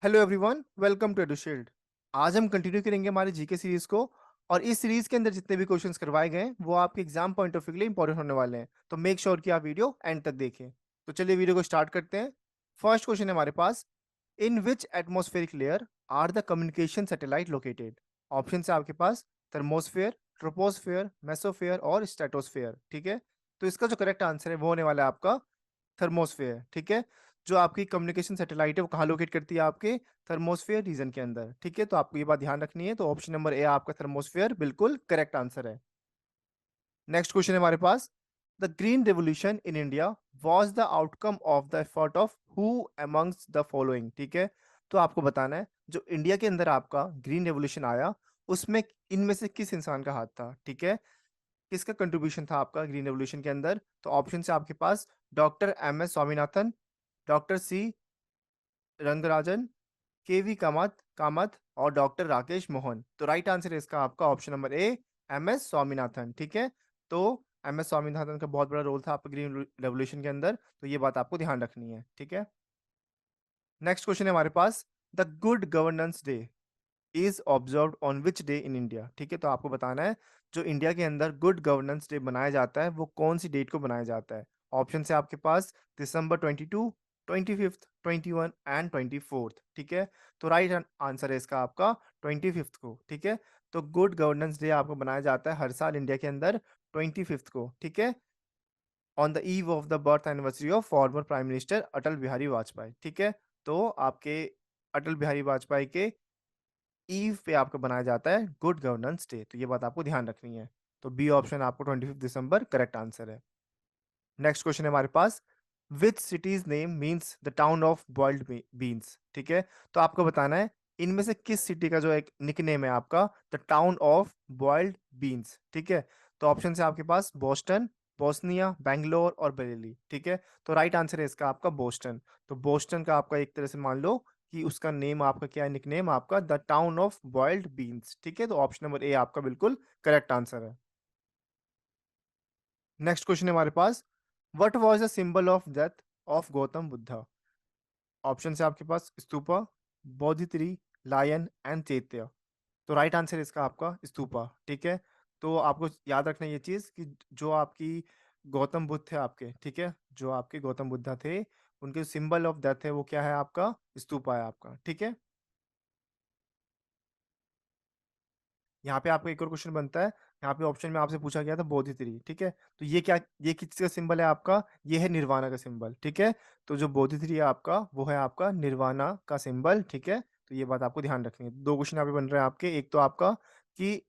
Hello everyone, welcome to Edushield. आज हम continue करेंगे हमारी जीके सीरीज को। और इस सीरीज के अंदर जितने भी क्वेश्चंस करवाए गए हैं वो आपके एग्जाम पॉइंट ऑफ व्यू के लिए इंपॉर्टेंट होने वाले हैं, तो मेक श्योर कि आप वीडियो एंड तक देखें। तो चलिए वीडियो को स्टार्ट करते हैं। फर्स्ट क्वेश्चन है हमारे पास, in which atmospheric layer are the communication satellite located. Option है आपके पास थर्मोस्फेयर, ट्रोपोस्फेयर, मेसोफेयर और स्ट्रेटोस्फेयर। ठीक है, तो इसका जो करेक्ट आंसर है वो होने वाला है आपका थर्मोस्फेयर। ठीक है, जो आपकी कम्युनिकेशन सैटेलाइट है वो कहाँ लोकेट करती है? आपके थर्मोस्फेयर रीजन के अंदर। ठीक है, तो आपको ये बात ध्यान रखनी है। तो ऑप्शन नंबर ए आपका थर्मोस्फेयर बिल्कुल करेक्ट आंसर है। नेक्स्ट क्वेश्चन है हमारे पास, the green revolution in India was the outcome of the effort of who amongst the following. ठीक है, तो आपको बताना है जो इंडिया के अंदर आपका ग्रीन रेवोल्यूशन आया उसमें इनमें से किस इंसान का हाथ था। ठीक है, किसका कंट्रीब्यूशन था आपका ग्रीन रेवोल्यूशन के अंदर? तो ऑप्शन है आपके पास doctor M S Swaminathan, doctor C Rangarajan, KV Kamath Kamath और डॉक्टर राकेश मोहन। तो राइट आंसर है इसका आपका option number A, M S Swaminathan. ठीक है, तो एम एस स्वामीनाथन का बहुत बड़ा रोल था आपके ग्रीन रेवोल्यूशन के अंदर, तो ये बात आपको ध्यान रखनी है। ठीक है, नेक्स्ट क्वेश्चन है हमारे पास, the good governance day is observed on which day in India. ठीक है, तो आपको बताना है जो इंडिया के अंदर गुड गवर्नेंस डे बनाया जाता है वो कौन सी डेट को बनाया जाता है। ऑप्शन है आपके पास दिसंबर 22, 25, 21 एंड 24। ठीक है, तो राइट आंसर है इसका आपका 25 को। ठीक है, तो गुड गवर्नेंस डे आपको बनाया जाता है हर साल इंडिया के अंदर 25 को। ठीक है, on the eve of the birth anniversary of former prime minister Atal Bihari Vajpayee. ठीक है, तो आपके अटल बिहारी वाजपेयी के ईव पे आपका बनाया जाता है गुड गवर्नेंस डे, तो ये बात आपको ध्यान रखनी है। तो बी ऑप्शन आपको 25 दिसंबर करेक्ट आंसर है। नेक्स्ट क्वेश्चन है हमारे पास, which city's name means the town of boiled beans. ठीक है, तो आपको बताना है इनमें से किस सिटी का जो एक निकनेम है आपका the town of boiled beans. ठीक है, तो ऑप्शन है आपके पास बोस्टन, बोस्निया, बैंगलोर और बरेली। ठीक है, तो राइट आंसर है इसका आपका बोस्टन। तो बोस्टन का आपका एक तरह से मान लो कि उसका नेम आपका क्या है, निकनेम आपका the town of boiled beans. ठीक है, तो ऑप्शन नंबर ए आपका बिल्कुल करेक्ट आंसर है। नेक्स्ट क्वेश्चन है हमारे पास, what was the symbol of death of Gautam Buddha. Option है आपके पास स्तूपा, बोधित्री, लायन एंड चैत्य। तो राइट आंसर है इसका आपका स्तूपा। ठीक है, तो आपको याद रखना ये चीज कि जो आपकी गौतम बुद्ध थे आपके, ठीक है, जो आपके गौतम बुद्धा थे उनके सिंबल ऑफ डेथ है वो क्या है आपका? स्तूपा है आपका। ठीक है, यहाँ पे आपका एक और क्वेश्चन बनता है। यहाँ पे ऑप्शन में आपसे पूछा गया था बोधित्री। ठीक है, तो ये क्या, ये किसका सिंबल है आपका? ये है निर्वाणा का सिंबल। ठीक है, तो जो बोधित्री है आपका वो है आपका निर्वाणा का सिंबल। ठीक है, तो ये बात आपको ध्यान रखनी है। दो क्वेश्चन यहाँ पे बन रहे हैं आपके, एक तो आपका कि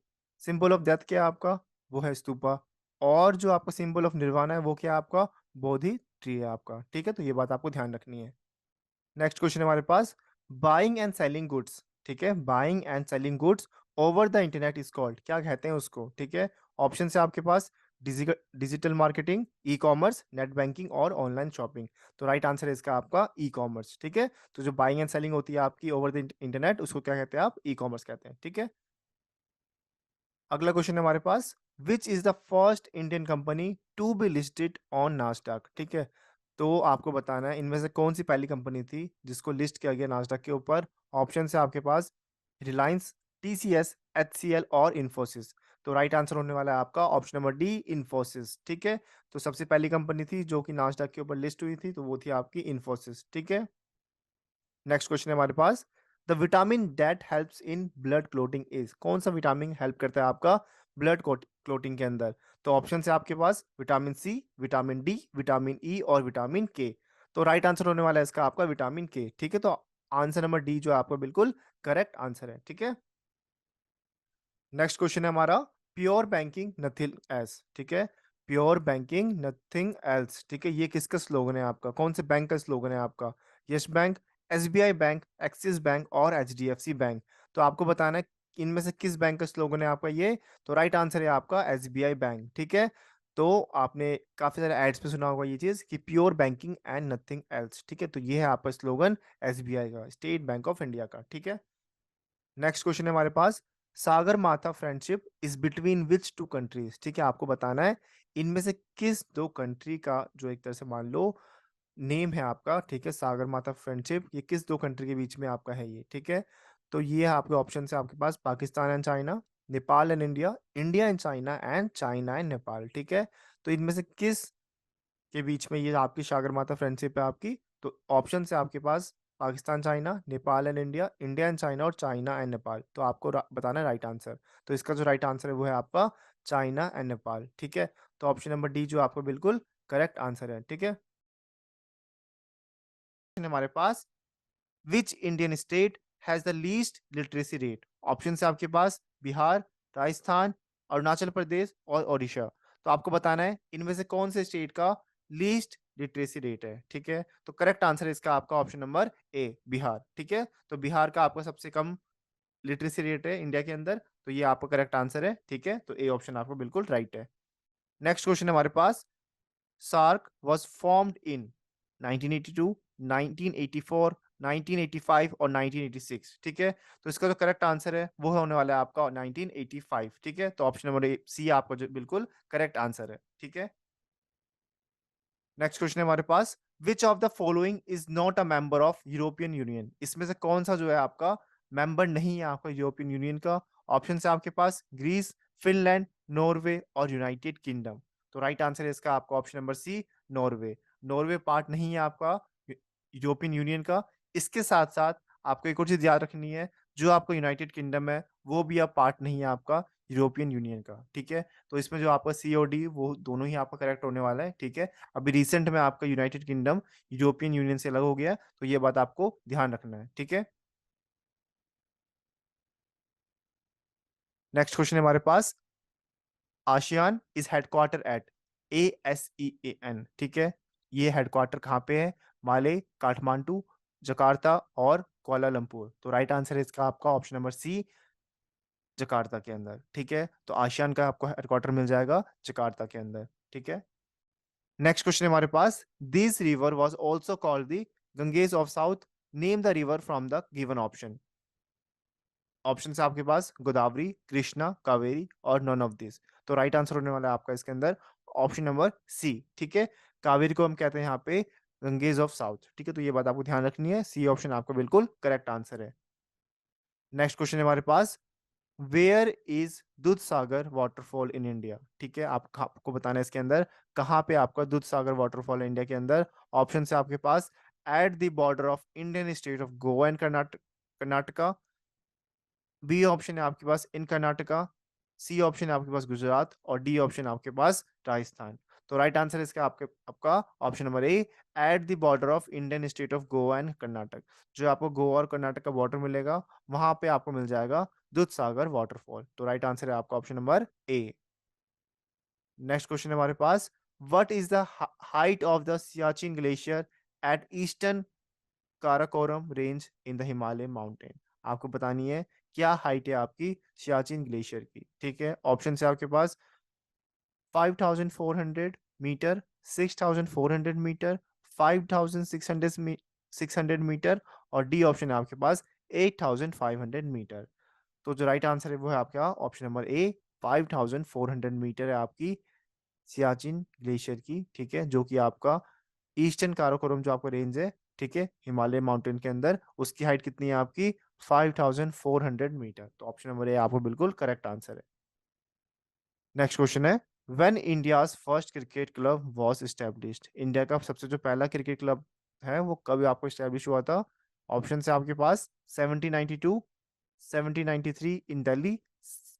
सिंबल ऑफ डेथ क्या है आपका, वो है स्तूपा, और जो आपका सिंबल ऑफ निर्वाणा है वो क्या है आपका? बोधि ट्री है आपका। ठीक है, तो ये बात आपको ध्यान रखनी है। नेक्स्ट क्वेश्चन है हमारे पास, बाइंग एंड सेलिंग गुड्स। ठीक है, buying and selling goods over the internet is called, क्या कहते हैं उसको? ठीक है, ऑप्शन है आपके पास digital marketing, e commerce, net banking और ऑनलाइन शॉपिंग। तो राइट आंसर है इसका आपका ई कॉमर्स। ठीक है, तो जो बाइंग एंड सेलिंग होती है आपकी ओवर द इंटरनेट उसको क्या कहते हैं? आप ई कॉमर्स कहते हैं। ठीक है, अगला क्वेश्चन है हमारे पास, which is the first Indian company to be listed on Nasdaq. ठीक है, तो आपको बताना है इनमें से कौन सी पहली कंपनी थी जिसको लिस्ट किया गया नास्डॉक के ऊपर। ऑप्शन है आपके पास रिलायंस, टीसीएस, एचसीएल और इन्फोसिस। तो राइट आंसर होने वाला है आपका ऑप्शन नंबर डी, इन्फोसिस। ठीक है, तो सबसे पहली कंपनी थी जो कि नास्डॉक के ऊपर लिस्ट हुई थी तो वो थी आपकी इन्फोसिस। ठीक है, नेक्स्ट क्वेश्चन है हमारे पास, the vitamin that helps in blood clotting is, कौन सा विटामिन हेल्प करता है आपका ब्लड क्लोटिंग के अंदर? तो ऑप्शन है आपके पास vitamin C, vitamin D, vitamin E और विटामिन के। तो राइट आंसर होने वाला है इसका आपका विटामिन के। ठीक है, तो आंसर नंबर डी जो है आपका बिल्कुल करेक्ट आंसर है। ठीक है, नेक्स्ट क्वेश्चन है हमारा, प्योर बैंकिंग नथिंग एल्स। ठीक है, प्योर बैंकिंग नथिंग एल्स। ठीक है, ये किसका स्लोगन है आपका? कौन से बैंक का स्लोगन है आपका? Yes bank, SBI bank, Axis bank और एचडीएफसी बैंक। तो आपको बताना है इनमें से किस बैंक का स्लोगन है आपका ये। तो राइट आंसर है आपका एसबीआई बैंक। ठीक है, तो आपने काफी सारे एड्स पे सुना होगा ये चीज कि pure banking and nothing else. ठीक है, तो ये है आपका स्लोगन एसबीआई का, स्टेट बैंक ऑफ इंडिया का। ठीक है, नेक्स्ट क्वेश्चन है हमारे पास, Sagarmatha friendship is between which two countries. ठीक है, आपको बताना है इनमें से किस दो कंट्री का जो एक तरह से मान लो नेम है आपका, ठीक है, सागर माता फ्रेंडशिप, ये किस दो कंट्री के बीच में आपका है ये, ठीक है। तो ये है आपके ऑप्शन है आपके पास, Pakistan and China, Nepal and India, India and China, and China and Nepal, ठीक है। तो इनमें से किस के बीच में ये आपकी सागर माता फ्रेंडशिप है आपकी? तो ऑप्शन है आपके पास Pakistan China, Nepal and India, India and China, और चाइना एंड नेपाल। तो आपको बताना है राइट आंसर। तो इसका जो राइट आंसर है वो है आपका चाइना एंड नेपाल, ठीक है। तो ऑप्शन नंबर डी जो आपको बिल्कुल करेक्ट आंसर है, ठीक है। हमारे पास which Indian state has the least literacy rate? Option है आपके पास बिहार, राजस्थान, अरुणाचल प्रदेश और ओडिशा। तो आपको बताना है इनमें से कौन से स्टेट का लीस्ट लिटरेसी रेट है, ठीक है। तो करेक्ट आंसर है इसका आपका ऑप्शन नंबर ए, बिहार, ठीक है। तो बिहार का आपका सबसे कम लिटरेसी रेट है इंडिया के अंदर, तो ये आपका करेक्ट आंसर है, ठीक है। तो ए ऑप्शन आपको बिल्कुल राइट है। नेक्स्ट क्वेश्चन हमारे पास, सार्क was formed in 1982, 1984, 1985 और 1986, ठीक है। तो इसका जो करेक्ट आंसर है वो होने वाला है आपका 1985, ठीक है। तो ऑप्शन नंबर सी आपका जो बिल्कुल करेक्ट आंसर है, ठीक है। नेक्स्ट क्वेश्चन है हमारे पास, which of the following is not a member of European Union? इसमें से कौन सा जो है आपका मेंबर नहीं है आपका यूरोपियन यूनियन का? ऑप्शन है आपके पास ग्रीस, फिनलैंड, नॉर्वे और यूनाइटेड किंगडम। तो राइट आंसर है इसका आपका option number C, Norway. Norway part नहीं है आपका यूरोपियन यूनियन का। इसके साथ साथ आपको एक और चीज याद रखनी है, जो आपका यूनाइटेड किंगडम है वो भी अब पार्ट नहीं है आपका यूरोपियन यूनियन का, ठीक है। तो इसमें जो आपका सी और डी वो दोनों ही आपका करेक्ट होने वाला है, ठीक है। अभी रिसेंट में आपका यूनाइटेड किंगडम यूरोपियन यूनियन से अलग हो गया है, तो ये बात आपको ध्यान रखना है, ठीक है। नेक्स्ट क्वेश्चन है हमारे पास, ASEAN is headquarter at, ASEAN, ठीक है। ये हेडक्वार्टर कहाँ पे है? माले, काठमांडू, जकार्ता और कुआलालंपुर। तो राइट आंसर है इसका आपका ऑप्शन नंबर सी, जकार्ता के अंदर, ठीक है। तो आशियान का आपको हेडक्वार्टर मिल जाएगा जकार्ता के अंदर, ठीक है। नेक्स्ट क्वेश्चन है हमारे पास, this river was also called the Ganges of south, name the river from the given option. Option है आपके पास गोदावरी, कृष्णा, कावेरी और नॉन ऑफ दिस। तो राइट आंसर होने वाला है आपका इसके अंदर ऑप्शन नंबर सी, ठीक है। कावेरी को हम कहते हैं यहाँ पे गंगेज ऑफ साउथ, ठीक है। तो ये बात आपको ध्यान रखनी है, सी ऑप्शन आपका बिल्कुल करेक्ट आंसर है। नेक्स्ट क्वेश्चन है हमारे पास, वेयर इज दूध सागर वाटरफॉल इन इंडिया? ठीक है, आपको बताना है इसके अंदर कहाँ पे आपका दूध सागर वाटरफॉल है इंडिया के अंदर। ऑप्शन है आपके पास at the border of Indian state of Goa and Karnataka, B option है आपके पास इन कर्नाटका, सी ऑप्शन है आपके पास गुजरात, और डी ऑप्शन आपके पास राजस्थान। तो राइट आंसर इसका आपका option number A, eight the border of Indian state of Goa and Karnataka. जो आपको गोवा और कर्नाटक का बॉर्डर मिलेगा वहां पे आपको मिल जाएगा दूध सागर वाटरफॉल। तो राइट आंसर है आपका option number A. Next question है हमारे पास, what is the height of the Siachen glacier at eastern Karakoram range in the Himalaya mountain? आपको बतानी है क्या हाइट है आपकी सियाचिन ग्लेशियर की, ठीक है। ऑप्शन है आपके पास 5400 मीटर, 6400 मीटर, 5600 मीटर, और डी ऑप्शन है आपके पास 8500 मीटर। तो जो राइट आंसर है वो है आपका ऑप्शन नंबर ए, 5400 मीटर है आपकी सियाचिन ग्लेशियर की, ठीक है, जो कि आपका ईस्टर्न काराकोरम जो आपका रेंज है, ठीक है, हिमालय माउंटेन के अंदर, उसकी हाइट कितनी है आपकी 5400 मीटर। तो ऑप्शन नंबर ए आपको बिल्कुल करेक्ट आंसर है। नेक्स्ट क्वेश्चन है, when India's first cricket club was established? India का सबसे जो पहला क्रिकेट क्लब है वो कब आपको एस्टेब्लिश हुआ था? ऑप्शन है आपके पास 1792, 1793 इन दिल्ली,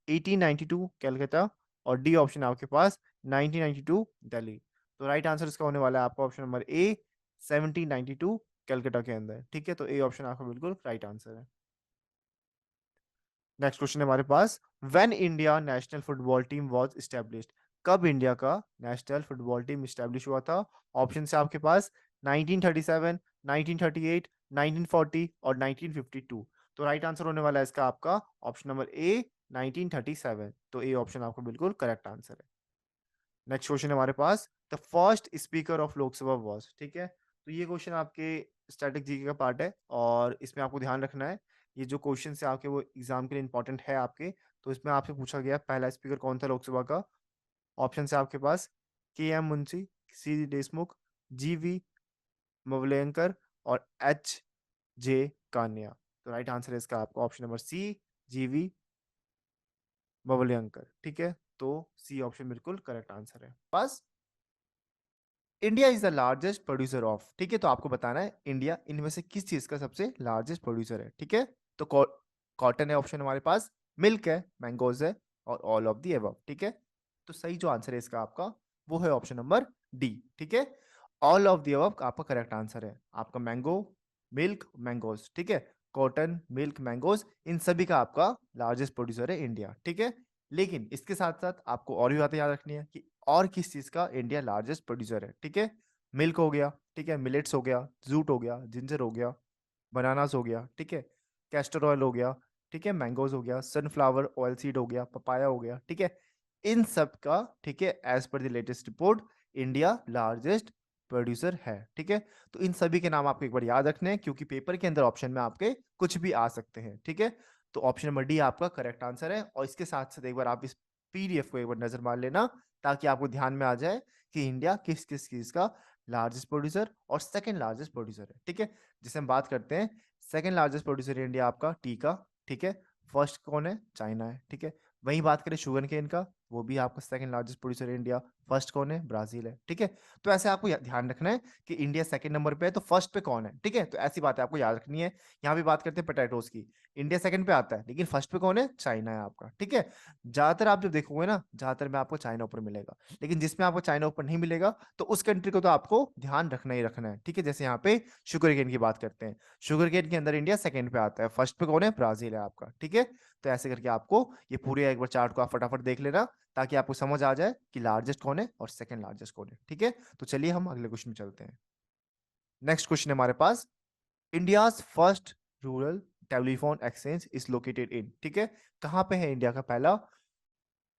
1892 कलकत्ता, और डी ऑप्शन है आपके पास 1992 दिल्ली। तो राइट आंसर इसका होने वाला है आपका ऑप्शन नंबर ए, 1792 कलकत्ता के अंदर, ठीक है। तो ए ऑप्शन आपका बिल्कुल राइट आंसर है। नेक्स्ट क्वेश्चन है हमारे पास, when India national football team was established? कब इंडिया का नेशनल फुटबॉल टीम एस्टेब्लिश हुआ था? ऑप्शन है आपके पास 1937, 1938, 1940 और 1952। तो राइट आंसर होने वाला है इसका आपका ऑप्शन नंबर ए, 1937। तो ए ऑप्शन आपको बिल्कुल करेक्ट आंसर है। नेक्स्ट क्वेश्चन है हमारे पास, the first speaker of Lok Sabha was, ठीक है। तो ये क्वेश्चन आपके स्टैटिक जीके का पार्ट है, और इसमें आपको ध्यान रखना है ये जो क्वेश्चन है आपके वो एग्जाम के लिए इंपॉर्टेंट है आपके। तो इसमें आपसे पूछा गया पहला स्पीकर कौन था लोकसभा का। ऑप्शन है आपके पास K M Munshi, C Deshmukh, G V Mavalankar और एच जे कान्या। तो राइट आंसर है इसका आपका ऑप्शन नंबर सी, जीवी मवलंकर। ठीक है, तो सी ऑप्शन बिल्कुल करेक्ट आंसर है। बस India is the largest producer of, ठीक है, तो आपको बताना है इंडिया इनमें से किस चीज का सबसे लार्जेस्ट प्रोड्यूसर है। ठीक है, तो कॉटन है ऑप्शन हमारे पास, मिल्क है, मैंगोज है, और ऑल ऑफ दी एबव। ठीक है, तो सही जो आंसर है इसका आपका वो है ऑप्शन नंबर डी। ठीक है, ऑल ऑफ दी एबव आपका करेक्ट आंसर है। आपका मैंगो, मिल्क, मैंगोज, ठीक है, कॉटन, मिल्क, मैंगोज, इन सभी का आपका लार्जेस्ट प्रोड्यूसर है इंडिया। ठीक है, लेकिन इसके साथ साथ आपको और भी बातें याद रखनी है कि और किस चीज का इंडिया लार्जेस्ट प्रोड्यूसर है। ठीक है, मिल्क हो गया, ठीक है, मिलेट्स हो गया, जूट हो गया, जिंजर हो गया, बनानास हो गया, ठीक है, कैस्टर ऑयल हो गया, ठीक है, मैंगोज हो गया, सनफ्लावर ऑयल सीड हो गया, पपाया हो गया। ठीक है, इन सब का, ठीक है, as per the latest report India largest producer है। ठीक है, तो इन सभी के नाम आपको एक बार याद रखने हैं क्योंकि पेपर के अंदर ऑप्शन में आपके कुछ भी आ सकते हैं। ठीक है, तो ऑप्शन नंबर डी आपका करेक्ट आंसर है। और इसके साथ साथ एक बार आप इस पीडीएफ को एक बार नजर मार लेना ताकि आपको ध्यान में आ जाए कि इंडिया किस किस चीज का लार्जेस्ट प्रोड्यूसर और सेकंड लार्जेस्ट प्रोड्यूसर है। ठीक है, जिसे हम बात करते हैं सेकंड लार्जेस्ट प्रोड्यूसर इंडिया आपका टी का। ठीक है, फर्स्ट कौन है, चाइना है। ठीक है, वहीं बात करें शुगर केन का, वो भी आपका सेकंड लार्जेस्ट प्रोड्यूसर है इंडिया, फर्स्ट कौन है, ब्राजील है। ठीक है, तो ऐसे आपको ध्यान रखना है कि इंडिया सेकंड नंबर पे है तो फर्स्ट पे कौन है। ठीक है, तो ऐसी बातें आपको याद रखनी है। यहाँ भी बात करते हैं पोटैटोज की, इंडिया सेकंड पे आता है लेकिन फर्स्ट पे कौन है, चाइना है आपका। ठीक है, ज्यादातर आप जब देखोगे ना, ज्यादातर में आपको चाइना ऊपर मिलेगा, लेकिन जिसमें आपको चाइना ऊपर नहीं मिलेगा तो उस कंट्री को तो आपको ध्यान रखना ही रखना है। ठीक है, जैसे यहाँ पे शुगर केन की बात करते हैं, शुगर केन के अंदर इंडिया सेकंड पे आता है, फर्स्ट पे कौन है, ब्राजील है आपका। ठीक है, तो ऐसे करके आपको ये पूरे एक बार चार्ट को आप फटाफट देख लेना ताकि आपको समझ आ जाए कि लार्जेस्ट कौन है और सेकंड लार्जेस्ट कौन है। ठीक है, तो चलिए हम अगले क्वेश्चन में चलते हैं। नेक्स्ट क्वेश्चन है हमारे पास, India's first rural telephone exchange is located in, ठीक है, कहां पे है इंडिया का पहला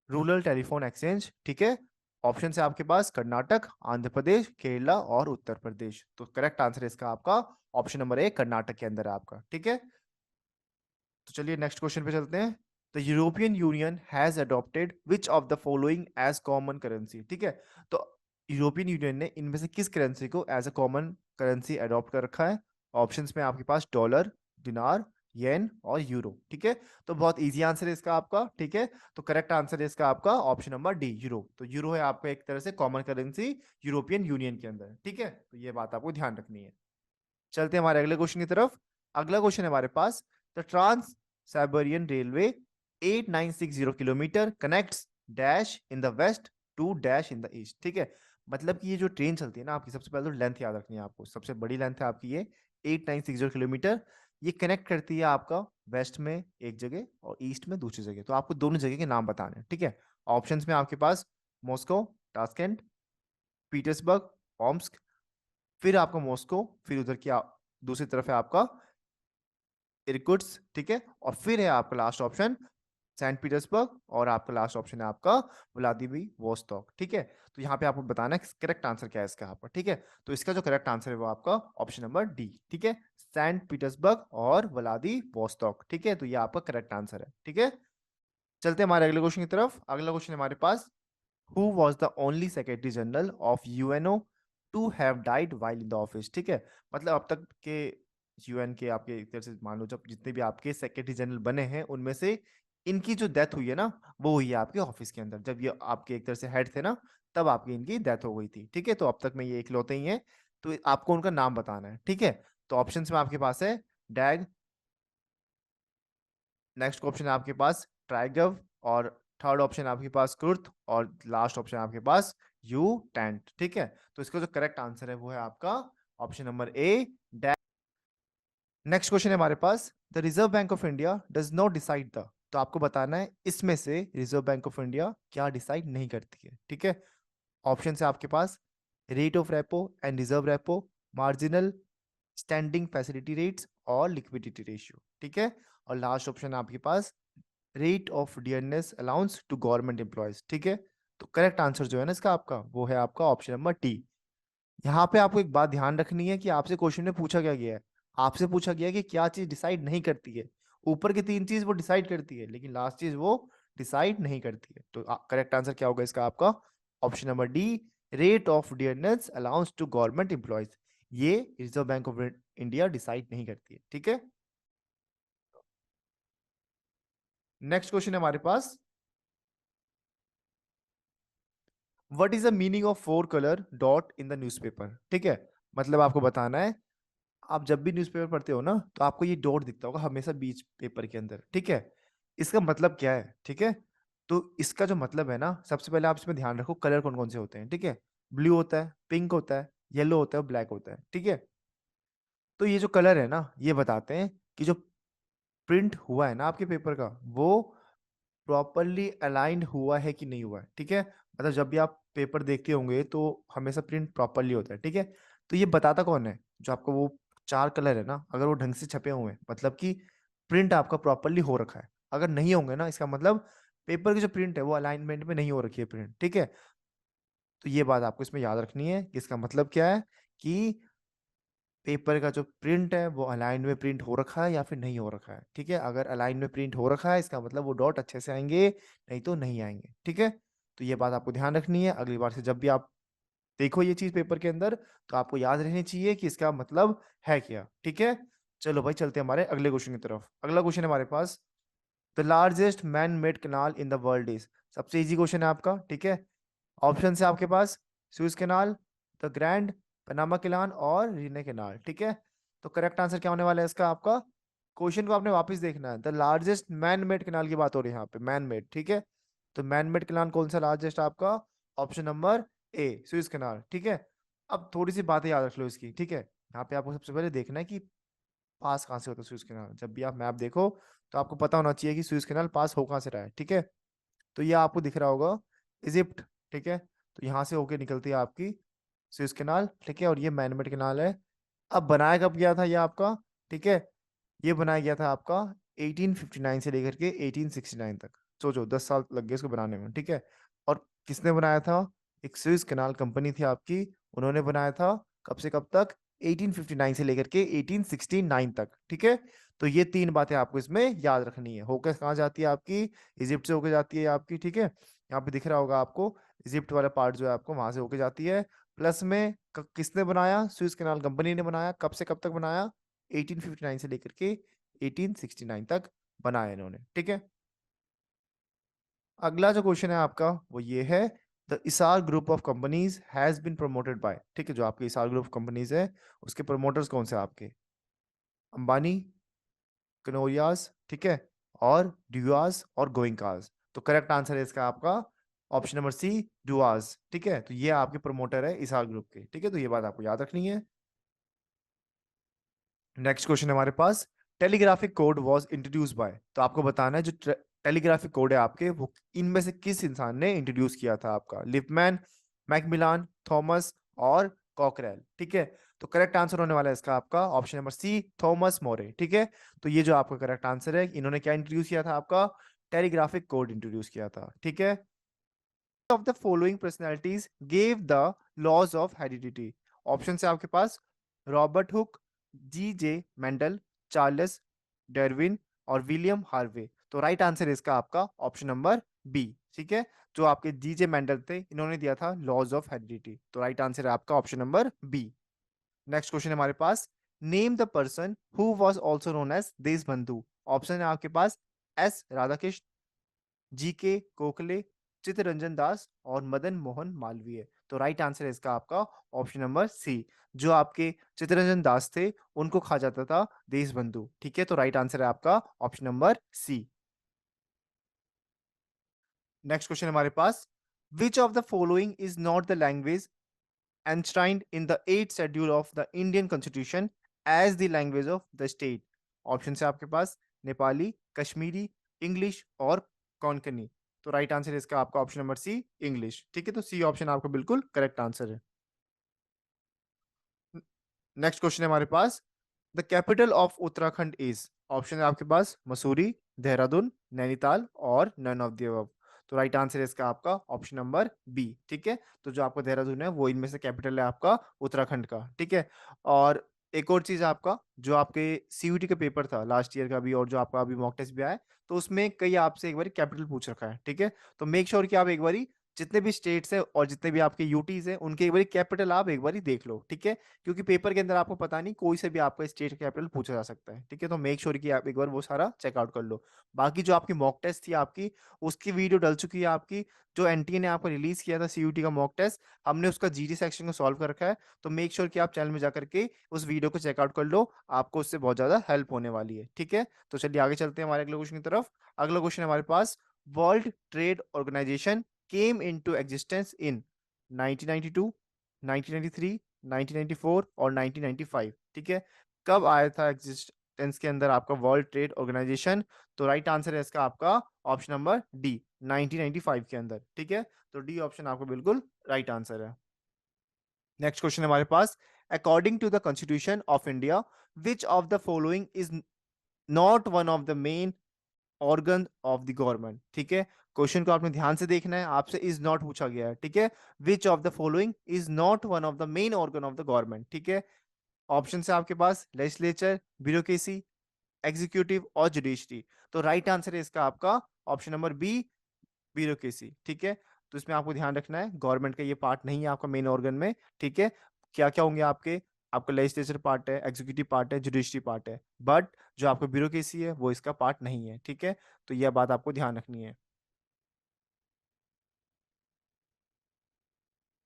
रूरल टेलीफोन एक्सचेंज। ठीक है, ऑप्शन है आपके पास कर्नाटक, आंध्र प्रदेश, केरला और उत्तर प्रदेश। तो करेक्ट आंसर है इसका आपका ऑप्शन नंबर ए, कर्नाटक के अंदर है आपका। ठीक है, तो चलिए नेक्स्ट क्वेश्चन पे चलते हैं। The European Union has adopted which of the following as common currency, ठीक है, तो यूरोपियन यूनियन ने इनमें से किस करेंसी को as a common currency adopt कर रखा है। ऑप्शंस में आपके पास डॉलर, दिनार, येन और यूरो। ठीक है, तो बहुत इजी आंसर है इसका आपका। ठीक है, तो करेक्ट आंसर है इसका आपका ऑप्शन नंबर डी, यूरो। तो यूरो है आपका एक तरह से कॉमन करेंसी यूरोपियन यूनियन के अंदर। ठीक है, तो ये बात आपको ध्यान रखनी है। चलते हैं हमारे अगले क्वेश्चन की तरफ। अगला क्वेश्चन है हमारे पास, the trans Siberian railway 8960 kilometre connects dash in the west to dash in the east. ठीक है, मतलब कि ये जो ट्रेन चलती है ना आपकी, सबसे पहले तो लेंथ याद रखनी है आपको, सबसे बड़ी लेंथ है आपकी ये 8960 किलोमीटर। ये कनेक्ट करती है आपका वेस्ट में एक जगह और ईस्ट में दूसरी जगह। तो आपको दोनों जगह के नाम बताने हैं। ठीक है, ऑप्शंस में आपके पास मॉस्को, टास्केंट, पीटर्सबर्ग, ओम्स्क, फिर आपका मॉस्को, फिर उधर की दूसरी तरफ है आपका इरकुट्स। ठीक है, और फिर है आपका लास्ट ऑप्शन सेंट पीटर्सबर्ग, और आपका लास्ट ऑप्शन है आपका व्लादिवोस्तोक। ठीक है, तो यहाँ पे आपको बताना है करेक्ट आंसर क्या है इसका आपका। ठीक है, तो इसका जो करेक्ट आंसर है वो आपका ऑप्शन नंबर डी। ठीक है, सेंट पीटर्सबर्ग और व्लादिवोस्तोक। ठीक है, तो ये आपका करेक्ट आंसर है। ठीक है, चलते हैं हमारे अगले क्वेश्चन की तरफ। अगला क्वेश्चन हमारे पास, who was the only secretary general of UNO to have died while in the office। ठीक है, मतलब अब तक के यूएन के आपके एक तरह से मान लो जब जितने भी आपके सेक्रेटरी जनरल बने हैं उनमें से इनकी जो डेथ हुई है ना, वो हुई है आपके ऑफिस के अंदर, जब ये आपके एक तरह से हेड थे ना, तब आपकी इनकी डेथ हो गई थी। ठीक है, तो अब तक में ये इकलौते ही हैं, तो आपको उनका नाम बताना है। ठीक है, तो ऑप्शन में आपके पास है डैग, नेक्स्ट ऑप्शन है आपके पास ट्राइगव, और थर्ड ऑप्शन आपके पास कुर्थ, और लास्ट ऑप्शन आपके पास यू टेंट। ठीक है, तो इसका जो करेक्ट आंसर है वो है आपका option number A. Next question है हमारे पास, the Reserve Bank of India does not decide the, तो आपको बताना है इसमें से रिजर्व बैंक ऑफ इंडिया क्या डिसाइड नहीं करती है। ठीक है, ऑप्शन है आपके पास rate of repo and reserve repo, marginal standing facility rates और लिक्विडिटी रेशियो। ठीक है, और लास्ट ऑप्शन है आपके पास rate of dearness allowance to government employees. ठीक है, तो करेक्ट आंसर जो है ना इसका आपका वो है आपका ऑप्शन नंबर टी। यहाँ पे आपको एक बात ध्यान रखनी है कि आपसे क्वेश्चन में पूछा क्या गया है, आपसे पूछा गया है कि क्या चीज डिसाइड नहीं करती है। ऊपर की तीन चीज वो डिसाइड करती है लेकिन लास्ट चीज वो डिसाइड नहीं करती है। तो करेक्ट आंसर क्या होगा इसका आपका option number D, rate of dearness allowance to government employees. ये Reserve Bank of India decide नहीं करती है, ठीक है। नेक्स्ट क्वेश्चन है हमारे पास, what is the meaning of four colour dot in the newspaper, ठीक है। मतलब आपको बताना है, आप जब भी न्यूज़पेपर पढ़ते हो ना, तो आपको ये डॉट दिखता होगा हमेशा बीच पेपर के अंदर, ठीक है। इसका मतलब क्या है, ठीक है। तो इसका जो मतलब है ना, सबसे पहले आप इसमें ध्यान रखो कलर कौन कौन से होते हैं, ठीक है। ब्लू होता है, पिंक होता है, येलो होता है और ब्लैक होता है, ठीक है। तो ये जो कलर है ना, ये बताते हैं कि जो प्रिंट हुआ है ना आपके पेपर का, वो प्रॉपरली अलाइंड हुआ है कि नहीं हुआ है, ठीक है। मतलब जब भी आप पेपर देखते होंगे तो हमेशा प्रिंट प्रॉपरली होता है, ठीक है। तो ये बताता कौन है, जो आपको वो चार कलर है ना, अगर वो ढंग से छपे हुए हैं, मतलब कि प्रिंट आपका प्रॉपरली हो रखा है। अगर नहीं होंगे ना, इसका मतलब पेपर की जो प्रिंट है वो अलाइनमेंट में नहीं हो रखी है प्रिंट, ठीक है। तो ये बात आपको इसमें याद रखनी है कि इसका मतलब क्या है, कि पेपर का जो प्रिंट है वो अलाइन में प्रिंट हो रखा है या फिर नहीं हो रखा है, ठीक है। अगर अलाइन में प्रिंट हो रखा है, इसका मतलब वो डॉट अच्छे से आएंगे, नहीं तो नहीं आएंगे, ठीक है। तो ये बात आपको ध्यान रखनी है, अगली बार से जब भी आप देखो ये चीज पेपर के अंदर, तो आपको याद रहनी चाहिए कि इसका मतलब है क्या, ठीक है। चलो भाई, चलते हैं हमारे अगले क्वेश्चन की तरफ। अगला क्वेश्चन है हमारे पास, the largest man made canal in the world is. सबसे इजी क्वेश्चन है आपका, ठीक है। ऑप्शन है आपके पास, Suez canal, the grand, Panama canal और रीने कैनाल, ठीक है। तो करेक्ट आंसर क्या होने वाला है इसका आपका, क्वेश्चन को आपने वापस देखना है। The largest man made canal की बात हो रही है यहाँ पे, मैन मेड, ठीक है। तो मैन मेड कैनाल कौन सा लार्जेस्ट आपका, ऑप्शन नंबर ए, सुएज कैनाल, ठीक है। अब थोड़ी सी बातें याद रख लो इसकी, ठीक है। यहाँ पे आपको सबसे पहले देखना है कि पास कहाँ से होता है सुएज कैनाल। जब भी आप मैप देखो तो आपको पता होना चाहिए कि सुएज कैनाल पास हो कहाँ से रहा है, ठीक है। तो ये आपको दिख रहा होगा इजिप्ट, ठीक है। तो यहाँ से होके निकलती है आपकी सुएज कैनाल, ठीक है। और ये मैनमेड कैनाल है। अब बनाया कब गया था ये आपका, ठीक है। ये बनाया गया था आपका 1859 से लेकर के 1869 तक। सोचो 10 साल लग गए इसको बनाने में, ठीक है। और किसने बनाया था, एक सुएज कैनाल कंपनी थी आपकी, उन्होंने बनाया था। कब से कब तक, 1859 से लेकर के 1869 तक, ठीक है। तो ये तीन बातें आपको इसमें याद रखनी है। होकर कहाँ जाती है आपकी, इजिप्ट से होकर जाती है आपकी, ठीक है। यहाँ पे दिख रहा होगा आपको, इजिप्ट वाला पार्ट जो है आपको वहां से होकर जाती है। प्लस में किसने बनाया, सुएज कैनाल कंपनी ने बनाया। कब से कब तक बनाया, 1859 से लेकर के 1869 तक बनाया इन्होंने, ठीक है। अगला जो क्वेश्चन है आपका वो ये है, the Essar group of companies has been promoted by, ठीक है। जो आपके इसार ग्रुप ऑफ कंपनीज है, उसके प्रमोटर्स कौन से आपके, अंबानी, कनोरियाज, ठीक है, और ड्यूआस और गोइंकास। तो करेक्ट आंसर है इसका आपका ऑप्शन नंबर सी, डुआस, ठीक है। तो ये आपके प्रमोटर है इसार ग्रुप के, ठीक है। तो ये बात आपको याद रखनी है। नेक्स्ट क्वेश्चन हमारे पास, telegraphic code was introduce by. तो आपको बताना है जो टेलीग्राफिक कोड है आपके, वो इनमें से किस इंसान ने इंट्रोड्यूस किया था आपका, लिपमैन, मैकमिलान, थॉमस और कॉकरेल, ठीक है। तो करेक्ट आंसर होने वाला है इसका आपका option number C, Thomas More, ठीक है। तो ये जो आपका करेक्ट आंसर है, इन्होंने क्या इंट्रोड्यूस किया था आपका, टेलीग्राफिक कोड इंट्रोड्यूस किया था, ठीक है। Of the following personalities gave the laws of heredity. Option है आपके पास, Robert Hooke, G J Mendel, Charles Darwin और विलियम हार्वे। तो राइट आंसर है इसका आपका ऑप्शन नंबर बी, ठीक है। जो आपके जी जे मेंडल थे, इन्होंने दिया था लॉज ऑफ हेरिडिटी। तो राइट आंसर है आपका option number B. Next question है हमारे पास, name the person who was also known as Deshbandhu. Option है आपके पास, एस राधाकृष्ण, जी के गोखले, चित्तरंजन दास और मदन मोहन मालवीय। तो राइट आंसर है इसका आपका ऑप्शन नंबर सी, जो आपके चित्तरंजन दास थे, उनको कहा जाता था देश बंधु, ठीक है। तो राइट आंसर है आपका option number C. Next question हमारे पास, which of the following is not the language enshrined in the 8th schedule of the Indian Constitution as the language of the state। Option है आपके पास, Nepali, Kashmiri, English और कोंकणी। तो right answer है इसका आपका option number सी, English, ठीक है। तो सी ऑप्शन आपका बिल्कुल करेक्ट आंसर है। नेक्स्ट क्वेश्चन है हमारे पास, the capital of Uttarakhand is. Option है आपके पास, मसूरी, देहरादून, नैनीताल और नन ऑफ द अबव। तो राइट आंसर है इसका आपका ऑप्शन नंबर बी, ठीक है। तो जो आपका देहरादून है वो इनमें से कैपिटल है आपका उत्तराखंड का, ठीक है। और एक और चीज आपका, जो आपके सीयूटी का पेपर था लास्ट ईयर का भी, और जो आपका अभी मॉक टेस्ट भी आया है, तो उसमें कई आपसे एक बार कैपिटल पूछ रखा है, ठीक है। तो मेक श्योर कि आप एक बार जितने भी स्टेट्स है और जितने भी आपके यूटीज है उनके एक बारी कैपिटल आप एक बारी देख लो, ठीक है, क्योंकि पेपर के अंदर आपको पता नहीं कोई से भी आपका स्टेट कैपिटल पूछा जा सकता है, ठीक है, तो मेक श्योर कि आप एक बार वो सारा चेकआउट कर लो। बाकी जो आपकी मॉक टेस्ट थी आपकी, उसकी वीडियो डल चुकी है आपकी, जो एनटीए ने आपको रिलीज किया था सीयूटी का मॉक टेस्ट, हमने उसका जीडी सेक्शन को सॉल्व कर रखा है, तो मेक श्योर कि आप चैनल में जाकर के उस वीडियो को चेकआउट कर लो, आपको उससे बहुत ज्यादा हेल्प होने वाली है, ठीक है। तो चलिए आगे चलते हैं हमारे अगले क्वेश्चन की तरफ। अगला क्वेश्चन हमारे पास, World trade Organisation came into existence in 1992, 1993, 1994 और 1995, ठीक है। कब आया था एग्जिस्टेंस के अंदर आपका वर्ल्ड ट्रेड ऑर्गेनाइजेशन? तो राइट आंसर है इसका आपका ऑप्शन नंबर डी, 1995 के अंदर, ठीक है। तो डी ऑप्शन आपका बिल्कुल राइट आंसर है। नेक्स्ट क्वेश्चन हमारे पास, according to the constitution of India, which of the following is not one of the main organ of the government, ठीक है। क्वेश्चन को आपने ध्यान से देखना है, आपसे इज नॉट पूछा गया है, ठीक है। Which of the following is not one of the main organ of the government, ठीक है। ऑप्शन है आपके पास लेजिस्लेचर, ब्यूरोक्रेसी, एग्जीक्यूटिव और जुडिशरी। तो राइट आंसर है इसका आपका ऑप्शन नंबर बी, ब्यूरोक्रेसी, ठीक है। तो इसमें आपको ध्यान रखना है गवर्नमेंट का ये पार्ट नहीं है आपका मेन ऑर्गन में, ठीक है। क्या क्या होंगे आपके, आपका लेजिस्लेचर पार्ट है, एग्जीक्यूटिव पार्ट है, जुडिशरी पार्ट है, बट जो आपका ब्यूरोक्रेसी है वो इसका पार्ट नहीं है, ठीक है। तो यह बात आपको ध्यान रखनी है।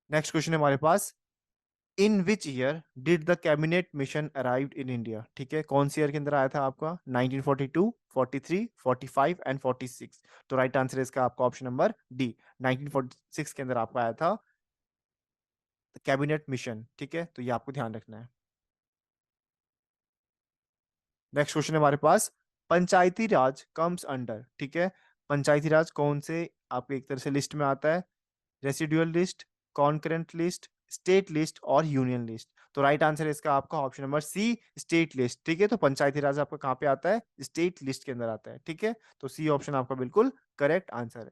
नेक्स्ट क्वेश्चन है हमारे पास, in which year did the cabinet mission arrived in India, ठीक है। कौन सी ईयर के अंदर आया था आपका? 1942, 43, 45 एंड 46। तो राइट आंसर है इसका आपका ऑप्शन नंबर डी, 1946 के अंदर आपका आया था कैबिनेट मिशन, ठीक है। तो ये आपको ध्यान रखना है। नेक्स्ट क्वेश्चन है हमारे पास, पंचायती राज कम्स अंडर, ठीक है। पंचायती राज कौन से आपके एक तरह से लिस्ट में आता है? Residual list, concurrent list, state list और यूनियन लिस्ट। तो राइट आंसर है इसका आपका option number C, state list, ठीक है। तो पंचायती राज आपका कहाँ पे आता है? स्टेट लिस्ट के अंदर आता है, ठीक है। तो सी ऑप्शन आपका बिल्कुल करेक्ट आंसर है।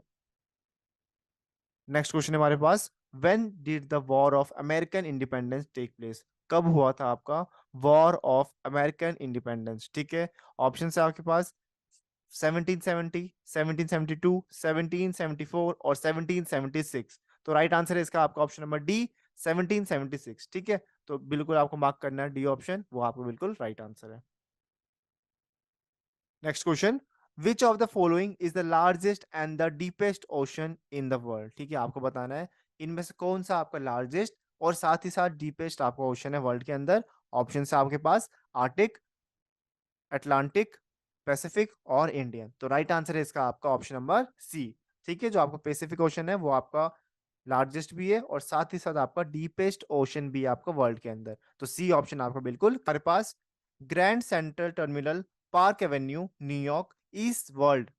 नेक्स्ट क्वेश्चन है हमारे पास, when did the war of American independence take place? कब हुआ था आपका वॉर ऑफ अमेरिकन इंडिपेंडेंस, ठीक है। ऑप्शन है आपके पास 1770, 1772, 1774 और 1776। तो राइट आंसर है इसका आपका ऑप्शन नंबर डी, 1776, ठीक है। तो बिल्कुल आपको मार्क करना है डी ऑप्शन, वो आपको बिल्कुल राइट आंसर है। Next question, which of the following is the largest and the deepest ocean in the world, ठीक है। आपको बताना है इनमें से कौन सा आपका लार्जेस्ट और साथ ही साथ डीपेस्ट आपका ओशन है वर्ल्ड के अंदर। ऑप्शन है आपके पास आर्टिक, अटलांटिक, पैसिफिक और इंडियन। तो राइट आंसर है इसका आपका ऑप्शन नंबर सी, ठीक है। जो आपका पैसिफिक ओशन है वो आपका लार्जेस्ट भी है और साथ ही साथ आपका डीपेस्ट ओशन भी है आपका वर्ल्ड के अंदर। तो सी ऑप्शन आपका बिल्कुल हमारे पास, Grand Central Terminal, Park Avenue, New York is world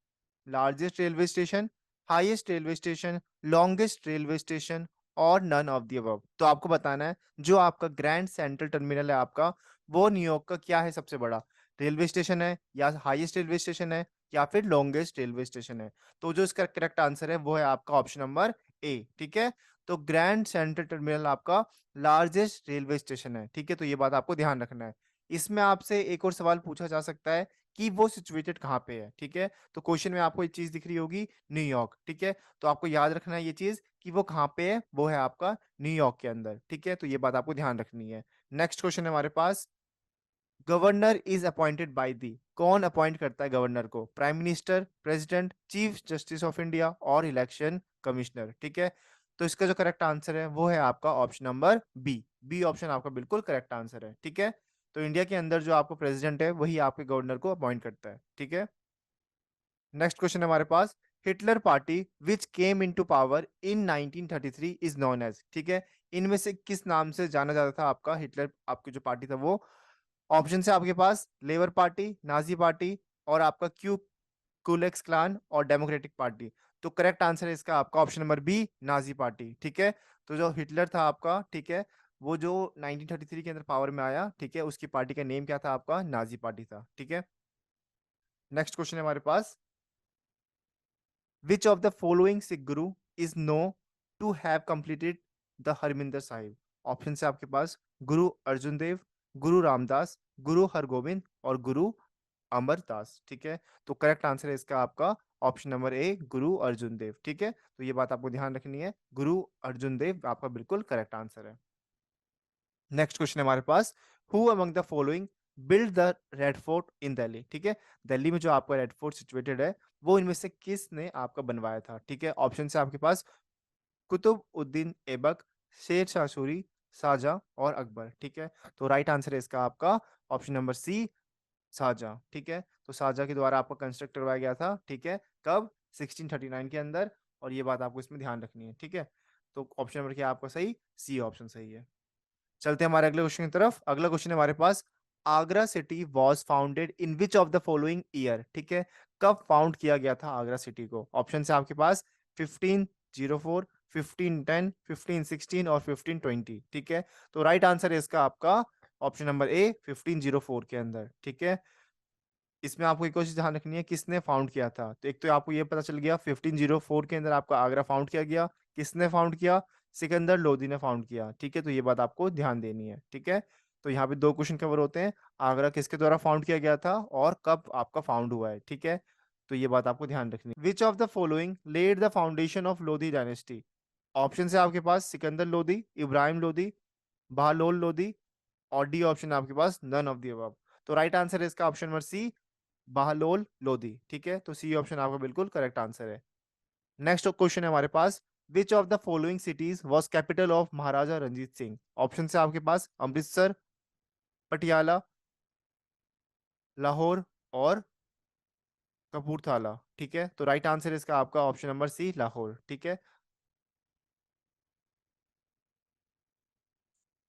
largest railway station, highest railway station, longest railway station और नन ऑफ दी अबव। तो आपको बताना है जो आपका ग्रैंड सेंट्रल टर्मिनल है आपका, वो न्यूयॉर्क का क्या है सबसे बड़ा रेलवे स्टेशन है, या हाईएस्ट रेलवे स्टेशन है, या फिर लॉन्गेस्ट रेलवे स्टेशन है। तो जो इसका करेक्ट आंसर है वो है आपका ऑप्शन नंबर ए, ठीक है। तो ग्रैंड सेंट्रल टर्मिनल आपका लार्जेस्ट रेलवे स्टेशन है, ठीक है। तो ये बात आपको ध्यान रखना है। इसमें आपसे एक और सवाल पूछा जा सकता है कि वो सिचुएटेड कहाँ पे है, ठीक है। तो क्वेश्चन में आपको एक चीज दिख रही होगी न्यूयॉर्क, ठीक है। तो आपको याद रखना है ये चीज कि वो कहाँ पे है, वो है आपका न्यूयॉर्क के अंदर, ठीक है। तो ये बात आपको ध्यान रखनी है। नेक्स्ट क्वेश्चन है हमारे पास, governor is appointed by the, कौन अपॉइंट करता है गवर्नर को? Prime minister, president, chief justice of India और इलेक्शन कमिश्नर, ठीक है। तो इसका जो करेक्ट आंसर है वो है आपका option number B, B option आपका बिल्कुल करेक्ट आंसर है, ठीक है। तो इंडिया के अंदर जो आपको प्रेसिडेंट है वही आपके गवर्नर को अपॉइंट करता है, ठीक है। नेक्स्ट क्वेश्चन है हमारे पास, Hitler party which came into power in 1933 is known as, ठीक है। इनमें से किस नाम से जाना जाता था आपका हिटलर, आपकी जो पार्टी था वो? ऑप्शन है आपके पास लेबर पार्टी, नाजी पार्टी और आपका क्यू कुलेक्स क्लान और डेमोक्रेटिक पार्टी। तो करेक्ट आंसर है इसका आपका option number B, Nazi party, ठीक है। तो जो हिटलर था आपका, ठीक है, वो जो 1933 के अंदर पावर में आया, ठीक है, उसकी पार्टी का नेम क्या था आपका? नाजी पार्टी था, ठीक है। नेक्स्ट क्वेश्चन है हमारे पास, which of the following Sikh guru is know to have completed the Harmandir Sahib? Option है आपके पास गुरु अर्जुन देव, गुरु रामदास, गुरु हरगोविंद और गुरु अमरदास, ठीक है। तो करेक्ट आंसर है इसका आपका ऑप्शन नंबर ए गुरु अर्जुन देव। ठीक है, तो ये बात आपको ध्यान रखनी है, गुरु अर्जुन देव आपका बिल्कुल करेक्ट आंसर है। नेक्स्ट क्वेश्चन है हमारे पास, who among the following build the Red Fort in Delhi. ठीक है, दिल्ली में जो आपका रेड फोर्ट सिचुएटेड है वो इनमें से किसने आपका बनवाया था। ठीक है, ऑप्शन है आपके पास कुतुब उद्दीन ऐबक, शेर शाह सूरी, शाहजहां और अकबर। ठीक है, तो राइट आंसर है इसका आपका ऑप्शन नंबर सी, शाहजहां। ठीक है, तो शाहजहां के द्वारा आपको कंस्ट्रक्ट करवाया गया था। ठीक है, कब? 1639 के अंदर, और ये बात आपको इसमें ध्यान रखनी है। ठीक है, तो ऑप्शन नंबर क्या है आपका सही? सी ऑप्शन सही है। चलते हैं हमारे अगले क्वेश्चन की तरफ। अगला क्वेश्चन है हमारे पास, Agra city was founded in which of the following year. ठीक है, कब फाउंड किया गया था आगरा सिटी को? ऑप्शन है आपके पास 1504, 1510, 1516 और 1520। ठीक है, तो राइट आंसर है इसका आपका ऑप्शन नंबर ए 1504 के अंदर। ठीक है, इसमें आपको एक चीज ध्यान रखनी है, किसने फाउंड किया था। तो एक तो आपको ये पता चल गया 1504 के अंदर आपका आगरा फाउंड किया गया। किसने फाउंड किया? सिकंदर लोदी ने फाउंड किया। ठीक है, तो ये बात आपको ध्यान देनी है। ठीक है, तो यहाँ पे दो क्वेश्चन कवर होते हैं, आगरा किसके द्वारा फाउंड किया गया था और कब आपका फाउंड हुआ है। ठीक है, तो ये बात आपको ध्यान रखनी है। Which of the following led the foundation of Lodi dynasty. Option है आपके पास सिकंदर लोधी, इब्राहिम लोधी, बहलोल लोधी, और डी ऑप्शन है आपके पास नन ऑफ द अबव। तो राइट आंसर है इसका option number C, Bahlol Lodi. ठीक है, तो सी ऑप्शन आपका बिल्कुल करेक्ट आंसर है। नेक्स्ट क्वेश्चन है हमारे पास, which of the following cities was capital of Maharaja Ranjit Singh. Option है आपके पास अमृतसर, पटियाला, लाहौर और कपूरथला। ठीक है, तो राइट आंसर है इसका आपका ऑप्शन नंबर सी, लाहौर। ठीक है,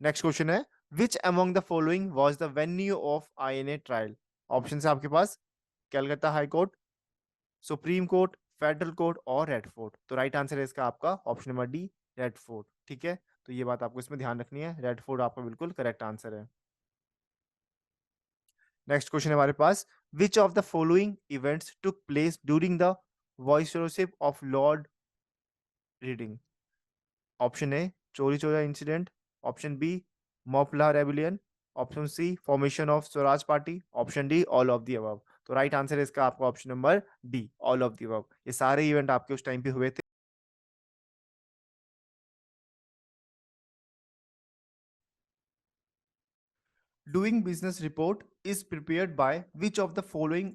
नेक्स्ट क्वेश्चन है, which among the following was the venue of INA trial. Option है आपके पास Calcutta high court, supreme court, federal court और रेड फोर्ट। तो राइट आंसर है इसका आपका option number D, Red Fort. ठीक है, तो ये बात आपको इसमें ध्यान रखनी है, रेड फोर्ट आपका बिल्कुल करेक्ट आंसर है। नेक्स्ट क्वेश्चन है हमारे पास, which of the following events took place during the viceroyship of lord reading. Option A Chauri Chaura incident, option B Moplah rebellion, option C formation of Swaraj party, option D all of the above. तो right answer है इसका आपका option number D, all of the above. ये सारे event आपके उस time पे हुए थे। Doing business report is prepared by which of the following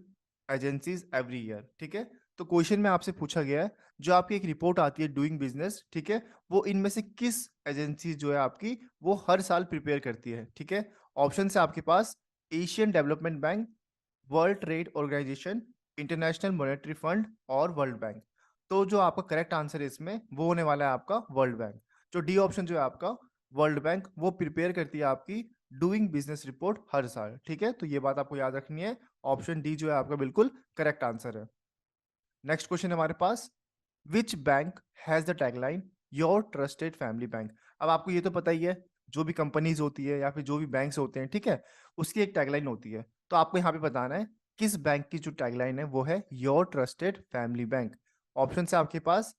agencies every year. ठीक है, तो क्वेश्चन में आपसे पूछा गया है, जो आपकी एक रिपोर्ट आती है डूइंग बिजनेस, ठीक है, वो इनमें से किस एजेंसी जो है आपकी वो हर साल प्रिपेयर करती है। ठीक है, ऑप्शन है आपके पास Asian development bank, world trade organisation, international monetary fund और वर्ल्ड बैंक। तो जो आपका करेक्ट आंसर है इसमें वो होने वाला है आपका वर्ल्ड बैंक। जो डी ऑप्शन जो है आपका वर्ल्ड बैंक, वो प्रिपेयर करती है आपकी डूइंग बिजनेस रिपोर्ट हर साल। ठीक है, तो ये बात आपको याद रखनी है, ऑप्शन डी जो है आपका बिल्कुल करेक्ट आंसर है। नेक्स्ट क्वेश्चन हमारे पास, which bank has the tagline your trusted family bank. अब आपको ये तो पता ही है, जो भी कंपनीज होती है या फिर जो भी बैंक्स होते हैं, ठीक है, उसकी एक टैगलाइन होती है। तो आपको यहाँ पे बताना है किस बैंक की जो टैगलाइन है वो है your trusted family bank. Option है आपके पास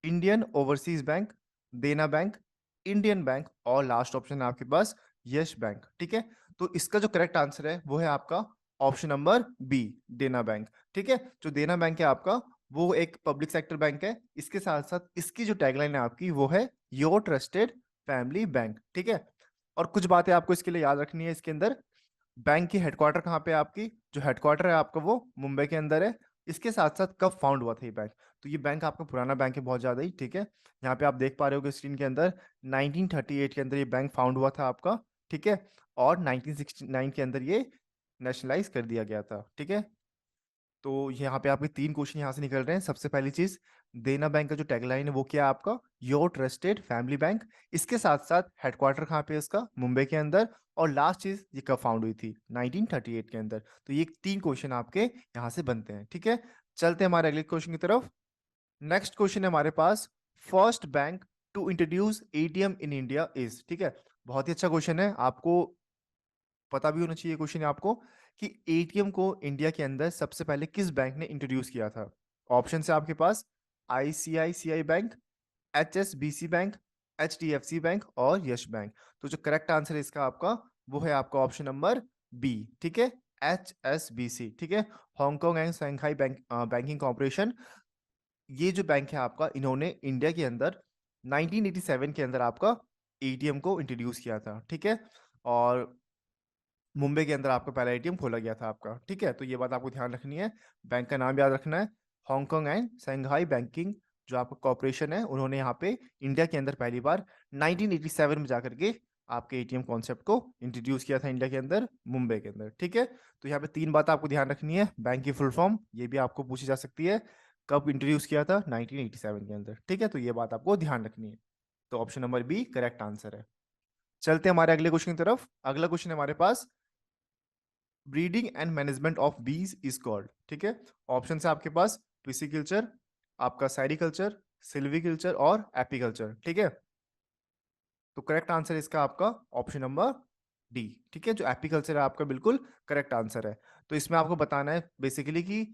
इंडियन ओवरसीज बैंक, देना बैंक, इंडियन बैंक और लास्ट ऑप्शन है आपके पास यस बैंक। ठीक है, तो इसका जो करेक्ट आंसर है वो है आपका ऑप्शन नंबर बी, देना बैंक। ठीक है, जो देना बैंक है आपका वो एक पब्लिक सेक्टर बैंक है, इसके साथ साथ इसकी जो टैगलाइन है आपकी वो है योर ट्रस्टेड फैमिली बैंक। ठीक है, और कुछ बातें आपको इसके लिए याद रखनी है इसके अंदर, बैंक की हेडक्वार्टर कहाँ पे है आपकी, जो हेडक्वार्टर है आपका वो मुंबई के अंदर है। इसके साथ साथ कब फाउंड हुआ था ये बैंक, तो ये बैंक आपका पुराना बैंक है बहुत ज्यादा ही। ठीक है, यहाँ पे आप देख पा रहे हो स्क्रीन के अंदर 1938 के अंदर ये बैंक फाउंड हुआ था आपका। ठीक है, और 1969 के अंदर ये नेशनलाइज कर दिया गया था। ठीक है, तो यहाँ पे आपके तीन क्वेश्चन यहाँ से निकल रहे हैं। सबसे पहली चीज, देना बैंक का जो टैगलाइन है वो क्या है आपका योर ट्रस्टेड फैमिली बैंक। इसके साथ साथ हेडक्वार्टर कहाँ पे है इसका, मुंबई के अंदर। और लास्ट चीज, ये कब फाउंड हुई थी, 1938 के अंदर। तो ये तीन क्वेश्चन आपके यहाँ से बनते हैं। ठीक है, चलते हैं हमारे अगले क्वेश्चन की तरफ। नेक्स्ट क्वेश्चन है हमारे पास, first bank to introduce ATM in India is. ठीक है, बहुत ही अच्छा क्वेश्चन है, आपको पता भी होना चाहिए क्वेश्चन आपको कि एटीएम को इंडिया के अंदर सबसे पहले किस बैंक ने इंट्रोड्यूस किया था। ऑप्शन है आपके पास ICICI bank, HSBC bank, HDFC bank और यस बैंक। तो जो करेक्ट आंसर है इसका आपका वो है आपका ऑप्शन नंबर बी। ठीक है, एचएसबीसी। ठीक है, Hong Kong and Shanghai banking corporation, ये जो बैंक है आपका, इन्होंने इंडिया के अंदर 1987 के अंदर आपका एटीएम को इंट्रोड्यूस किया था, ठीक है। और मुंबई के अंदर आपका पहला एटीएम खोला गया था आपका, ठीक है। तो ये बात आपको ध्यान रखनी है, बैंक का नाम याद रखना है। हांगकांग एंड शंघाई बैंकिंग जो आपका कॉर्पोरेशन है, उन्होंने यहाँ पे इंडिया के अंदर पहली बार 1987 में जाकर के आपके एटीएम कॉन्सेप्ट को इंट्रोड्यूस किया था इंडिया के अंदर, मुंबई के अंदर, ठीक है। तो यहाँ पे तीन बात आपको ध्यान रखनी है। बैंक की फुल फॉर्म ये भी आपको पूछी जा सकती है, कब इंट्रोड्यूस किया था, 1987 के अंदर, ठीक है। तो ये बात आपको ध्यान रखनी है। तो option number B correct answer है। चलते हैं हमारे अगले क्वेश्चन की तरफ। अगला क्वेश्चन है हमारे पास, ब्रीडिंग एंड मैनेजमेंट ऑफ बीज इज कॉल्ड, ठीक है। ऑप्शन है आपके पास पिसिकल्चर, आपका सेरिकल्चर, सिल्वीकल्चर और एपीकल्चर, ठीक है। तो करेक्ट आंसर इसका आपका ऑप्शन नंबर डी, ठीक है। जो एपीकल्चर है आपका बिल्कुल करेक्ट आंसर है। तो इसमें आपको बताना है बेसिकली कि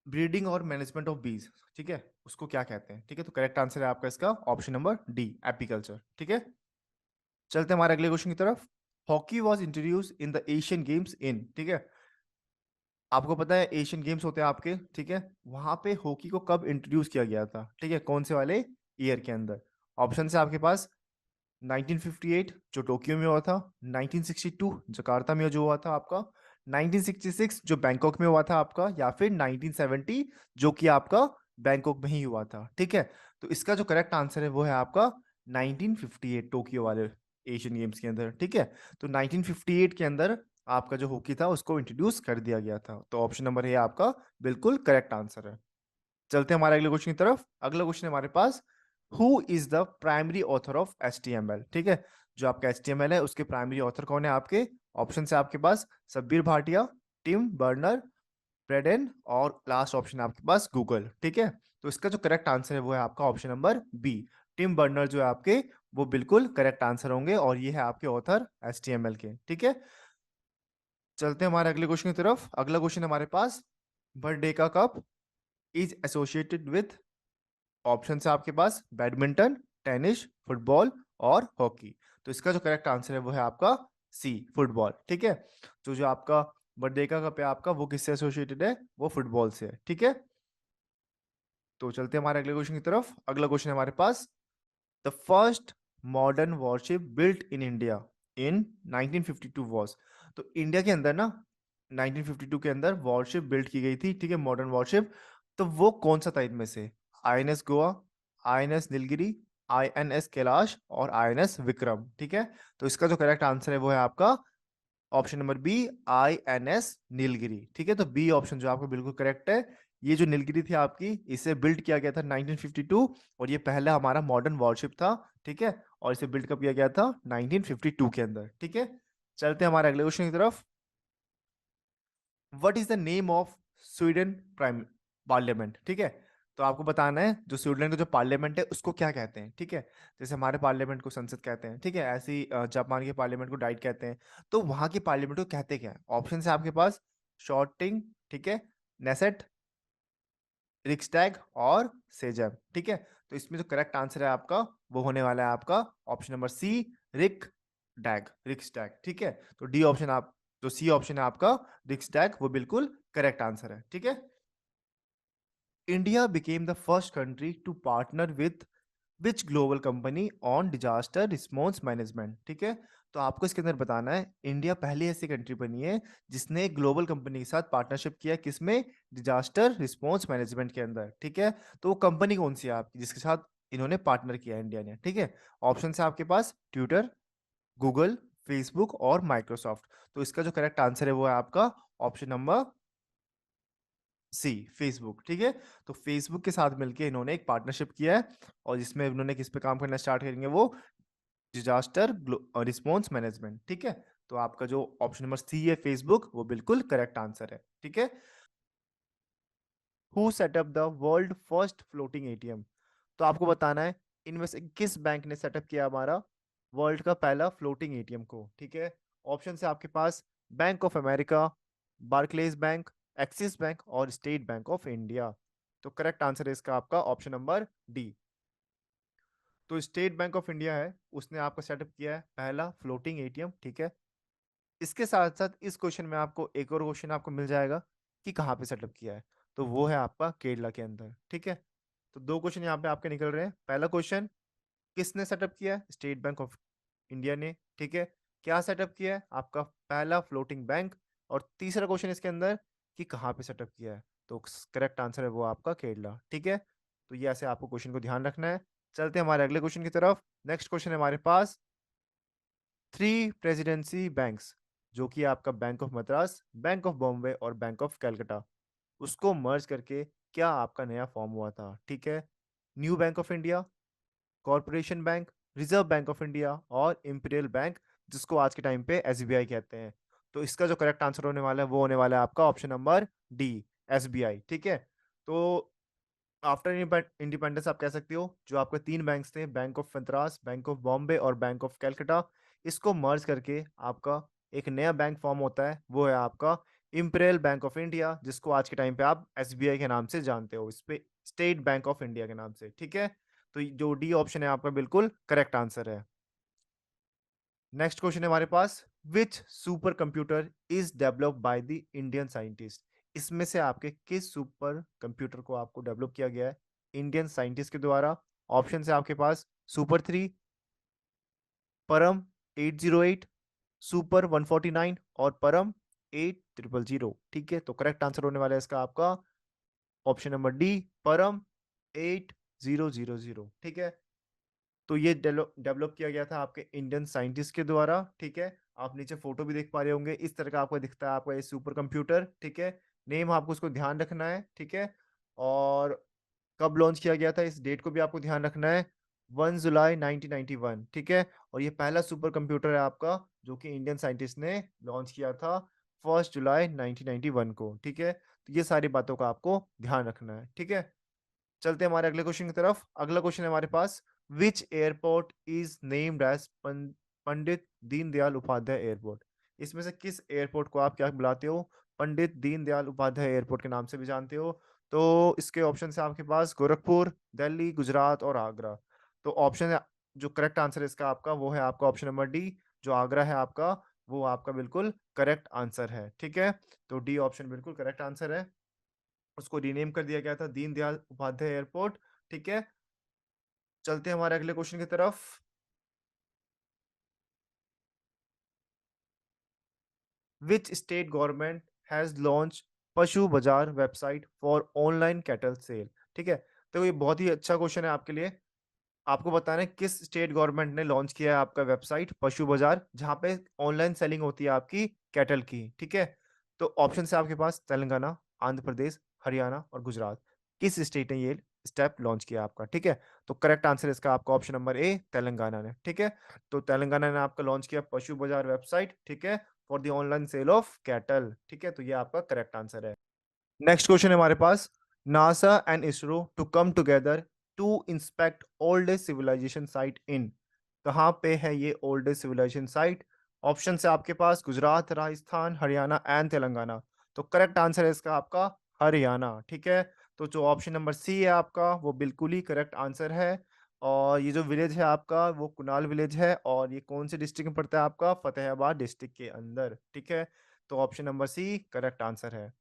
ब्रीडिंग और मैनेजमेंट ऑफ बीज, ठीक है, उसको क्या कहते हैं, ठीक है। तो करेक्ट आंसर है आपका इसका ऑप्शन नंबर डी, एपीकल्चर, ठीक है। चलते हैं हमारे अगले क्वेश्चन की तरफ। Hockey was introduce in the Asian games in, ठीक है। आपको पता है एशियन गेम्स होते हैं आपके, ठीक है, वहां पे हॉकी को कब इंट्रोड्यूस किया गया था, ठीक है, कौन से वाले ईयर के अंदर। ऑप्शन है आपके पास 1958 जो टोक्यो में हुआ था, 1962 जकार्ता में जो हुआ था आपका, 1966 जो बैंकॉक में हुआ था आपका, या फिर 1970 जो कि आपका बैंकॉक में ही हुआ था, ठीक है। तो इसका जो करेक्ट आंसर है वो है आपका 1958 टोक्यो वाले एशियन गेम्स के अंदर, ठीक है। तो 1958 के अंदर आपका जो हॉकी था उसको इंट्रोड्यूस कर दिया गया था। तो ऑप्शन नंबर ए आपका बिल्कुल करेक्ट आंसर है। चलते हैं हमारे अगले क्वेश्चन की तरफ। अगला क्वेश्चन हमारे पास, who is the primary author of HTML, ठीक है। जो आपका HTML है उसके प्राइमरी ऑथर कौन है आपके। ऑप्शन है आपके पास Sabeer Bhatia, Tim Berner, Brydon और लास्ट ऑप्शन है आपके पास गूगल, ठीक है। तो इसका जो करेक्ट आंसर है वो है आपका option number B, Tim Berner जो है आपके, वो बिल्कुल करेक्ट आंसर होंगे और ये है आपके ऑथर HTML के, ठीक है। चलते हैं हमारे अगले क्वेश्चन की तरफ। अगला क्वेश्चन हमारे पास, बर्थडे का cup is associated with, option है आपके पास बैडमिंटन, टेनिस, फुटबॉल और हॉकी। तो इसका जो करेक्ट आंसर है वो है आपका सी, फुटबॉल, ठीक है। तो जो आपका बर्थडे का कप है आपका, वो किससे एसोसिएटेड है, वो फुटबॉल से है, ठीक है। तो चलते हैं हमारे अगले क्वेश्चन की तरफ। अगला क्वेश्चन है हमारे पास, the first modern warship built in India in 1952 was. तो इंडिया के अंदर ना 1952 के अंदर वॉरशिप बिल्ट की गई थी, ठीक है, मॉडर्न वॉरशिप। तो वो कौन सा था इनमें से, INS Goa, INS Nilgiri, INS Kailash और INS विक्रम, ठीक है। तो इसका जो करेक्ट आंसर है वो है आपका option number B, INS Nilgiri, ठीक है। तो बी ऑप्शन जो आपका बिल्कुल करेक्ट है। ये जो नीलगिरी थी आपकी, इसे बिल्ड किया गया था 1952 और ये पहला हमारा मॉडर्न वॉरशिप था, ठीक है। और इसे बिल्ड कब किया गया था, 1952 के अंदर, ठीक है। चलते हैं हमारे अगले क्वेश्चन की तरफ। What is the name of Sweden prime parliament, ठीक है। तो आपको बताना है जो स्वीडन का जो पार्लियामेंट है उसको क्या कहते हैं, ठीक है। जैसे हमारे पार्लियामेंट को संसद कहते हैं, ठीक है, ऐसे ही जापान के पार्लियामेंट को डाइट कहते हैं। तो वहां के पार्लियामेंट को कहते क्या है। ऑप्शन है आपके पास शॉर्टिंग, ठीक है, नेसेट, रिक्सटैग और सेजम, ठीक है। तो इसमें जो करेक्ट आंसर है आपका वो होने वाला है आपका ऑप्शन नंबर सी, रिक डैग, रिक्सटैग, ठीक है। तो डी ऑप्शन आप, जो सी ऑप्शन है आपका रिक्सटैग, वो बिल्कुल करेक्ट आंसर है, ठीक है। India became the first country to partner with which global company on disaster response management, ठीक है। तो आपको इसके अंदर बताना है, इंडिया पहली ऐसी कंट्री बनी है जिसने ग्लोबल कंपनी के साथ पार्टनरशिप किया, किसमें, डिजास्टर रिस्पॉन्स मैनेजमेंट के अंदर, ठीक है। तो वो कंपनी कौन सी है आपकी जिसके साथ इन्होंने पार्टनर किया इंडिया ने, ठीक है। ऑप्शन है आपके पास ट्विटर, गूगल, फेसबुक और माइक्रोसॉफ्ट। तो इसका जो करेक्ट आंसर है वो है आपका ऑप्शन नंबर सी, फेसबुक, ठीक है। तो फेसबुक के साथ मिलकर इन्होंने एक पार्टनरशिप किया है और जिसमें इन्होंने किस पे काम करना स्टार्ट करेंगे, वो डिजास्टर रिस्पॉन्स मैनेजमेंट, ठीक है। तो आपका जो ऑप्शन नंबर सी है फेसबुक, वो बिल्कुल करेक्ट आंसर है, ठीक है। Who set up the world first floating ATM. तो आपको बताना है इनमें से किस बैंक ने सेटअप किया हमारा वर्ल्ड का पहला फ्लोटिंग एटीएम को, ठीक है। ऑप्शन है आपके पास bank of America, Barclays bank, Axis bank और स्टेट बैंक ऑफ इंडिया। तो करेक्ट आंसर है इसका आपका ऑप्शन नंबर डी। तो स्टेट बैंक ऑफ इंडिया है, उसने आपका सेटअप किया है पहला फ्लोटिंग एटीएम, ठीक है। इसके साथ साथ इस क्वेश्चन में आपको एक और क्वेश्चन आपको मिल जाएगा कि कहाँ पे सेटअप किया है, तो वो है आपका केरला के अंदर। ठीक है, तो दो क्वेश्चन यहाँ पे आपके निकल रहे हैं। पहला क्वेश्चन, किसने सेटअप किया है? स्टेट बैंक ऑफ इंडिया ने। ठीक है, क्या सेटअप किया है? आपका पहला फ्लोटिंग बैंक। और तीसरा क्वेश्चन इसके अंदर कि कहाँ पे सेटअप किया है, तो करेक्ट आंसर है वो आपका केरला। ठीक है, तो ये ऐसे आपको क्वेश्चन को ध्यान रखना है। चलते हैं हमारे अगले क्वेश्चन की तरफ। नेक्स्ट क्वेश्चन है हमारे पास, थ्री प्रेसिडेंसी बैंक्स, जो कि आपका bank of Madras, bank of Bombay और बैंक ऑफ कलकत्ता, उसको मर्ज करके क्या आपका नया फॉर्म हुआ था? ठीक है, new bank of India, corporation bank, reserve Bank of India और इंपीरियल बैंक, जिसको आज के टाइम पे एसबीआई कहते हैं। तो इसका जो करेक्ट आंसर होने वाला है वो होने वाला है आपका ऑप्शन नंबर डी, एसबीआई। ठीक है, तो आफ्टर इंडिपेंडेंस आप कह सकते हो जो आपके तीन बैंक्स थे, bank of Madras, bank of Bombay और बैंक ऑफ कलकत्ता, इसको मर्ज करके आपका एक नया बैंक फॉर्म होता है, वो है आपका इंपीरियल बैंक ऑफ इंडिया, जिसको आज के टाइम पे आप एसबीआई के नाम से जानते हो, इस पे स्टेट बैंक ऑफ इंडिया के नाम से। ठीक है, तो जो डी ऑप्शन है आपका बिल्कुल करेक्ट आंसर है। नेक्स्ट क्वेश्चन है हमारे पास, which super computer is developed by the Indian scientist? इसमें से आपके किस सुपर कंप्यूटर को आपको डेवलप किया गया है इंडियन साइंटिस्ट के द्वारा? ऑप्शन है आपके पास सुपर 3, परम 808, सुपर 149 और परम 8000। ठीक है, तो करेक्ट आंसर होने वाला है इसका आपका ऑप्शन नंबर डी, परम 8000। ठीक है, तो ये डेवलप किया गया था आपके इंडियन साइंटिस्ट के द्वारा। ठीक है, आप नीचे फोटो भी देख पा रहे होंगे, इस तरह का आपको दिखता है आपका ये सुपर कंप्यूटर। ठीक है, नेम आपको उसको ध्यान रखना है। ठीक है, और कब लॉन्च किया गया था इस डेट को भी आपको ध्यान रखना है, 1 जुलाई 1991। ठीक है, और ये पहला सुपर कंप्यूटर है आपका जो कि इंडियन साइंटिस्ट ने लॉन्च किया था 1 जुलाई 1991 को। ठीक है, तो ये सारी बातों का आपको ध्यान रखना है। ठीक है, चलते हैं हमारे अगले क्वेश्चन की तरफ। अगला क्वेश्चन है हमारे पास, which airport is named as Pandit Deendayal Upadhyay airport? इसमें से किस एयरपोर्ट को आप क्या बुलाते हो? पंडित दीनदयाल उपाध्याय एयरपोर्ट के नाम से भी जानते हो। तो इसके ऑप्शन है आपके पास गोरखपुर, दिल्ली, गुजरात और आगरा। तो ऑप्शन है, जो करेक्ट आंसर है इसका आपका वो है आपका ऑप्शन नंबर डी, जो आगरा है आपका, वो आपका बिल्कुल करेक्ट आंसर है। ठीक है, तो डी ऑप्शन बिल्कुल करेक्ट आंसर है, उसको रीनेम कर दिया गया था दीनदयाल उपाध्याय एयरपोर्ट। ठीक है, चलते हैं हमारे अगले क्वेश्चन की तरफ। Which state government has launch Pashu Bazaar website for online cattle sale? ठीक है, तो ये बहुत ही अच्छा क्वेश्चन है आपके लिए। आपको बताना है किस स्टेट गवर्नमेंट ने लॉन्च किया है आपका वेबसाइट पशु बाजार, जहां पे ऑनलाइन सेलिंग होती है आपकी कैटल की। ठीक है, तो ऑप्शन है आपके पास तेलंगाना, आंध्र प्रदेश, हरियाणा और गुजरात। किस स्टेट ने ये स्टेप लॉन्च किया आपका? ठीक है, तो करेक्ट आंसर इसका आपका ऑप्शन नंबर ए, तेलंगाना ने। ठीक है, तो तेलंगाना ने आपका लॉन्च किया पशु बाजार वेबसाइट। ठीक है, for the online sale of cattle. ठीक है, तो ये आपका करेक्ट आंसर है। नेक्स्ट क्वेश्चन है हमारे पास, NASA and ISRO to come together to inspect oldest civilisation site in? कहाँ पे है ये ओल्डेस्ट सिविलाइजेशन साइट? ऑप्शन है आपके पास गुजरात, राजस्थान, हरियाणा एंड तेलंगाना। तो करेक्ट आंसर है इसका आपका हरियाणा। ठीक है, तो जो ऑप्शन नंबर सी है आपका वो बिल्कुल ही करेक्ट आंसर है। और ये जो विलेज है आपका वो कुनाल विलेज है, और ये कौन से डिस्ट्रिक्ट में पड़ता है आपका? फतेहाबाद डिस्ट्रिक्ट के अंदर। ठीक है, तो option number C correct answer है।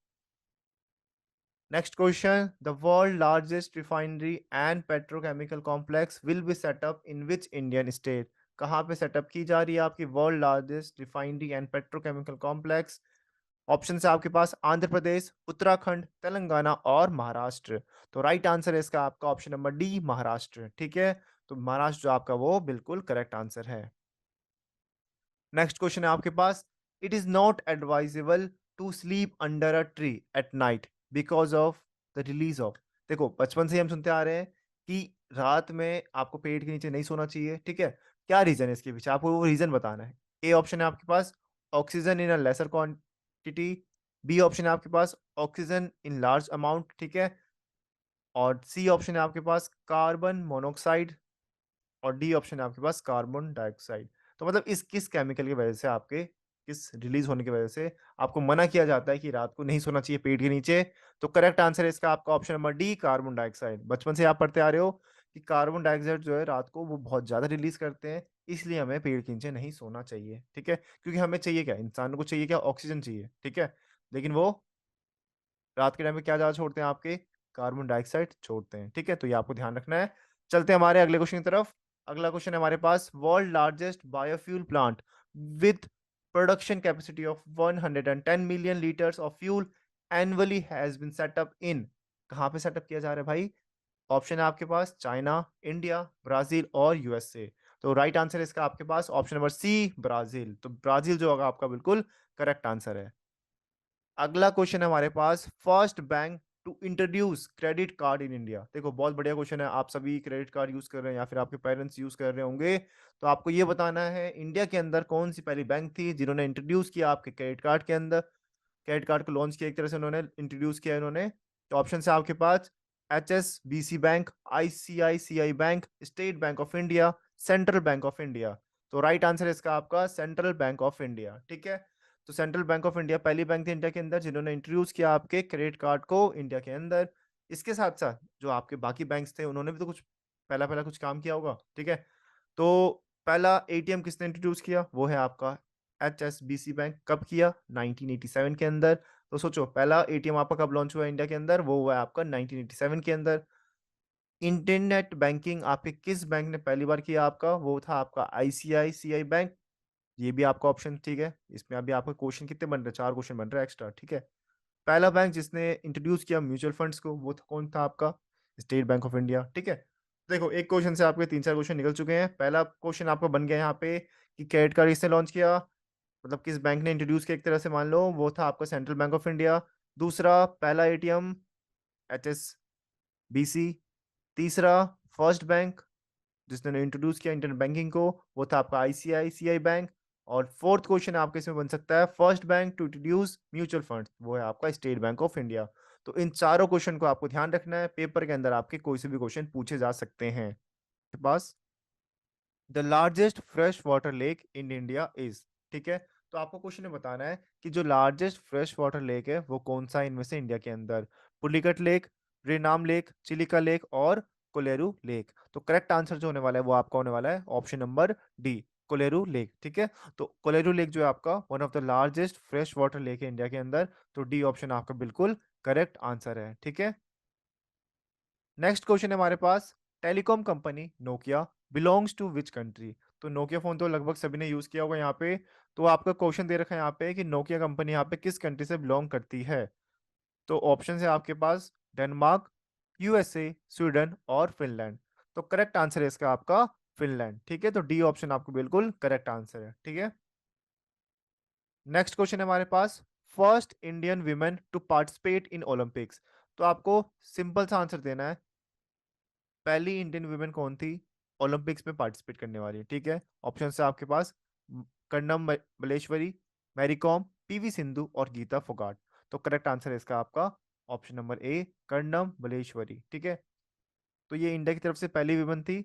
Next question. The world largest refinery and petrochemical complex will be set up in which Indian state? कहाँ पे सेटअप की जा रही है आपकी world largest refinery and petrochemical complex? Option है आपके पास आंध्र प्रदेश, उत्तराखंड, तेलंगाना और महाराष्ट्र। तो राइट आंसर है इसका आपका ऑप्शन नंबर डी, महाराष्ट्र। ठीक है, तो महाराष्ट्र जो आपका वो बिल्कुल करेक्ट आंसर है। नेक्स्ट क्वेश्चन है आपके पास, it is not advisable to sleep under a tree at night because of the release of? देखो, बचपन से ही हम सुनते आ रहे हैं कि रात में आपको पेड़ के नीचे नहीं सोना चाहिए। ठीक है, क्या रीजन है इसके पीछे? आपको वो रीजन बताना है। ए ऑप्शन है आपके पास oxygen in a lesser quantity, B option है आपके पास ऑक्सीजन इन लार्ज अमाउंट। ठीक है, और सी ऑप्शन है आपके पास कार्बन मोनोऑक्साइड, और डी ऑप्शन है आपके पास कार्बन डाइऑक्साइड। तो मतलब इस किस केमिकल की वजह से आपके किस रिलीज होने की वजह से आपको मना किया जाता है कि रात को नहीं सोना चाहिए पेड़ के नीचे? तो करेक्ट आंसर है इसका आपका option number D, carbon dioxide. बचपन से आप पढ़ते आ रहे हो कि कार्बन डाइऑक्साइड जो है रात को वो बहुत ज्यादा रिलीज करते हैं, इसलिए हमें पेड़ के नीचे नहीं सोना चाहिए। ठीक है, क्योंकि हमें चाहिए क्या, इंसान को चाहिए क्या? ऑक्सीजन चाहिए। ठीक है, लेकिन वो रात के टाइम में क्या ज्यादा छोड़ते हैं आपके, कार्बन डाइऑक्साइड छोड़ते हैं। ठीक है, तो ये आपको ध्यान रखना है। चलते हैं हमारे अगले क्वेश्चन की तरफ। अगला क्वेश्चन है हमारे पास, world largest biofuel plant with production capacity of 110 million litres of fuel annually has been set up in. कहाँ पे सेटअप किया जा रहा है भाई? ऑप्शन है आपके पास चाइना, इंडिया, ब्राजील और यूएसए। तो राइट आंसर है इसका आपके पास ऑप्शन नंबर सी, ब्राजील। तो ब्राजील जो होगा आपका बिल्कुल करेक्ट आंसर है। अगला क्वेश्चन है हमारे पास, first bank to introduce credit card in India. देखो बहुत बढ़िया क्वेश्चन है, आप सभी क्रेडिट कार्ड यूज कर रहे हैं या फिर आपके पेरेंट्स यूज कर रहे होंगे, तो आपको ये बताना है इंडिया के अंदर कौन सी पहली बैंक थी जिन्होंने इंट्रोड्यूस किया आपके क्रेडिट कार्ड के अंदर, क्रेडिट कार्ड को लॉन्च किया एक तरह से उन्होंने, इंट्रोड्यूस किया इन्होंने। तो ऑप्शन है आपके पास HSBC bank, ICICI bank, State Bank of India, Central Bank of India. तो राइट आंसर है इसका आपका सेंट्रल बैंक ऑफ इंडिया। ठीक है, तो सेंट्रल बैंक ऑफ इंडिया पहली बैंक थी इंडिया के अंदर जिन्होंने इंट्रोड्यूस किया आपके क्रेडिट कार्ड को इंडिया के अंदर। इसके साथ साथ जो आपके बाकी बैंक्स थे उन्होंने भी तो कुछ पहला पहला कुछ काम किया होगा। ठीक है, तो पहला एटीएम किसने इंट्रोड्यूस किया, वो है आपका HSBC बैंक। कब किया? 1987 के अंदर। तो सोचो पहला एटीएम आपका कब लॉन्च हुआ इंडिया के अंदर, वो हुआ है आपका 1987 के अंदर। इंटरनेट बैंकिंग आपके किस बैंक ने पहली बार किया आपका, वो था आपका ICICI बैंक। ये भी आपका ऑप्शन ठीक है। इसमें अभी आपके क्वेश्चन कितने बन रहे हैं, 4 क्वेश्चन बन रहे हैं एक्स्ट्रा। ठीक है, पहला बैंक जिसने इंट्रोड्यूस किया म्यूचुअल फंड्स को, वो कौन था आपका, स्टेट बैंक ऑफ इंडिया। ठीक है, देखो एक क्वेश्चन से आपके 3-4 क्वेश्चन निकल चुके हैं। पहला क्वेश्चन आपका बन गया यहाँ पे कि क्रेडिट कार्ड किसने लॉन्च किया, मतलब किस बैंक ने इंट्रोड्यूस किया एक तरह से मान लो, वो था आपका सेंट्रल बैंक ऑफ इंडिया। दूसरा पहला एटीएम HSBC। तीसरा फर्स्ट बैंक जिसने इंट्रोड्यूस किया इंटरनेट बैंकिंग को, वो था आपका ICICI बैंक। और फोर्थ क्वेश्चन आपके इसमें बन सकता है, first bank to introduce mutual fund, वो है आपका स्टेट बैंक ऑफ इंडिया। तो इन चारों क्वेश्चन को आपको ध्यान रखना है, पेपर के अंदर आपके कोई से भी क्वेश्चन पूछे जा सकते हैं। आपके पास the largest fresh water lake in India is. ठीक है, तो आपको क्वेश्चन में बताना है कि जो लार्जेस्ट फ्रेश वाटर लेक है वो कौन सा है इनमें से इंडिया के अंदर, पुलिकट लेक, रेनाम लेक, चिलिका लेक और कोलेरू लेक। तो करेक्ट आंसर जो होने वाला है वो आपका होने वाला है option number D, Kolleru lake. ठीक है, तो कोलेरू लेक जो है आपका one of the largest fresh water lake है इंडिया के अंदर। तो डी ऑप्शन आपका बिल्कुल करेक्ट आंसर है। ठीक है, नेक्स्ट क्वेश्चन है हमारे पास, telecom company Nokia belongs to which country. तो नोकिया फोन तो लगभग सभी ने यूज किया होगा यहाँ पे। तो आपका क्वेश्चन दे रखा है यहाँ पे कि नोकिया कंपनी यहाँ पे किस कंट्री से बिलोंग करती है। तो ऑप्शन है आपके पास डेनमार्क, USA, स्वीडन और फिनलैंड। तो करेक्ट आंसर है इसका आपका फिनलैंड। ठीक है, तो डी ऑप्शन आपको बिल्कुल करेक्ट आंसर है। ठीक है, नेक्स्ट क्वेश्चन है हमारे पास, first Indian women to participate in Olympics. तो आपको सिंपल सा आंसर देना है, पहली इंडियन वुमेन कौन थी ओलंपिक्स में पार्टिसिपेट करने वाली। ठीक है, ऑप्शन है आपके पास कर्णम मलेश्वरी, मैरी कॉम, PV सिंधु और गीता फोगाट। तो करेक्ट आंसर है इसका आपका option number A, Karnam Malleswari. ठीक है, तो ये इंडिया की तरफ से पहली वुमेन थी।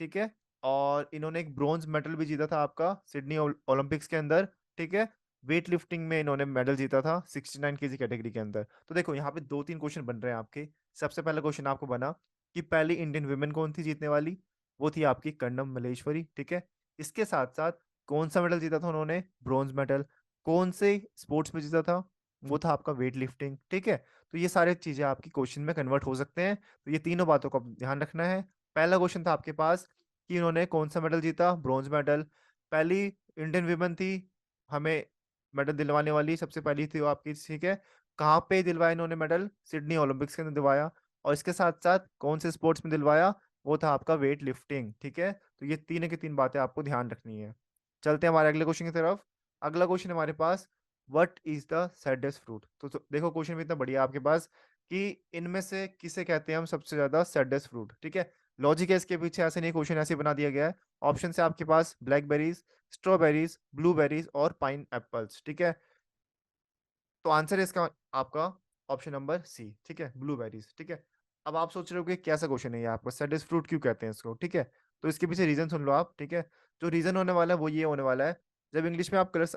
ठीक है, और इन्होंने एक ब्रॉन्ज मेडल भी जीता था आपका सिडनी ओलंपिक्स के अंदर। ठीक है, वेट लिफ्टिंग में इन्होंने मेडल जीता था 69 केजी कैटेगरी के अंदर। तो देखो यहाँ पे 2-3 क्वेश्चन बन रहे हैं आपके। सबसे पहला क्वेश्चन आपको बना कि पहली इंडियन वुमेन कौन थी जीतने वाली, वो थी आपकी कर्णम मलेश्वरी। ठीक है, इसके साथ साथ कौन सा मेडल जीता था उन्होंने, ब्रॉन्ज मेडल। कौन से स्पोर्ट्स में जीता था, वो था आपका वेट लिफ्टिंग। ठीक है, तो ये सारी चीजें आपकी क्वेश्चन में कन्वर्ट हो सकते हैं। तो ये तीनों बातों का ध्यान रखना है। पहला क्वेश्चन था आपके पास कि इन्होंने कौन सा मेडल जीता, ब्रॉन्ज मेडल। पहली इंडियन वीमेन थी हमें मेडल दिलवाने वाली, सबसे पहली थी वो आपकी। ठीक है, कहाँ पे दिलवाया इन्होंने मेडल, सिडनी ओलंपिक्स के अंदर दिलवाया। और इसके साथ साथ कौन से स्पोर्ट्स में दिलवाया, वो था आपका वेट लिफ्टिंग। ठीक है, तो ये तीन की तीन बातें आपको ध्यान रखनी है। चलते हैं हमारे अगले क्वेश्चन की तरफ। अगला क्वेश्चन हमारे पास, what is the saddest fruit. तो देखो क्वेश्चन भी इतना बढ़िया है आपके पास कि इनमें से किसे कहते हैं हम सबसे ज्यादा सैडेस्ट फ्रूट। ठीक है, लॉजिक है इसके पीछे, ऐसे नहीं क्वेश्चन ऐसे बना दिया गया है। ऑप्शन है आपके पास ब्लैकबेरीज, स्ट्रॉबेरीज, ब्लूबेरीज और पाइन एप्पल्स। ठीक है, तो आंसर है इसका आपका ऑप्शन नंबर सी। ठीक है, ब्लूबेरीज। ठीक है, अब आप सोच रहे हो कि कैसा क्वेश्चन है ये आपका, सैडेस्ट फ्रूट क्यों कहते हैं इसको। ठीक है, तो इसके पीछे रीजन सुन लो आप। ठीक है, जो रीजन होने वाला है वो ये होने वाला है, जब इंग्लिश में आप कलर्स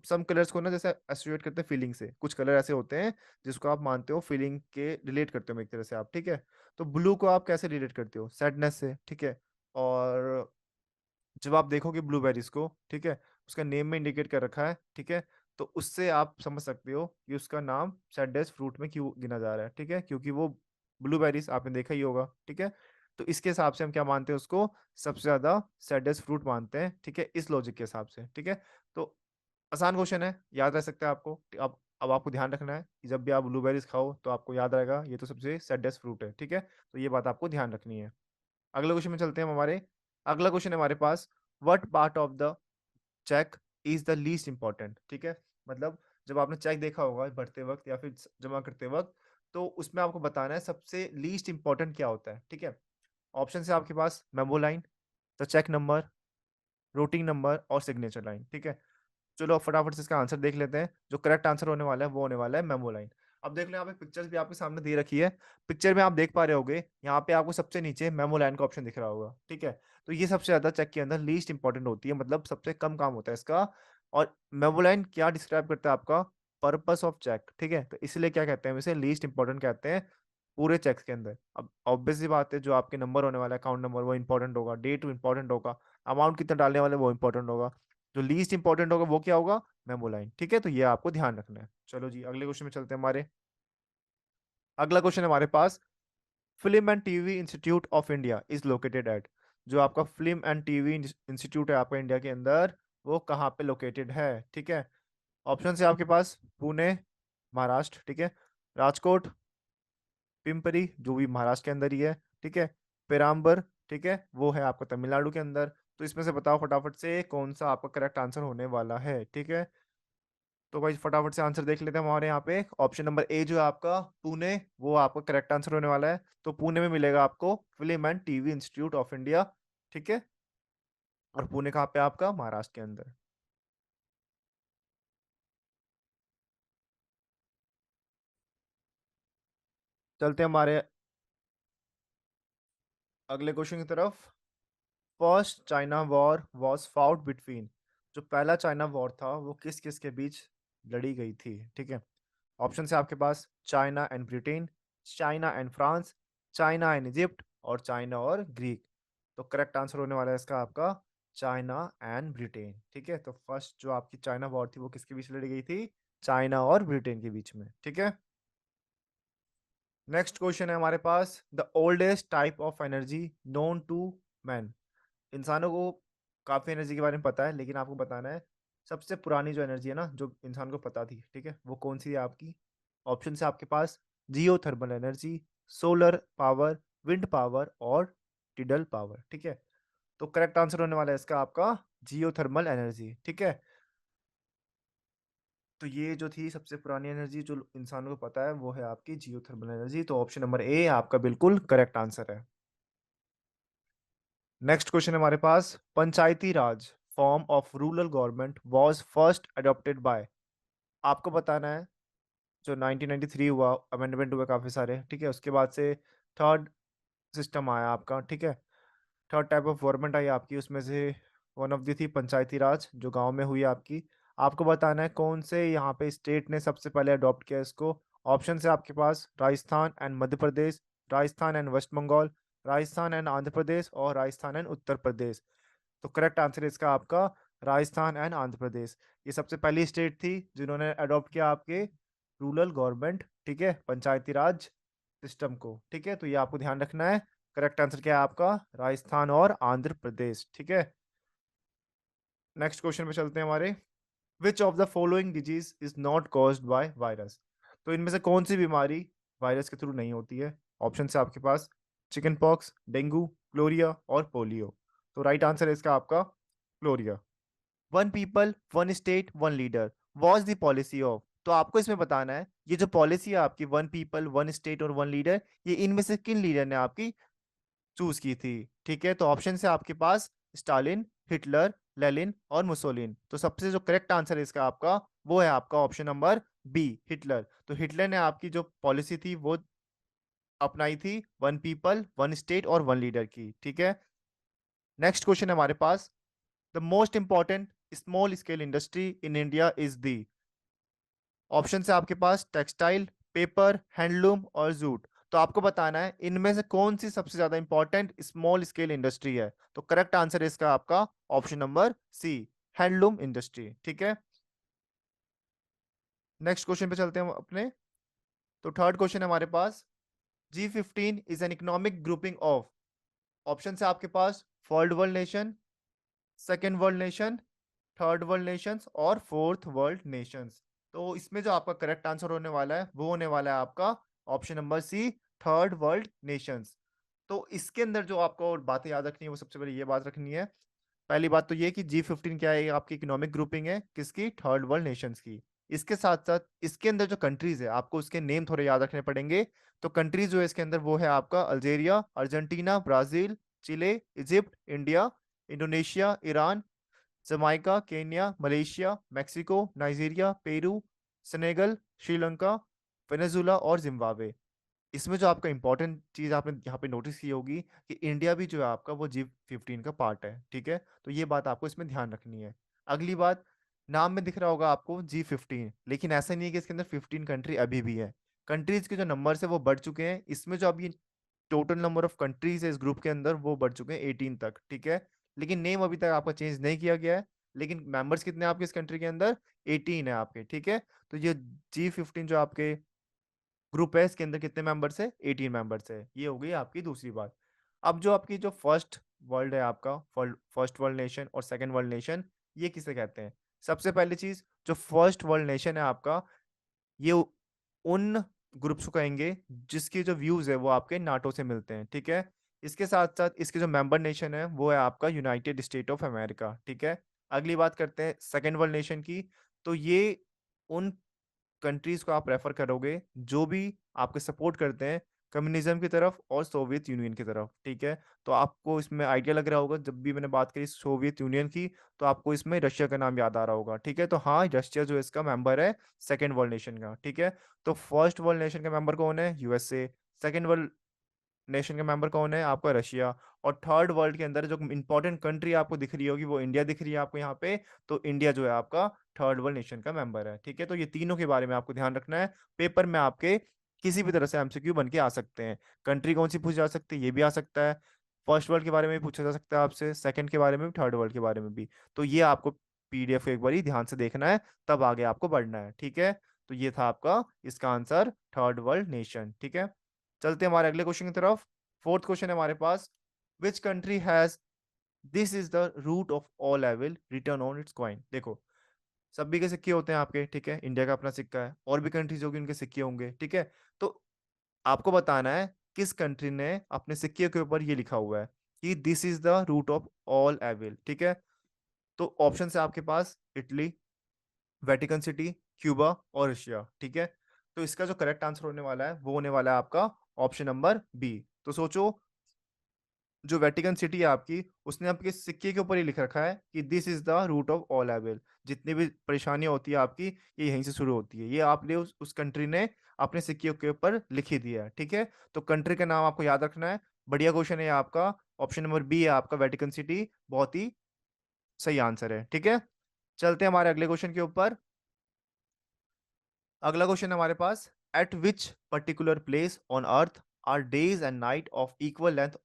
सम कलर्स को ना जैसे एसोसिएट करते हैं फीलिंग से, कुछ कलर ऐसे होते हैं जिसको आप मानते हो फीलिंग के रिलेट करते हो एक तरह से आप। ठीक है, तो ब्लू को आप कैसे रिलेट करते हो, सैडनेस से। ठीक है, और जब आप देखोगे ब्लूबेरीज को, ठीक है, उसका नेम में इंडिकेट कर रखा है। ठीक है, तो उससे आप समझ सकते हो कि उसका नाम सैडेस्ट फ्रूट में क्यों गिना जा रहा है, ठीक है, क्योंकि वो ब्लूबेरीज आपने देखा ही होगा, ठीक है। तो इसके हिसाब से हम क्या मानते हैं उसको, सबसे ज्यादा सैडेस्ट फ्रूट मानते हैं, ठीक है, इस लॉजिक के हिसाब से, ठीक है। तो आसान क्वेश्चन है, याद रह सकता है आपको। अब आपको ध्यान रखना है कि जब भी आप ब्लूबेरीज खाओ तो आपको याद रहेगा ये तो सबसे सैडेस्ट फ्रूट है, ठीक है। तो ये बात आपको ध्यान रखनी है। अगले क्वेश्चन में चलते हैं हम हमारे। अगला क्वेश्चन है हमारे पास, what part of the cheque is the least important, ठीक है। मतलब जब आपने चेक देखा होगा भरते वक्त या फिर जमा करते वक्त, तो उसमें आपको बताना है सबसे लीस्ट इंपॉर्टेंट क्या होता है, ठीक है। ऑप्शन है आपके पास memo line, the cheque number, routing number और सिग्नेचर लाइन, ठीक है। चलो अब फटाफट से इसका आंसर देख लेते हैं। जो करेक्ट आंसर होने वाला है वो होने वाला है मेमो लाइन। अब देख लो यहाँ पे पिक्चर्स भी आपके सामने दे रखी है। पिक्चर में आप देख पा रहे होगे यहाँ पे आपको सबसे नीचे मेमो लाइन का ऑप्शन दिख रहा होगा, ठीक है। तो ये सबसे ज्यादा चेक के अंदर लीस्ट इंपॉर्टेंट होती है, मतलब सबसे कम काम होता है इसका। और मेमो लाइन क्या डिस्क्राइब करता है आपका पर्पस ऑफ चेक, ठीक है। तो इसलिए क्या कहते हैं, इसे लीस्ट इंपॉर्टेंट कहते हैं पूरे चेक्स के अंदर। अब ऑब्वियस सी बात है, जो आपके नंबर होने वाला है अकाउंट नंबर वो इंपॉर्टेंट होगा, डेट इंपॉर्टेंट होगा, अमाउंट कितना डालने वाले वो इंपॉर्टेंट होगा। जो लीस्ट इंपॉर्टेंट होगा वो क्या होगा, मेमो लाइन, ठीक है। तो ये आपको ध्यान रखना है। चलो जी अगले क्वेश्चन में चलते हैं हमारे। अगला क्वेश्चन है हमारे पास, film and TV institute of India is located at. जो आपका फिल्म एंड टीवी इंस्टीट्यूट है आपका इंडिया के अंदर, वो कहाँ पे लोकेटेड है, ठीक है। ऑप्शन है आपके पास पुणे महाराष्ट्र, ठीक है, राजकोट, पिंपरी जो भी महाराष्ट्र के अंदर ही है, ठीक है, पेराम्बर, ठीक है, वो है आपका तमिलनाडु के अंदर। तो इसमें से बताओ फटाफट से कौन सा आपका करेक्ट आंसर होने वाला है, ठीक है। तो भाई फटाफट से आंसर देख लेते हैं हमारे यहाँ पे। ऑप्शन नंबर ए जो है आपका पुणे, वो आपका करेक्ट आंसर होने वाला है। तो पुणे में मिलेगा आपको film and TV institute of India, ठीक है। और पुणे कहाँ पे आपका, महाराष्ट्र के अंदर। चलते हैं हमारे अगले क्वेश्चन की तरफ। First China war was fought between. जो पहला चाइना वॉर था वो किस किस के बीच लड़ी गई थी, ठीक है। ऑप्शन है आपके पास China and Britain, China and France, China and Egypt और चाइना और ग्रीक। तो करेक्ट आंसर होने वाला है इसका आपका चाइना एंड ब्रिटेन, ठीक है। तो फर्स्ट जो आपकी चाइना वॉर थी वो किसके बीच लड़ी गई थी, चाइना और ब्रिटेन के बीच में, ठीक है। नेक्स्ट क्वेश्चन है हमारे पास, the oldest type of energy known to man. इंसानों को काफी एनर्जी के बारे में पता है, लेकिन आपको बताना है सबसे पुरानी जो एनर्जी है ना जो इंसान को पता थी, ठीक है, वो कौन सी है आपकी। ऑप्शन है आपके पास जियो thermal energy, solar power, wind power और टिडल पावर, ठीक है। तो करेक्ट आंसर होने वाला है इसका आपका जियो थर्मल एनर्जी, ठीक है। तो ये जो थी सबसे पुरानी एनर्जी जो इंसानों को पता है वो है आपकी जियो थर्मल एनर्जी। तो ऑप्शन नंबर ए आपका बिल्कुल करेक्ट आंसर है। नेक्स्ट क्वेश्चन है हमारे पास, Panchayati Raj form of rural government was first adopted by. आपको बताना है जो 1993 हुआ, अमेंडमेंट हुए काफी सारे, ठीक है, उसके बाद से थर्ड सिस्टम आया आपका, ठीक है। थर्ड टाइप ऑफ गवर्नमेंट आई आपकी, उसमें से वन ऑफ दी थी पंचायती राज जो गांव में हुई आपकी। आपको बताना है कौन से यहाँ पे स्टेट ने सबसे पहले अडॉप्ट किया इसको। ऑप्शन है आपके पास Rajasthan and Madhya Pradesh, Rajasthan and waste Bengal, Rajasthan and Andhra Pradesh और राजस्थान एंड उत्तर प्रदेश। तो करेक्ट आंसर है इसका आपका राजस्थान एंड आंध्र प्रदेश। ये सबसे पहली स्टेट थी जिन्होंने अडॉप्ट किया आपके रूरल गवर्नमेंट, ठीक है, पंचायती राज सिस्टम को, ठीक है। तो ये आपको ध्यान रखना है। करेक्ट आंसर क्या है आपका राजस्थान और आंध्र प्रदेश, ठीक है। नेक्स्ट क्वेश्चन पे चलते हैं हमारे। विच of the following disease is not caused by virus. तो इनमें से कौन सी बीमारी वायरस के थ्रू नहीं होती है। ऑप्शन है आपके पास चिकन पॉक्स, डेंगू, क्लोरिया और पोलियो। तो राइट आंसर है इसका आपका cholera. One people one state one leader was the policy of. तो आपको इसमें बताना है ये जो पॉलिसी है आपकी वन पीपल वन स्टेट और वन लीडर, ये इनमें से किन लीडर ने आपकी चूज की थी, ठीक है। तो ऑप्शन है आपके पास स्टालिन, हिटलर, लेनिन और मुसोलिन। तो सबसे जो करेक्ट आंसर है इसका आपका वो है आपका ऑप्शन नंबर बी, हिटलर। तो हिटलर ने आपकी जो पॉलिसी थी वो अपनाई थी वन पीपल वन स्टेट और वन लीडर की, ठीक है। नेक्स्ट क्वेश्चन है हमारे पास, the most important small scale industry in India is the. Option है आपके पास टेक्सटाइल, पेपर, हैंडलूम और जूट। तो आपको बताना है इनमें से कौन सी सबसे ज्यादा इंपॉर्टेंट स्मॉल स्केल इंडस्ट्री है। तो करेक्ट आंसर है इसका आपका option number C, handloom industry, ठीक है। नेक्स्ट क्वेश्चन पे चलते हैं हम अपने। तो थर्ड क्वेश्चन है हमारे पास, G15 is an economic grouping of, option है आपके पास first world nation, second world nation, third world nations और फोर्थ वर्ल्ड नेशंस। तो इसमें जो आपका करेक्ट आंसर होने वाला है वो होने वाला है आपका option number C, third world nations. तो इसके अंदर जो आपको और बातें याद रखनी है वो सबसे पहले ये बात रखनी है। पहली बात तो ये कि G15 क्या है, ये आपकी इकोनॉमिक ग्रुपिंग है किसकी, थर्ड वर्ल्ड नेशंस की। इसके साथ साथ इसके अंदर जो कंट्रीज है आपको उसके नेम थोड़े याद रखने पड़ेंगे। तो कंट्रीज जो है इसके अंदर वो है आपका Algeria, Argentina, Brazil, Chile, Egypt, India, Indonesia, Iran, Jamaica, Kenya, Malaysia, Mexico, Nigeria, Peru, Senegal, Sri Lanka, Venezuela और जिम्बाब्वे। इसमें जो आपका इंपॉर्टेंट चीज आपने यहाँ पे नोटिस की होगी कि इंडिया भी जो है आपका वो G15 का पार्ट है, ठीक है। तो ये बात आपको इसमें ध्यान रखनी है। अगली बात, नाम में दिख रहा होगा आपको G15, लेकिन ऐसा नहीं है कि इसके अंदर 15 कंट्री अभी भी है। कंट्रीज के जो नंबर है वो बढ़ चुके हैं। इसमें जो अभी टोटल नंबर ऑफ कंट्रीज है इस ग्रुप के अंदर वो बढ़ चुके हैं 18 तक, ठीक है। लेकिन नेम अभी तक आपका चेंज नहीं किया गया है। लेकिन मेंबर्स कितने हैं आपके इस कंट्री के अंदर, 18 है आपके, ठीक है। तो ये G15 जो आपके ग्रुप है इसके अंदर कितने मेंबर्स है, 18 मेंबर्स है। ये हो गई आपकी दूसरी बात। अब जो आपकी जो फर्स्ट वर्ल्ड है आपका, फर्स्ट वर्ल्ड नेशन और सेकंड वर्ल्ड नेशन, ये किसे कहते हैं। सबसे पहली चीज, जो फर्स्ट वर्ल्ड नेशन है आपका, ये उन ग्रुप्स को कहेंगे जिसके जो व्यूज है वो आपके नाटो से मिलते हैं, ठीक है। इसके साथ साथ इसके जो मेंबर नेशन है वो है आपका यूनाइटेड स्टेट ऑफ अमेरिका, ठीक है। अगली बात करते हैं सेकेंड वर्ल्ड नेशन की। तो ये उन कंट्रीज को आप रेफर करोगे जो भी आपके सपोर्ट करते हैं कम्युनिज्म की तरफ और सोवियत यूनियन की तरफ, ठीक है। तो आपको इसमें आइडिया लग रहा होगा, जब भी मैंने बात करी सोवियत यूनियन की तो आपको इसमें रशिया का नाम याद आ रहा होगा, ठीक है। तो हाँ, रशिया जो इसका मेंबर है सेकेंड वर्ल्ड नेशन का, ठीक है। तो फर्स्ट वर्ल्ड नेशन का मेंबर कौन है, यूएसए। सेकेंड वर्ल्ड नेशन का मेंबर कौन है आपका, रशिया। और थर्ड वर्ल्ड के अंदर जो इंपॉर्टेंट कंट्री आपको दिख रही होगी वो इंडिया दिख रही है आपको यहाँ पे। तो इंडिया जो है आपका थर्ड वर्ल्ड नेशन का मेंबर है, ठीक है। तो ये तीनों के बारे में आपको ध्यान रखना है। पेपर में आपके किसी भी तरह से एमसीक्यू बन के आ सकते हैं। कंट्री कौन सी पूछी जा सकती है ये भी आ सकता है। फर्स्ट वर्ल्ड के बारे में भी पूछा जा सकता है आपसे, सेकंड के बारे में भी, थर्ड वर्ल्ड के बारे में भी। तो ये आपको पीडीएफ एक बार ध्यान से देखना है, तब आगे आपको बढ़ना है, ठीक है। तो ये था आपका इसका आंसर, थर्ड वर्ल्ड नेशन, ठीक है। चलते हैं हमारे अगले क्वेश्चन की तरफ। फोर्थ क्वेश्चन है हमारे पास, which country has this is the root of all evil return on its coin. देखो, सभी के सिक्के होते हैं आपके, ठीक है। इंडिया का अपना सिक्का है, और भी कंट्रीज होगी उनके सिक्के होंगे, ठीक है। तो आपको बताना है किस कंट्री ने अपने सिक्के के ऊपर ये लिखा हुआ है कि this is the root of all evil, ठीक है। तो ऑप्शन है आपके पास इटली, वेटिकन सिटी, क्यूबा और रशिया, ठीक है। तो इसका जो करेक्ट आंसर होने वाला है वो होने वाला है आपका ऑप्शन नंबर बी। तो सोचो, जो वेटिकन सिटी है आपकी, उसने आपके सिक्के के ऊपर ही लिख रखा है कि this is the root of all evil. जितनी भी परेशानियां होती है आपकी, ये यहीं से शुरू होती है। ये आपने उस कंट्री ने अपने सिक्के के ऊपर लिखी दिया है, ठीक है। तो कंट्री का नाम आपको याद रखना है। बढ़िया क्वेश्चन है ये आपका। ऑप्शन नंबर बी है आपका वेटिकन सिटी, बहुत ही सही आंसर है, ठीक है। चलते हैं हमारे अगले क्वेश्चन के ऊपर। अगला क्वेश्चन हमारे पास, at which particular place on earth are days and night of equal length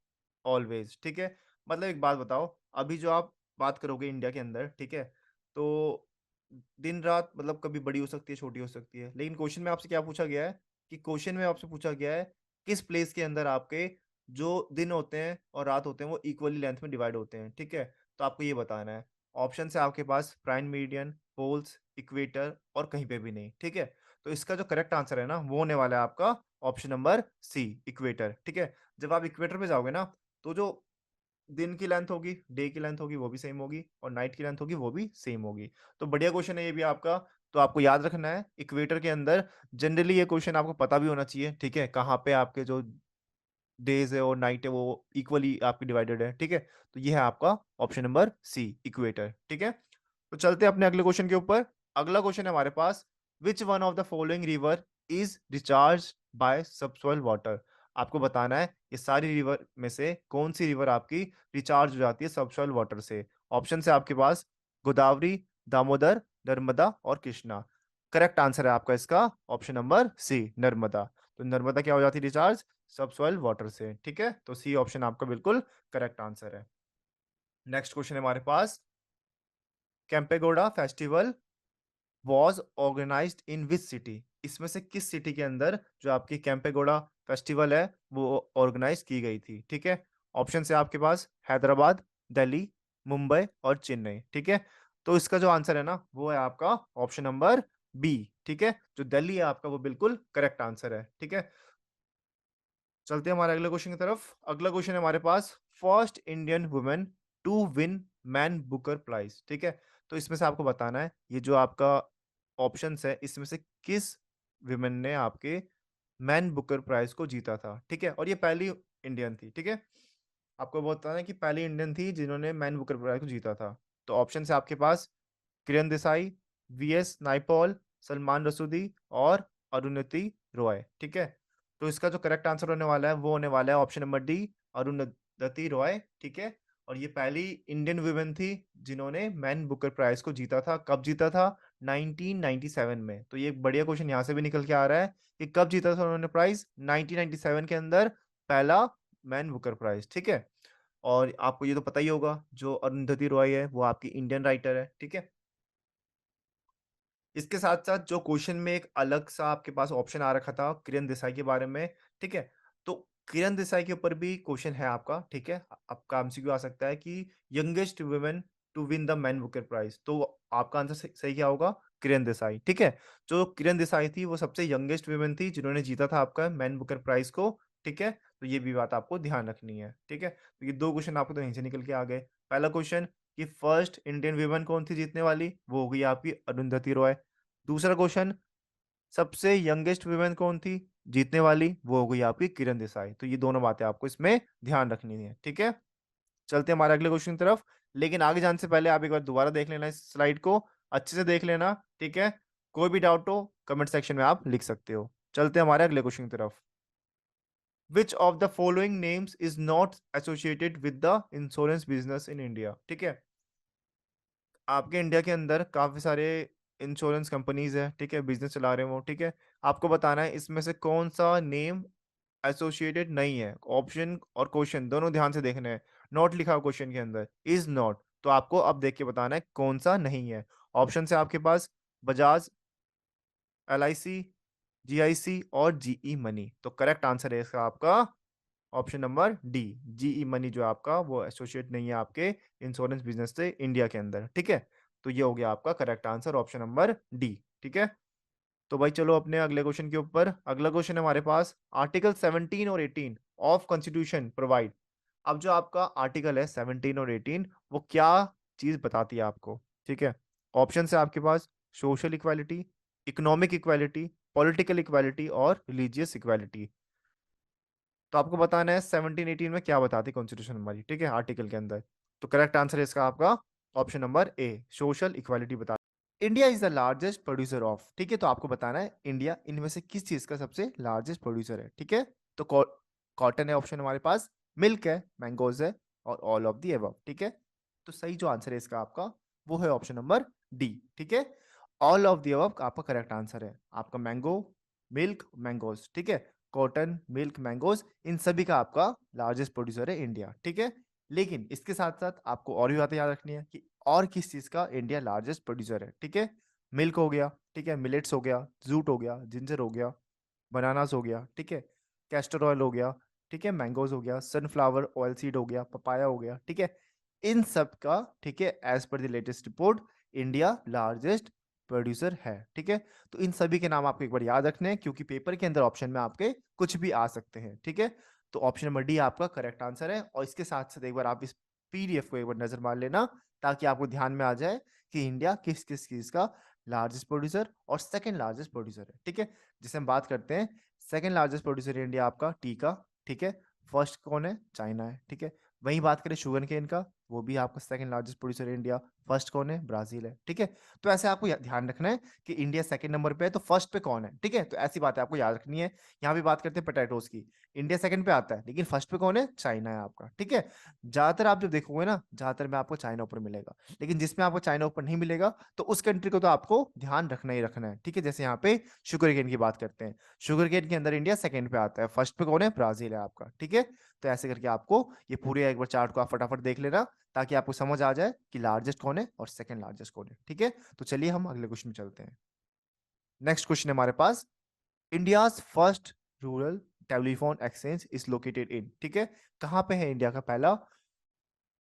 always, ठीक है। मतलब एक बात बताओ, अभी जो आप बात करोगे इंडिया के अंदर, ठीक है। तो दिन रात मतलब कभी बड़ी हो सकती है, छोटी हो सकती है, लेकिन क्वेश्चन में आपसे क्या पूछा गया है, कि क्वेश्चन में आपसे पूछा गया है किस प्लेस के अंदर आपके जो दिन होते हैं और रात होते हैं वो इक्वली लेंथ में डिवाइड होते हैं, ठीक है। तो आपको ये बताना है। ऑप्शन है आपके पास प्राइम मीडियन, पोल्स, इक्वेटर और कहीं पे भी नहीं, ठीक है। तो इसका जो करेक्ट आंसर है ना वो होने वाला है आपका ऑप्शन नंबर सी, इक्वेटर, ठीक है। जब आप इक्वेटर पे जाओगे ना, तो जो दिन की लेंथ होगी, डे की लेंथ होगी वो भी सेम होगी, और नाइट की लेंथ होगी वो भी सेम होगी। तो बढ़िया क्वेश्चन है ये भी आपका। तो आपको याद रखना है इक्वेटर के अंदर, जनरली ये क्वेश्चन आपको पता भी होना चाहिए, ठीक है, कहाँ पे आपके जो डेज है और नाइट है वो इक्वली आपकी डिवाइडेड है, ठीक है। तो ये है आपका ऑप्शन नंबर सी, इक्वेटर, ठीक है। तो चलते हैं अपने अगले क्वेश्चन के ऊपर। अगला क्वेश्चन है हमारे पास, which one of the following river is recharge by subsoil water. आपको बताना है ये सारी रिवर में से कौन सी रिवर आपकी रिचार्ज हो जाती है सबसॉइल वाटर से। ऑप्शन है आपके पास गोदावरी, दामोदर, नर्मदा और कृष्णा। करेक्ट आंसर है आपका इसका ऑप्शन नंबर सी, नर्मदा। तो नर्मदा क्या हो जाती है रिचार्ज सबसॉइल वाटर से, ठीक है। तो सी ऑप्शन आपका बिल्कुल करेक्ट आंसर है। नेक्स्ट क्वेश्चन है हमारे पास, Kempegowda festival was organised in which city, इसमें से किस सिटी के अंदर जो आपकी कैंपेगोड़ा फेस्टिवल है वो ऑर्गेनाइज की गई थी। ठीक है, ऑप्शन है आपके पास हैदराबाद, दिल्ली, मुंबई और चेन्नई। ठीक है, तो इसका जो आंसर है ना वो है आपका ऑप्शन नंबर बी। ठीक है, जो दिल्ली है आपका वो बिल्कुल करेक्ट आंसर है। ठीक है, चलते हैं हमारे अगले क्वेश्चन की तरफ। अगला क्वेश्चन है हमारे पास, first Indian women to win man Booker prize. ठीक है, तो इसमें से आपको बताना है ये जो आपका ऑप्शंस है इसमें से किस विमेन ने आपके मैन बुकर प्राइज को जीता था। ठीक है, और ये पहली इंडियन थी। ठीक है, आपको बताना है कि पहली इंडियन थी जिन्होंने मैन बुकर प्राइज को जीता था। तो ऑप्शन है आपके पास किरण देसाई, वीएस नाइपॉल, सलमान रसूदी और अरुणधति रॉय। ठीक है, तो इसका जो करेक्ट आंसर होने वाला है वो होने वाला है option number D, Arundhati Roy. ठीक है, और ये पहली इंडियन वुमेन थी जिन्होंने मैन बुकर प्राइज को जीता था। कब जीता था? 1997 में। तो ये एक बढ़िया क्वेश्चन यहाँ से भी निकल के आ रहा है कि कब जीता था उन्होंने प्राइज? 1997 के अंदर पहला मैन बुकर प्राइज। ठीक है, और आपको ये तो पता ही होगा जो अरुंधति रॉय है वो आपकी इंडियन राइटर है। ठीक है, इसके साथ-साथ जो क्वेश्चन में एक अलग सा आपके पास ऑप्शन आ रखा था किरण देसाई के बारे में, ठीक है? तो किरण देसाई के ऊपर भी क्वेश्चन है आपका, ठीक है? आपका एमसीक्यू आ सकता है कि youngest woman to win the Man Booker prize, तो आपका आंसर सही क्या होगा? किरण देसाई, ठीक है? जो किरण देसाई थी वो सबसे यंगेस्ट वुमन थी जिन्होंने जीता था आपका मैन बुकर प्राइज़ को, ठीक है? तो ये भी बात आपको ध्यान रखनी है, ठीक है? तो ये 2 क्वेश्चन आपको तो यहीं से निकल के आ गए। पहला क्वेश्चन कि फर्स्ट इंडियन वुमन कौन थी जीतने वाली? वो हो गई आपकी अरुंधति रॉय। दूसरा क्वेश्चन, सबसे यंगेस्ट वुमेन कौन थी जीतने वाली? वो हो गई आपकी किरण देसाई। तो ये दोनों बातें आपको इसमें ध्यान रखनी है, ठीक है? चलते हैं हमारे अगले क्वेश्चन की तरफ, लेकिन आगे जाने से पहले आप एक बार दोबारा देख लेना इस स्लाइड को, अच्छे से देख लेना, ठीक है? कोई भी डाउट हो कमेंट सेक्शन में आप लिख सकते हो। चलते हैं हमारे अगले क्वेश्चन की तरफ। Which of the following names is not associated with the insurance business in India? ठीक है? आपके इंडिया के अंदर काफ़ी सारे इंश्योरेंस कंपनीज़ हैं, ठीक है? बिज़नेस चला रहे हैं वो, ठीक है? आपको बताना है इसमें से कौन-सा नेम एसोसिएटेड नहीं है। ऑप्शन और क्वेश्चन दोनों ध्यान से देखने हैं। नॉट लिखा हो क्वेश्चन के अंदर, इज़ नॉट, तो आपको अब देख के बताना है कौन-सा नहीं है। ऑप्शन है आपके पास बजाज, एलआईसी, जीआईसी और जीई मनी। तो करेक्ट आंसर है इसका आपका option number D, GE money जो है आपका वो एसोसिएट नहीं है आपके इंश्योरेंस बिज़नेस से इंडिया के अंदर, ठीक है? तो ये हो गया आपका correct answer option number D, ठीक है? तो भाई चलो अपने अगले क्वेश्चन के ऊपर। अगला क्वेश्चन है हमारे पास, आर्टिकल 17 और 18 ऑफ कॉन्स्टिट्यूशन प्रोवाइड। अब जो आपका आर्टिकल है 17 और 18 वो क्या चीज़ बताती है आपको, ठीक है? ऑप्शंस है आपके पास social equality, economic equality, political equality और रिलीजियस इक्वालिटी। तो आपको बताना है 17-18 में क्या बताती है कॉन्स्टिट्यूशन हमारी, ठीक है? आर्टिकल के अंदर। तो करेक्ट आंसर है इसका आपका option number A, social equality बता। India is the largest producer of, ठीक है? तो आपको बताना है इंडिया इनमें से किस चीज का सबसे लार्जेस्ट प्रोड्यूसर है, ठीक है? तो कॉटन है ऑप्शन हमारे पास, मिल्क है, मैंगोज है और ऑल ऑफ दी अबव, ठीक है? तो सही जो आंसर है इसका आपका वो है ऑप्शन नंबर डी, ठीक है? ऑल ऑफ दी अबव आपका करेक्ट आंसर है। आपका मैंगो, मिल्क, मैंगोज, ठीक है? कॉटन, मिल्क, मैंगोज, इन सभी का आपका लार्जेस्ट प्रोड्यूसर है इंडिया, ठीक है? लेकिन इसके साथ साथ आपको और भी बातें याद रखनी है कि और किस चीज का इंडिया लार्जेस्ट प्रोड्यूसर है, ठीक है? मिल्क हो गया, ठीक है? मिलेट्स हो गया, जूट हो गया, जिंजर हो गया, बनानास हो गया, ठीक है? कैस्टर ऑयल हो गया, ठीक है? मैंगोज हो गया, सनफ्लावर ऑयल सीड हो गया, पपाया हो गया, ठीक है? इन सब का, ठीक है, as per the latest report India largest producer है, ठीक है? तो इन सभी के नाम आपको एक बार याद रखने हैं क्योंकि पेपर के अंदर ऑप्शन में आपके कुछ भी आ सकते हैं, ठीक है? तो ऑप्शन नंबर डी आपका करेक्ट आंसर है और इसके साथ साथ एक बार आप इस पीडीएफ को एक बार नजर मार लेना ताकि आपको ध्यान में आ जाए कि इंडिया किस किस चीज का लार्जेस्ट प्रोड्यूसर और सेकंड लार्जेस्ट प्रोड्यूसर है, ठीक है? जिसे हम बात करते हैं, सेकंड लार्जेस्ट प्रोड्यूसर इंडिया आपका टी का, ठीक है? फर्स्ट कौन है? चाइना है, ठीक है? वहीं बात करें शुगर केन का, वो भी आपका सेकंड लार्जेस्ट प्रोड्यूसर है इंडिया। फर्स्ट कौन है? ब्राजील है, ठीक है? तो ऐसे आपको ध्यान रखना है कि इंडिया सेकंड नंबर पे है तो फर्स्ट पे कौन है, ठीक है? तो ऐसी बातें आपको याद रखनी है। यहाँ भी बात करते हैं पोटैटोज की, इंडिया सेकंड पे आता है लेकिन फर्स्ट पे कौन है? चाइना है आपका, ठीक है? ज्यादातर आप जब देखोगे ना, ज्यादातर में आपको चाइना ऊपर मिलेगा, लेकिन जिसमें आपको चाइना ऊपर नहीं मिलेगा तो उस कंट्री को तो आपको ध्यान रखना ही रखना है, ठीक है? जैसे यहाँ पे शुगर केन की बात करते हैं, शुगर केन के अंदर इंडिया सेकंड पे आता है, फर्स्ट पे कौन है? ब्राजील है आपका, ठीक है? तो ऐसे करके आपको ये पूरे एक बार चार्ट को आप फटाफट देख लेना ताकि आपको समझ आ जाए कि लार्जेस्ट कौन है और सेकंड लार्जेस्ट कौन है। ठीक है, तो चलिए हम अगले क्वेश्चन में चलते हैं। नेक्स्ट क्वेश्चन है हमारे पास, India's first rural telephone exchange is located in. ठीक है, कहाँ पे है इंडिया का पहला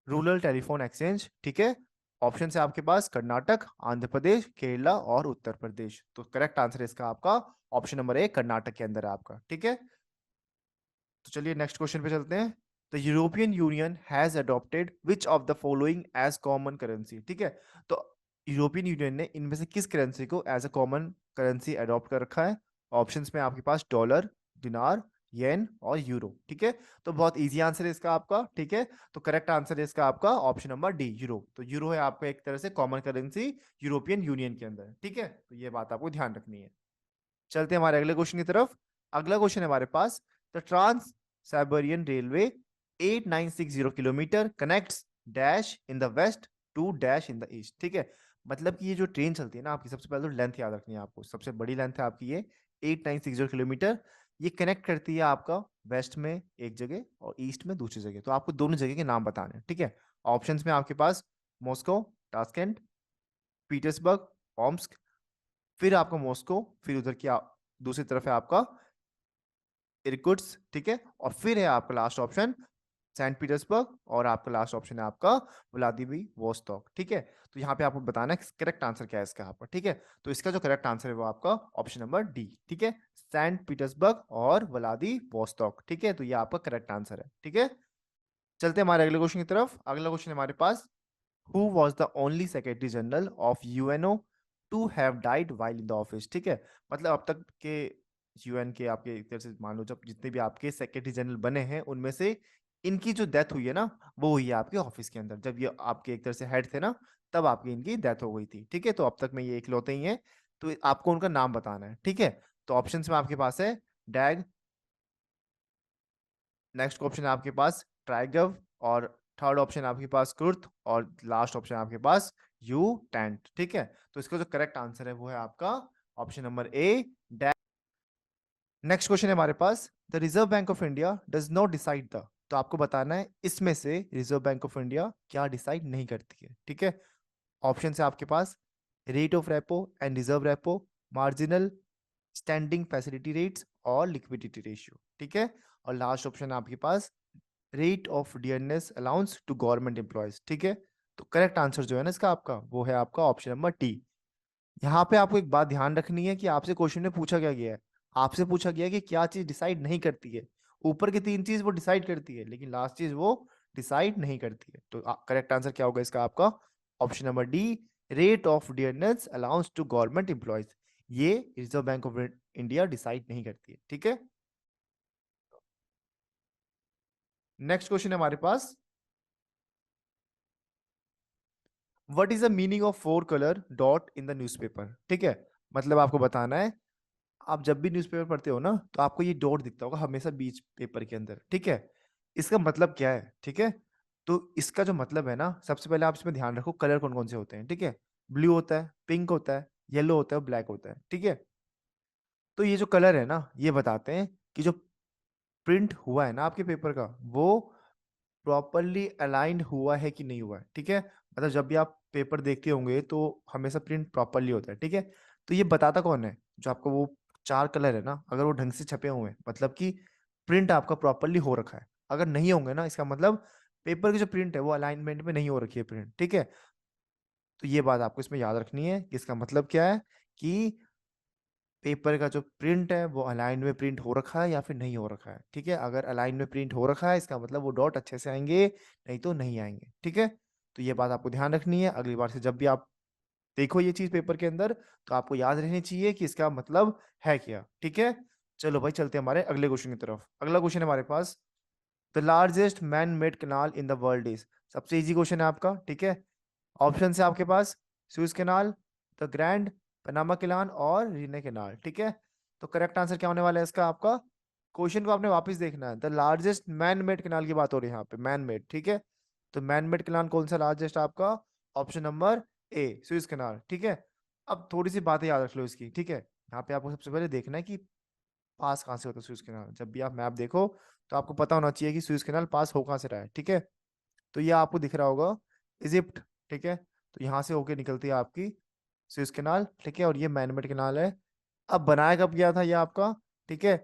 रूरल टेलीफोन एक्सचेंज? ठीक है, ऑप्शन है आपके पास कर्नाटक, आंध्र प्रदेश, केरला और उत्तर प्रदेश। तो करेक्ट आंसर है इसका आपका ऑप्शन नंबर ए, कर्नाटक के अंदर है आपका। ठीक है, तो चलिए नेक्स्ट क्वेश्चन पे चलते हैं। The European Union has adopted which of the following as common currency. ठीक है, तो यूरोपियन यूनियन ने इनमें से किस करेंसी को as a common currency adopt कर रखा है? ऑप्शंस में आपके पास डॉलर, दिनार, येन और यूरो। ठीक है, तो बहुत इजी आंसर है इसका आपका। ठीक है, तो करेक्ट आंसर है इसका आपका ऑप्शन नंबर डी, यूरो। तो यूरो है आपका एक तरह से कॉमन करेंसी यूरोपियन यूनियन के अंदर। ठीक है, तो ये बात आपको ध्यान रखनी है। चलते हैं हमारे अगले क्वेश्चन की तरफ। अगला क्वेश्चन है हमारे पास, the trans Siberian railway 8960 kilometre connects dash in the west to dash in the east. ठीक है, मतलब कि ये जो ट्रेन चलती है ना आपकी, सबसे पहले तो लेंथ याद रखनी है आपको, सबसे बड़ी लेंथ है आपकी ये 8960 किलोमीटर। ये कनेक्ट करती है आपका वेस्ट में एक जगह और ईस्ट में दूसरी जगह। तो आपको दोनों जगह के नाम बताने हैं। ठीक है, ऑप्शंस में आपके पास मॉस्को, टास्केंट, पीटर्सबर्ग, ओम्स्क, फिर आपका मॉस्को, फिर उधर की दूसरी तरफ है आपका इरकुट्स्क। ठीक है, और फिर है आपका लास्ट ऑप्शन सेंट पीटर्सबर्ग, और आपका लास्ट ऑप्शन है आपका व्लादिवोस्तोक। ठीक है, तो यहाँ पे आपको बताना है करेक्ट आंसर क्या है इसका आपका। ठीक है, तो इसका जो करेक्ट आंसर है वो आपका ऑप्शन नंबर डी। ठीक है, सेंट पीटर्सबर्ग और व्लादिवोस्तोक। ठीक है, तो ये आपका करेक्ट आंसर है। ठीक है, चलते हैं हमारे अगले क्वेश्चन की तरफ। अगला क्वेश्चन हमारे पास, who was the only secretary general of UNO to have died while in the office। ठीक है, मतलब अब तक के यूएन के आपके एक तरह से मान लो जब जितने भी आपके सेक्रेटरी जनरल बने हैं उनमें से इनकी जो डेथ हुई है ना, वो हुई है आपके ऑफिस के अंदर। जब ये आपके एक तरह से हेड थे ना, तब आपकी इनकी डेथ हो गई थी। ठीक है, तो अब तक में ये इकलौते ही हैं। तो आपको उनका नाम बताना है। ठीक है, तो ऑप्शंस में आपके पास है डैग, नेक्स्ट ऑप्शन है आपके पास ट्राइगव, और थर्ड ऑप्शन आपके पास कुर्त, और लास्ट ऑप्शन आपके पास यू टेंट। ठीक है, तो इसका जो करेक्ट आंसर है वो है आपका option number A, dash. Next question है हमारे पास, the Reserve Bank of India does not decide the. तो आपको बताना है इसमें से रिजर्व बैंक ऑफ इंडिया क्या डिसाइड नहीं करती है। ठीक है, ऑप्शन है आपके पास rate of repo and reserve repo, marginal standing facility rates और लिक्विडिटी रेशियो। ठीक है, और लास्ट ऑप्शन है आपके पास rate of dearness allowance to government employees. ठीक है, तो करेक्ट आंसर जो है ना इसका आपका वो है आपका ऑप्शन नंबर टी। यहाँ पे आपको एक बात ध्यान रखनी है कि आपसे क्वेश्चन में पूछा क्या गया है, आपसे पूछा गया है कि क्या चीज डिसाइड नहीं करती है। ऊपर की तीन चीज वो डिसाइड करती है, लेकिन लास्ट चीज वो डिसाइड नहीं करती है। तो करेक्ट आंसर क्या होगा इसका आपका option number D, rate of dearness allowance to government employees. ये Reserve Bank of India decide नहीं करती है। ठीक है, नेक्स्ट क्वेश्चन है हमारे पास, what is the meaning of four colour dot in the newspaper. ठीक है, मतलब आपको बताना है, आप जब भी न्यूज़पेपर पढ़ते हो ना तो आपको ये डॉट दिखता होगा हमेशा बीच पेपर के अंदर। ठीक है, इसका मतलब क्या है? ठीक है, तो इसका जो मतलब है ना, सबसे पहले आप इसमें ध्यान रखो कलर कौन कौन से होते हैं। ठीक है, ब्लू होता है, पिंक होता है, येलो होता है और ब्लैक होता है। ठीक है, तो ये जो कलर है ना, ये बताते हैं कि जो प्रिंट हुआ है ना आपके पेपर का, वो प्रॉपरली अलाइंड हुआ है कि नहीं हुआ है। ठीक है, मतलब जब भी आप पेपर देखते होंगे तो हमेशा प्रिंट प्रॉपरली होता है। ठीक है, तो ये बताता कौन है? जो आपका वो चार कलर है ना, अगर वो ढंग से छपे हुए हैं मतलब कि प्रिंट आपका प्रॉपरली हो रखा है। अगर नहीं होंगे ना, इसका मतलब पेपर की जो प्रिंट है वो अलाइनमेंट में नहीं हो रखी है प्रिंट। ठीक है, तो ये बात आपको इसमें याद रखनी है कि इसका मतलब क्या है कि पेपर का जो प्रिंट है वो अलाइन में प्रिंट हो रखा है या फिर नहीं हो रखा है। ठीक है, अगर अलाइन में प्रिंट हो रखा है इसका मतलब वो डॉट अच्छे से आएंगे, नहीं तो नहीं आएंगे। ठीक है, तो ये बात आपको ध्यान रखनी है। अगली बार से जब भी आप देखो ये चीज पेपर के अंदर, तो आपको याद रहनी चाहिए कि इसका मतलब है क्या। ठीक है, चलो भाई चलते हैं हमारे अगले क्वेश्चन की तरफ। अगला क्वेश्चन है हमारे पास, the largest man made canal in the world is. सबसे इजी क्वेश्चन है आपका। ठीक है, ऑप्शन है आपके पास Suez canal, the grand Panama canal और रीने कैनाल। ठीक है, तो करेक्ट आंसर क्या होने वाला है इसका आपका? क्वेश्चन को आपने वापस देखना है। The largest man made canal की बात हो रही है यहाँ पे, मैन मेड। ठीक है, तो मैन मेड कैनाल कौन सा लार्जेस्ट आपका? ऑप्शन नंबर ए, सुएज कैनाल। ठीक है, अब थोड़ी सी बातें याद रख लो इसकी। ठीक है, यहाँ पे आपको सबसे पहले देखना है कि पास कहाँ से होता है सुएज कैनाल। जब भी आप मैप देखो तो आपको पता होना चाहिए कि सुएज कैनाल पास हो कहाँ से रहा है। ठीक है, तो ये आपको दिख रहा होगा इजिप्ट, ठीक है। तो यहाँ से होके निकलती है आपकी सुएज कैनाल, ठीक है, और ये मैनमेड कैनाल है। अब बनाया कब गया था ये आपका, ठीक है,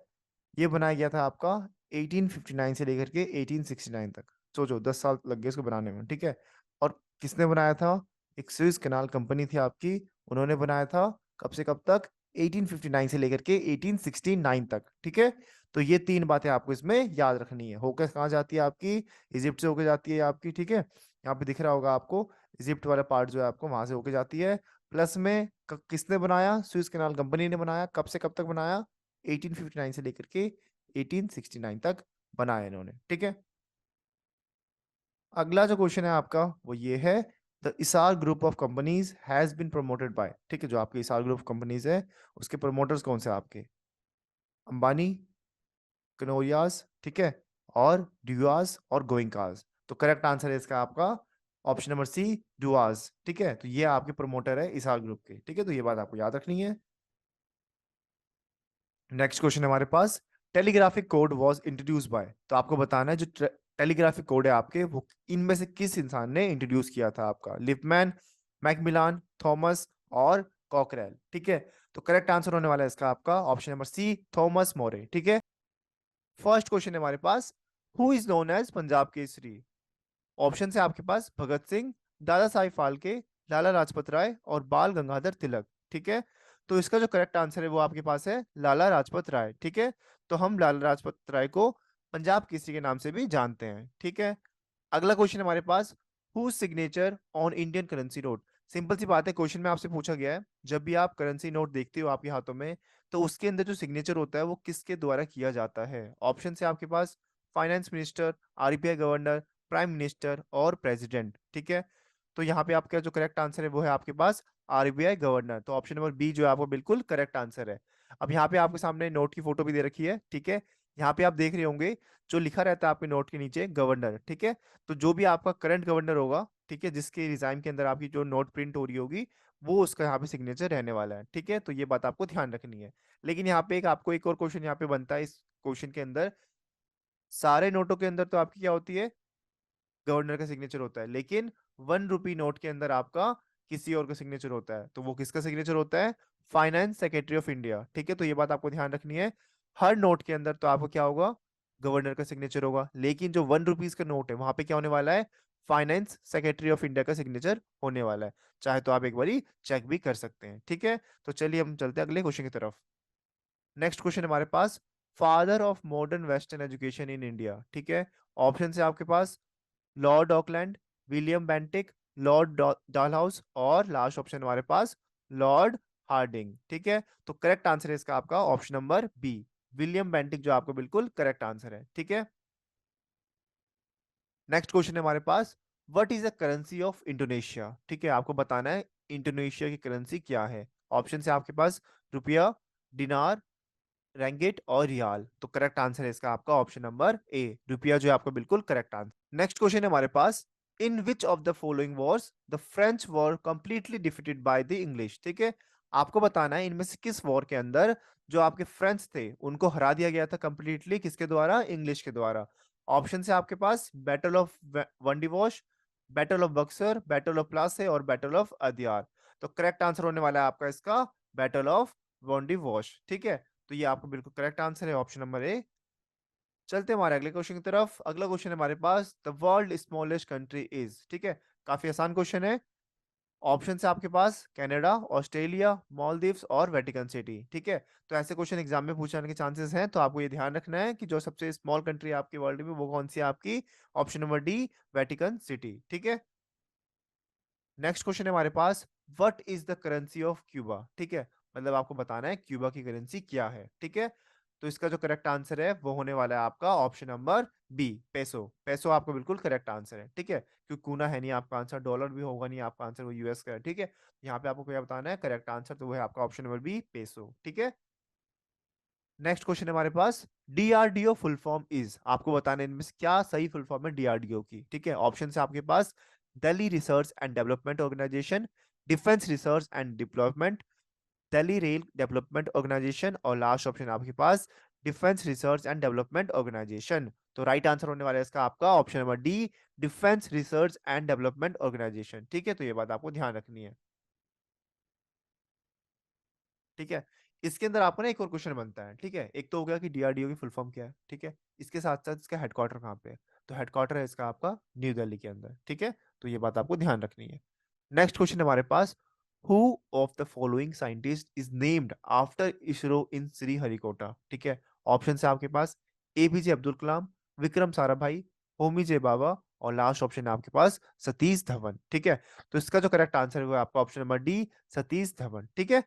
ये बनाया गया था आपका 1859 से लेकर के 1869 तक। सोचो 10 साल लग गए इसको बनाने में, ठीक है। और किसने बनाया था, एक सुएज कैनाल कंपनी थी आपकी, उन्होंने बनाया था। कब से कब तक, 1859 से लेकर के 1869 तक, ठीक है। तो ये तीन बातें आपको इसमें याद रखनी है। होकर कहाँ जाती है आपकी, इजिप्ट से होकर जाती है आपकी, ठीक है। यहाँ पे दिख रहा होगा आपको इजिप्ट वाला पार्ट जो है आपको वहां से होकर जाती है। प्लस में किसने बनाया, सुएज कैनाल कंपनी ने बनाया। कब से कब तक बनाया, 1859 से लेकर के 1869 तक बनाया इन्होंने, ठीक है। अगला जो क्वेश्चन है आपका वो ये है, the Essar group of companies has been promoted by, ठीक है, जो आपके इसार ग्रुप कंपनीज है उसके प्रमोटर्स कौन से आपके, अंबानी, कनोरियाज, ठीक है, और ड्यूआज और गोइंकाज। तो करेक्ट आंसर है इसका आपका ऑप्शन नंबर सी, डुआज, ठीक है। तो ये आपके प्रमोटर है इसार ग्रुप के, ठीक है। तो ये बात आपको याद रखनी है। नेक्स्ट क्वेश्चन हमारे पास, telegraphic code was introduce by. तो आपको बताना है जो टेलीग्राफिक कोड है आपके वो इनमें से किस इंसान ने इंट्रोड्यूस किया था आपका, लिपमैन, मैकमिलान, थॉमस और कॉकरेल, ठीक है। तो करेक्ट आंसर होने वाला है इसका आपका option number C, Thomas More, ठीक है। फर्स्ट क्वेश्चन है हमारे पास, who is known as Punjab Kesari. Option है आपके पास भगत सिंह, दादा साहिब फाल्के, लाला लाजपत राय और बाल गंगाधर तिलक, ठीक है। तो इसका जो करेक्ट आंसर है वो आपके पास है लाला लाजपत राय, ठीक है। तो हम लाला लाजपत राय को पंजाब केसरी के नाम से भी जानते हैं, ठीक है। अगला क्वेश्चन हमारे पास, who signature on Indian currency note. Simple सी बात है, क्वेश्चन में आपसे पूछा गया है जब भी आप करेंसी नोट देखते हो आपके हाथों में, तो उसके अंदर जो सिग्नेचर होता है वो किसके द्वारा किया जाता है। ऑप्शन है आपके पास finance minister, RBI governor, prime minister और प्रेसिडेंट, ठीक है। तो यहाँ पे आपका जो करेक्ट आंसर है वो है आपके पास आरबीआई गवर्नर। तो ऑप्शन नंबर बी जो है आपको बिल्कुल करेक्ट आंसर है। अब यहाँ पे आपके सामने नोट की फोटो भी दे रखी है, ठीक है। यहाँ पे आप देख रहे होंगे जो लिखा रहता है आपके नोट के नीचे गवर्नर, ठीक है। तो जो भी आपका करंट गवर्नर होगा, ठीक है, जिसके रिजाइन के अंदर आपकी जो नोट प्रिंट हो रही होगी, वो उसका यहाँ पे सिग्नेचर रहने वाला है, ठीक है। तो ये बात आपको ध्यान रखनी है। लेकिन यहाँ पे एक आपको एक और क्वेश्चन यहाँ पे बनता है इस क्वेश्चन के अंदर, सारे नोटों के अंदर तो आपकी क्या होती है, गवर्नर का सिग्नेचर होता है, लेकिन 1 रुपी नोट के अंदर आपका किसी और का सिग्नेचर होता है। तो वो किसका सिग्नेचर होता है, फाइनेंस सेक्रेटरी ऑफ इंडिया, ठीक है। तो ये बात आपको ध्यान रखनी है, हर नोट के अंदर तो आपको क्या होगा, गवर्नर का सिग्नेचर होगा, लेकिन जो 1 रुपीज का नोट है वहां पे क्या होने वाला है, फाइनेंस सेक्रेटरी ऑफ इंडिया का सिग्नेचर होने वाला है। चाहे तो आप एक बारी चेक भी कर सकते हैं, ठीक है। तो चलिए हम चलते हैं अगले क्वेश्चन की तरफ। नेक्स्ट क्वेश्चन हमारे पास, father of modern western education in India, ठीक है। ऑप्शन है आपके पास lord Auckland, William Bentinck, lord Dalhousie और लास्ट ऑप्शन हमारे पास लॉर्ड हार्डिंग, ठीक है। तो करेक्ट आंसर है इसका आपका option number B, William Bentinck जो आपको बिल्कुल करेक्ट आंसर है, ठीक है। नेक्स्ट क्वेश्चन है हमारे पास, what is the currency of Indonesia, ठीक है। आपको बताना है इंडोनेशिया की करेंसी क्या है। ऑप्शन है आपके पास रुपया, दिनार, रैंगिट और रियाल। तो करेक्ट आंसर है इसका आपका ऑप्शन नंबर ए, रुपया जो है आपका बिल्कुल करेक्ट आंसर। नेक्स्ट क्वेश्चन है हमारे पास, in which of the following wars the French war completely defeated by the English, ठीक है। आपको बताना है इनमें से किस वॉर के अंदर जो आपके फ्रेंच थे उनको हरा दिया गया था कंप्लीटली, किसके द्वारा, इंग्लिश के द्वारा। ऑप्शन है आपके पास battle of Wandiwash, battle of Buxar, battle of Plassey और बैटल ऑफ अदियार। तो करेक्ट आंसर होने वाला है आपका इसका बैटल ऑफ वॉन्डिवॉश, ठीक है। तो ये आपको बिल्कुल करेक्ट आंसर है ऑप्शन नंबर ए। चलते हैं हमारे अगले क्वेश्चन की तरफ। अगला क्वेश्चन है हमारे पास, the world smallest country is, ठीक है। काफी आसान क्वेश्चन है। ऑप्शन है आपके पास कनाडा, ऑस्ट्रेलिया, मालदीव्स और वेटिकन सिटी, ठीक है। तो ऐसे क्वेश्चन एग्जाम में पूछे जाने के चांसेस हैं, तो आपको ये ध्यान रखना है कि जो सबसे स्मॉल कंट्री है आपकी वर्ल्ड में वो कौन सी है आपकी, option number D, Vatican city, ठीक है। नेक्स्ट क्वेश्चन है हमारे पास, what is the currency of Cuba, ठीक है। मतलब आपको बताना है क्यूबा की करेंसी क्या है, ठीक है। तो इसका जो करेक्ट आंसर है वो होने वाला है आपका option number B, peso. Peso आपका बिल्कुल करेक्ट आंसर है, ठीक है, क्योंकि कूना है नहीं आपका आंसर, डॉलर भी होगा नहीं आपका आंसर, वो यूएस का है, ठीक है। यहाँ पे आपको क्या बताना है करेक्ट आंसर, तो वो है आपका ऑप्शन नंबर बी, पेसो, ठीक है। नेक्स्ट क्वेश्चन है हमारे पास, डीआरडीओ फुल फॉर्म इज, आपको बताना है इनमें से क्या सही फुल फॉर्म है डीआरडीओ की, ठीक है। ऑप्शन है आपके पास Delhi research and development organisation, defence research and deployment, Delhi rail development organisation और लास्ट ऑप्शन आपके पास defence research and development organisation. तो राइट आंसर होने वाला है इसका आपका option number D, defence research and development organisation. ठीक है, तो ये बात आपको ध्यान रखनी है। ठीक है, इसके अंदर आपको ना एक और क्वेश्चन बनता है। ठीक है, एक तो हो गया कि डीआरडीओ की फुल फॉर्म क्या है। ठीक है, इसके साथ साथ इसका हेडक्वार्टर कहाँ पे है। तो हेडक्वार्टर है इसका आपका न्यू दिल्ली के अंदर। ठीक है, तो ये बात आपको ध्यान रखनी है। नेक्स्ट क्वेश्चन हमारे पास, who of the following scientist is named after ISRO इन श्रीहरिकोटा। ठीक है, ऑप्शन है आपके पास एपीजे अब्दुल कलाम, विक्रम साराभाई, होमी जे बाबा, और लास्ट ऑप्शन है आपके पास सतीश धवन। ठीक है, तो इसका जो करेक्ट आंसर है वो है आपका option number D, Satish Dhawan. ठीक है,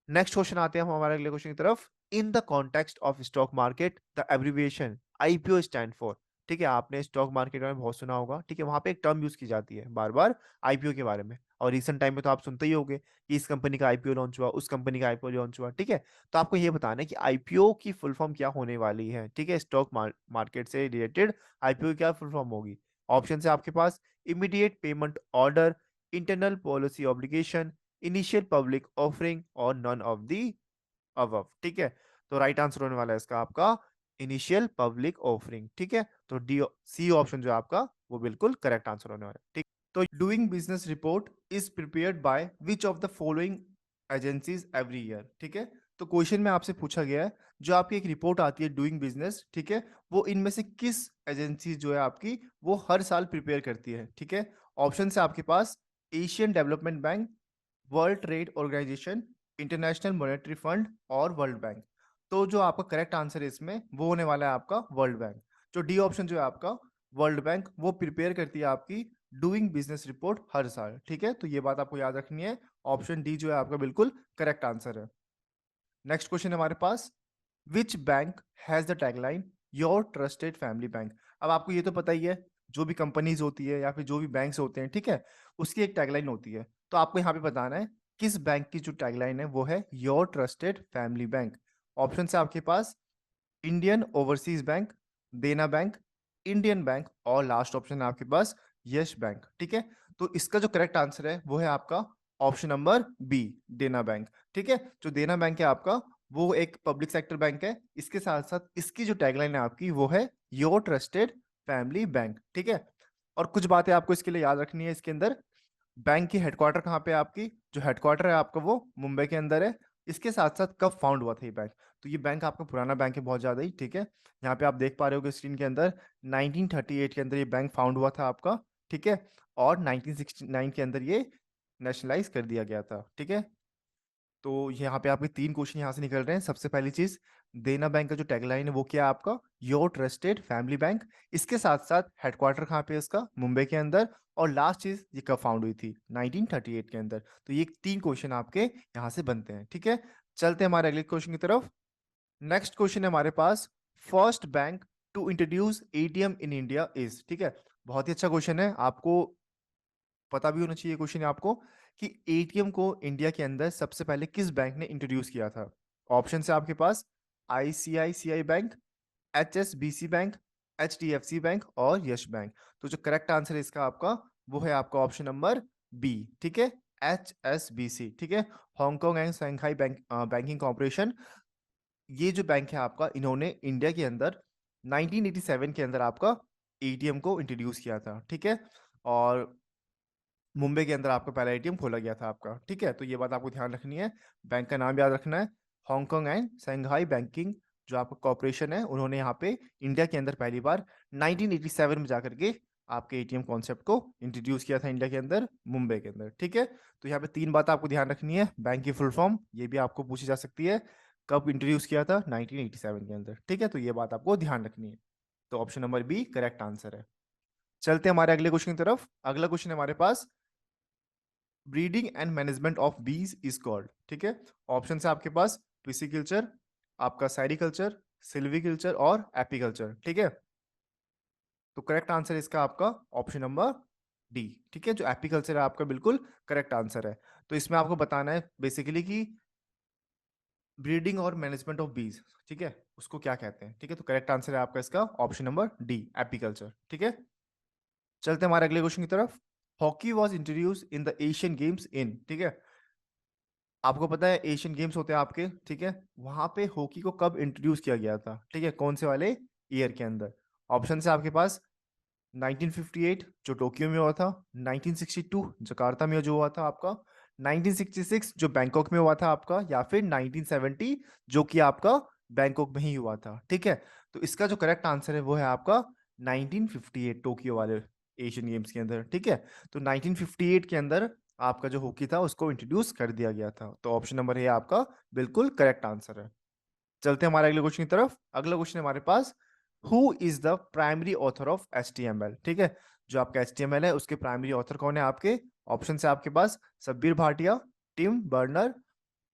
नेक्स्ट क्वेश्चन आते हैं हम हमारे अगले क्वेश्चन की तरफ। In the context of stock market the abbreviation IPO stand for. ठीक है, आपने स्टॉक मार्केट में बहुत सुना होगा। ठीक है, वहां पे एक टर्म यूज की जाती है बार बार आईपीओ के बारे में, और रिसेंट टाइम में तो आप सुनते ही होंगे कि इस कंपनी का आईपीओ लॉन्च हुआ, उस कंपनी का आईपीओ लॉन्च हुआ। ठीक है, तो आपको ये बताना है कि आईपीओ की फुल फॉर्म क्या होने वाली है। ठीक है, स्टॉक मार्केट से रिलेटेड आईपीओ क्या फुल फॉर्म होगी। ऑप्शन है आपके पास immediate payment order, internal policy obligation, initial public offering, और नन ऑफ दी अबव। ठीक है, तो राइट आंसर होने वाला है इसका आपका इनिशियल पब्लिक ऑफरिंग। ठीक है, तो डी सी ऑप्शन जो है आपका वो बिल्कुल करेक्ट आंसर होने वाला है। ठीक, तो doing business report is prepared by which of the following agencies every year. ठीक है, तो क्वेश्चन में आपसे पूछा गया है जो आपकी एक रिपोर्ट आती है डूइंग बिजनेस, ठीक है, वो इनमें से किस एजेंसी जो है आपकी वो हर साल प्रिपेयर करती है। ठीक है, ऑप्शन है आपके पास Asian development bank, world trade organisation, international monetary fund, और वर्ल्ड बैंक। तो जो आपका करेक्ट आंसर है इसमें वो होने वाला है आपका वर्ल्ड बैंक। जो डी ऑप्शन जो है आपका वर्ल्ड बैंक वो प्रिपेयर करती है आपकी डूइंग बिजनेस रिपोर्ट हर साल। ठीक है, तो ये बात आपको याद रखनी है। ऑप्शन डी जो है आपका बिल्कुल करेक्ट आंसर है। नेक्स्ट क्वेश्चन हमारे पास, which bank has the tagline your trusted family bank. अब आपको ये तो पता ही है, जो भी कंपनीज होती है या फिर जो भी बैंक्स होते हैं, ठीक है, उसकी एक टैगलाइन होती है। तो आपको यहाँ पे बताना है किस बैंक की जो टैगलाइन है वो है your trusted family bank. Option है आपके पास इंडियन ओवरसीज बैंक, देना बैंक, इंडियन बैंक, और लास्ट ऑप्शन है आपके पास यस बैंक। ठीक है, तो इसका जो करेक्ट आंसर है वो है आपका ऑप्शन नंबर बी, देना बैंक। ठीक है, जो देना बैंक है आपका वो एक पब्लिक सेक्टर बैंक है। इसके साथ साथ इसकी जो टैगलाइन है आपकी वो है योर ट्रस्टेड फैमिली बैंक। ठीक है, और कुछ बातें आपको इसके लिए याद रखनी है। इसके अंदर बैंक की हेडक्वार्टर कहाँ पे है आपकी, जो हेडक्वार्टर है आपका वो मुंबई के अंदर है। इसके साथ साथ कब फाउंड हुआ था ये बैंक, तो ये बैंक आपका पुराना बैंक है बहुत ज्यादा ही। ठीक है, यहाँ पे आप देख पा रहे हो स्क्रीन के अंदर 1938 के अंदर ये बैंक फाउंड हुआ था आपका। ठीक है, और 1969 के अंदर ये नेशनलाइज कर दिया गया था। ठीक है, तो यहाँ पे आपके तीन क्वेश्चन यहाँ से निकल रहे हैं। सबसे पहली चीज, देना बैंक का जो टैगलाइन है वो क्या है आपका योर ट्रस्टेड फैमिली बैंक। इसके साथ साथ हेडक्वार्टर कहाँ पे है इसका, मुंबई के अंदर। और लास्ट चीज, ये कब फाउंड हुई थी, 1938 के अंदर। तो ये तीन क्वेश्चन आपके यहाँ से बनते हैं। ठीक है, चलते हैं हमारे अगले क्वेश्चन की तरफ। नेक्स्ट क्वेश्चन है हमारे पास, first bank to introduce ATM in India is. ठीक है, बहुत ही अच्छा क्वेश्चन है, आपको पता भी होना चाहिए क्वेश्चन आपको कि एटीएम को इंडिया के अंदर सबसे पहले किस बैंक ने इंट्रोड्यूस किया था। ऑप्शन है आपके पास ICICI bank, HSBC bank, HDFC bank, और यस बैंक। तो जो करेक्ट आंसर है इसका आपका वो है आपका ऑप्शन नंबर बी। ठीक है, एचएसबीसी। ठीक है, Hong Kong and Shanghai banking corporation, ये जो बैंक है आपका इन्होंने इंडिया के अंदर 1987 के अंदर आपका एटीएम को इंट्रोड्यूस किया था। ठीक है, और मुंबई के अंदर आपका पहला एटीएम खोला गया था आपका। ठीक है, तो ये बात आपको ध्यान रखनी है। बैंक का नाम याद रखना है, हांगकांग एंड शंघाई बैंकिंग जो आपका कॉर्पोरेशन है, उन्होंने यहाँ पे इंडिया के अंदर पहली बार 1987 में जाकर के आपके एटीएम कॉन्सेप्ट को इंट्रोड्यूस किया था इंडिया के अंदर, मुंबई के अंदर। ठीक है, तो यहाँ पे तीन बात आपको ध्यान रखनी है। बैंक की फुल फॉर्म ये भी आपको पूछी जा सकती है, कब इंट्रोड्यूस किया था, 1987 के अंदर। ठीक है, तो ये बात आपको ध्यान रखनी है। तो option number B correct answer है। चलते हैं हमारे अगले क्वेश्चन की तरफ। अगला क्वेश्चन है हमारे पास, ब्रीडिंग एंड मैनेजमेंट ऑफ बीज इज कॉल्ड। ठीक है, ऑप्शन है आपके पास पिसिकल्चर, आपका सेरिकल्चर, सिल्वीकल्चर, और एपीकल्चर। ठीक है, तो करेक्ट आंसर इसका आपका ऑप्शन नंबर डी। ठीक है, जो एपीकल्चर है आपका बिल्कुल करेक्ट आंसर है। तो इसमें आपको बताना है बेसिकली कि ब्रीडिंग और मैनेजमेंट ऑफ बीज, ठीक है, उसको क्या कहते हैं। ठीक है, तो करेक्ट आंसर है आपका इसका ऑप्शन नंबर डी, एपीकल्चर। ठीक है, चलते हैं हमारे अगले क्वेश्चन की तरफ। Hockey was introduce in the Asian games in. ठीक है, आपको पता है एशियन गेम्स होते हैं आपके, ठीक है, वहां पे हॉकी को कब इंट्रोड्यूस किया गया था, ठीक है, कौन से वाले ईयर के अंदर? ऑप्शन है आपके पास 1958 जो टोक्यो में हुआ था, 1962 जकार्ता में जो हुआ था आपका, 1966 जो बैंकॉक में हुआ था आपका, या फिर 1970 जो कि आपका बैंकॉक में ही हुआ था, ठीक है। तो इसका जो करेक्ट आंसर है वो है आपका 1958 टोक्यो वाले एशियन गेम्स के अंदर, ठीक है। तो 1958 के अंदर आपका जो हॉकी था उसको इंट्रोड्यूस कर दिया गया था, तो ऑप्शन नंबर ए आपका बिल्कुल करेक्ट आंसर है। चलते हैं हमारे अगले क्वेश्चन की तरफ। अगला क्वेश्चन हमारे पास, who is the primary author of HTML, ठीक है। जो आपका HTML है उसके प्राइमरी ऑथर कौन है आपके? ऑप्शन है आपके पास Sabeer Bhatia, Tim Berner,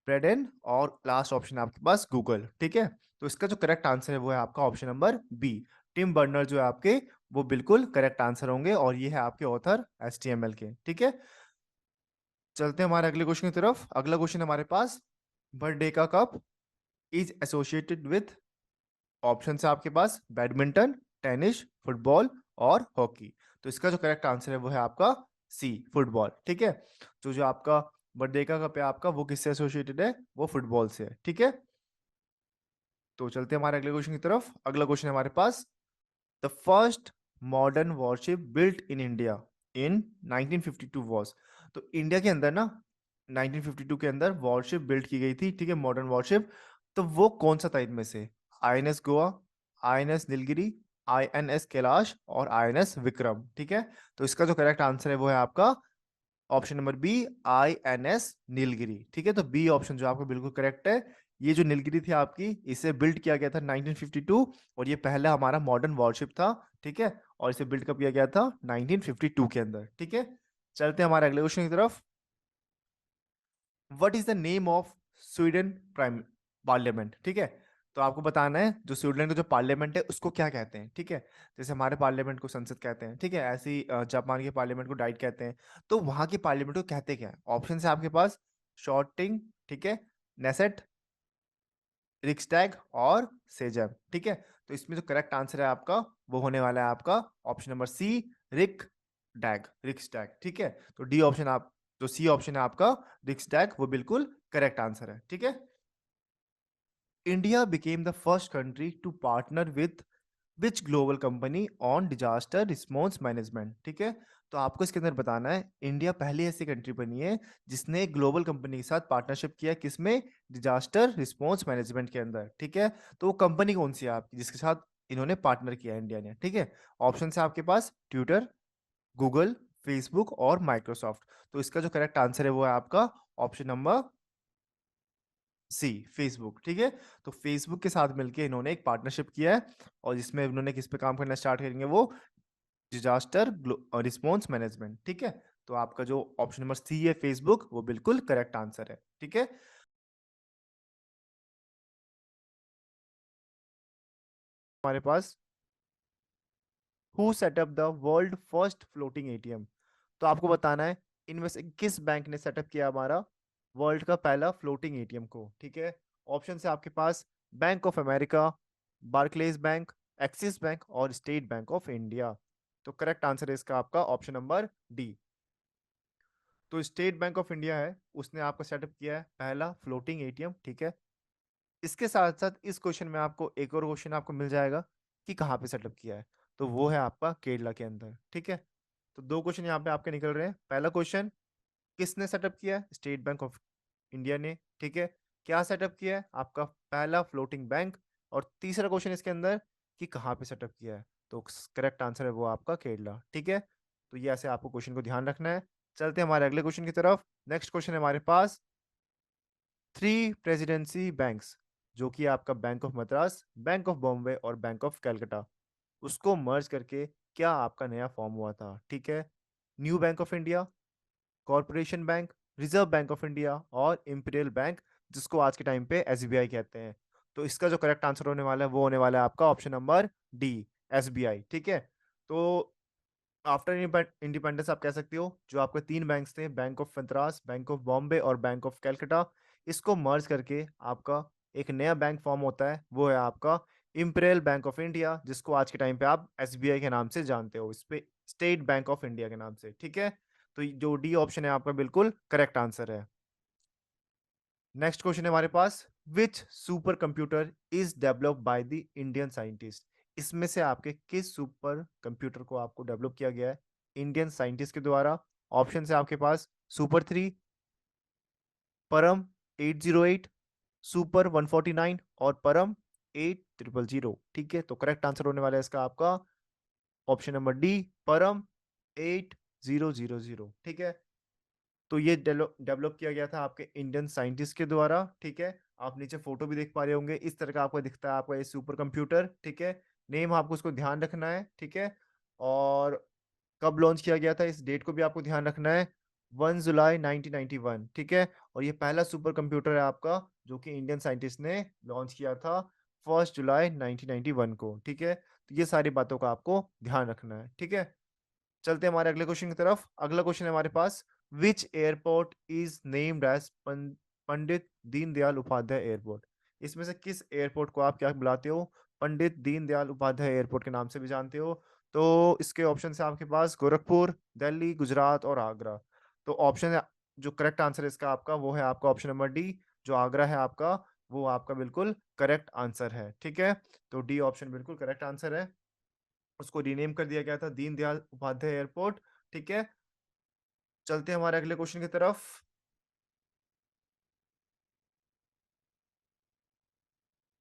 Brydon, और लास्ट ऑप्शन है आपके पास गूगल, ठीक है। तो इसका जो करेक्ट आंसर है वो है आपका option number B, Tim Berner जो है आपके, वो बिल्कुल करेक्ट आंसर होंगे, और ये है आपके ऑथर HTML के, ठीक है। चलते हैं हमारे अगले क्वेश्चन की तरफ। अगला क्वेश्चन हमारे पास, बर्थडे का cup is associated with, option है आपके पास बैडमिंटन, टेनिस, फुटबॉल और हॉकी। तो इसका जो करेक्ट आंसर है वो है आपका सी, फुटबॉल, ठीक है। तो जो आपका बर्थडे का कप है आपका, वो किससे एसोसिएटेड है? वो फुटबॉल से है, ठीक है। तो चलते हैं हमारे अगले क्वेश्चन की तरफ। अगला क्वेश्चन है हमारे पास, the first modern warship built in India in 1952 was. तो इंडिया के अंदर ना 1952 के अंदर वॉरशिप बिल्ट की गई थी, ठीक है, मॉडर्न वॉरशिप। तो वो कौन सा था इनमें से? INS Goa, INS Nilgiri, INS Kailash और INS विक्रम, ठीक है। तो इसका जो करेक्ट आंसर है वो है आपका option number B, INS Nilgiri, ठीक है। तो बी ऑप्शन जो आपका बिल्कुल करेक्ट है। ये जो नीलगिरी थी आपकी, इसे बिल्ड किया गया था 1952, और ये पहला हमारा मॉडर्न वॉरशिप था, ठीक है। और इसे बिल्ड कब किया गया था? 1952 के अंदर, ठीक है। चलते हैं हमारे अगले क्वेश्चन की तरफ। What is the name of Sweden prime parliament, ठीक है। तो आपको बताना है जो स्वीडन का जो पार्लियामेंट है उसको क्या कहते हैं, ठीक है। जैसे हमारे पार्लियामेंट को संसद कहते हैं, ठीक है, ऐसे ही जापान के पार्लियामेंट को डाइट कहते हैं। तो वहां के पार्लियामेंट को कहते क्या है? ऑप्शन है आपके पास शॉर्टिंग, ठीक है, नेसेट, रिक्सटैग और सेजम, ठीक है। तो इसमें जो करेक्ट आंसर है आपका वो होने वाला है आपका ऑप्शन नंबर सी, रिक डैग, रिक्सटैग, ठीक है। तो डी ऑप्शन आप, जो सी ऑप्शन है आपका रिक्सटैग, वो बिल्कुल करेक्ट आंसर है, ठीक है। India became the first country to partner with which global company on disaster response management, ठीक है। तो आपको इसके अंदर बताना है इंडिया पहली ऐसी कंट्री बनी है जिसने ग्लोबल कंपनी के साथ पार्टनरशिप किया, किसमें? डिजास्टर रिस्पॉन्स मैनेजमेंट के अंदर, ठीक है। तो वो कंपनी कौन सी है आपकी जिसके साथ इन्होंने पार्टनर किया है इंडिया ने, ठीक है। ऑप्शन है आपके पास ट्विटर, गूगल, फेसबुक और माइक्रोसॉफ्ट। तो इसका जो करेक्ट आंसर है वो है आपका ऑप्शन नंबर सी, फेसबुक, ठीक है। तो फेसबुक के साथ मिलकर इन्होंने एक पार्टनरशिप किया है, और जिसमें इन्होंने किस पे काम करना स्टार्ट करेंगे? वो डिजास्टर रिस्पॉन्स मैनेजमेंट, ठीक है। तो आपका जो ऑप्शन नंबर सी है फेसबुक, वो बिल्कुल करेक्ट आंसर है, ठीक है। हमारे पास, who set up the world first floating ATM। तो आपको बताना है इनमें से किस बैंक ने सेटअप किया हमारा वर्ल्ड का पहला फ्लोटिंग ATM को, ठीक है। ऑप्शन है आपके पास bank of America, Barclays bank, Axis bank और स्टेट बैंक ऑफ इंडिया। तो करेक्ट आंसर है इसका आपका ऑप्शन नंबर डी। तो स्टेट बैंक ऑफ इंडिया है, उसने आपका सेटअप किया है पहला फ्लोटिंग ATM, ठीक है। इसके साथ साथ इस क्वेश्चन में आपको एक और क्वेश्चन आपको मिल जाएगा कि कहाँ पे सेटअप किया है, तो वो है आपका केरला के अंदर, ठीक है। तो दो क्वेश्चन यहाँ पे आपके निकल रहे हैं। पहला क्वेश्चन, किसने सेटअप किया है? स्टेट बैंक ऑफ इंडिया ने, ठीक है। क्या सेटअप किया है? आपका पहला फ्लोटिंग बैंक। और तीसरा क्वेश्चन इसके अंदर कि कहाँ पे सेटअप किया है, तो करेक्ट आंसर है वो आपका केरला, ठीक है। तो ये ऐसे आपको क्वेश्चन को ध्यान रखना है। चलते हैं हमारे अगले क्वेश्चन की तरफ। नेक्स्ट क्वेश्चन है हमारे पास, थ्री प्रेसिडेंसी बैंक्स, जो कि आपका bank of Madras, bank of Bombay और बैंक ऑफ कलकत्ता, उसको मर्ज करके क्या आपका नया फॉर्म हुआ था, ठीक है। New bank of India, corporation bank, reserve Bank of India और इंपीरियल बैंक, जिसको आज के टाइम पे SBI कहते हैं। तो इसका जो करेक्ट आंसर होने वाला है वो होने वाला है आपका ऑप्शन नंबर डी, SBI, ठीक है। तो आफ्टर इंडिपेंडेंस आप कह सकते हो जो आपके तीन बैंक्स थे, bank of Madras, bank of Bombay और बैंक ऑफ कैलकाटा, इसको मर्ज करके आपका एक नया बैंक फॉर्म होता है, वो है आपका इंपीरियल बैंक ऑफ इंडिया, जिसको आज के टाइम पे आप SBI के नाम से जानते हो, इस पे स्टेट बैंक ऑफ इंडिया के नाम से, ठीक है। तो जो डी ऑप्शन है आपका बिल्कुल करेक्ट आंसर है। नेक्स्ट क्वेश्चन है हमारे पास, which super computer is developed by the Indian scientist. इसमें से आपके किस सुपर कंप्यूटर को आपको डेवलप किया गया है इंडियन साइंटिस्ट के द्वारा। ऑप्शन है आपके पास सुपर 3, परम 808, सुपर 149 और परम 8000। ठीक है, तो करेक्ट आंसर होने वाला है इसका आपका ऑप्शन नंबर डी, परम 8000। ठीक है, तो ये डेवलप किया गया था आपके इंडियन साइंटिस्ट के द्वारा। ठीक है, आप नीचे फोटो भी देख पा रहे होंगे, इस तरह का आपको दिखता है आपका ये सुपर कंप्यूटर। ठीक है, नेम आपको उसको ध्यान रखना है। ठीक है, और कब लॉन्च किया गया था इस डेट को भी आपको ध्यान रखना है, 1 जुलाई 1991। ठीक है, और ये पहला सुपर कंप्यूटर है आपका जो कि इंडियन साइंटिस्ट ने लॉन्च किया था 1 जुलाई 1991 को। ठीक है, तो ये सारी बातों का आपको ध्यान रखना है। ठीक है, चलते हैं हमारे अगले क्वेश्चन की तरफ। अगला क्वेश्चन है हमारे पास, which airport is named as Pandit Deendayal Upadhyay airport. इसमें से किस एयरपोर्ट को आप क्या बुलाते हो, पंडित दीनदयाल उपाध्याय एयरपोर्ट के नाम से भी जानते हो। तो इसके ऑप्शन है आपके पास गोरखपुर, दिल्ली, गुजरात और आगरा। तो ऑप्शन है, जो करेक्ट आंसर है इसका आपका वो है आपका ऑप्शन नंबर डी, जो आगरा है आपका, वो आपका बिल्कुल करेक्ट आंसर है। ठीक है, तो डी ऑप्शन बिल्कुल करेक्ट आंसर है, उसको रीनेम कर दिया गया था दीनदयाल उपाध्याय एयरपोर्ट। ठीक है, चलते हैं हमारे अगले क्वेश्चन की तरफ।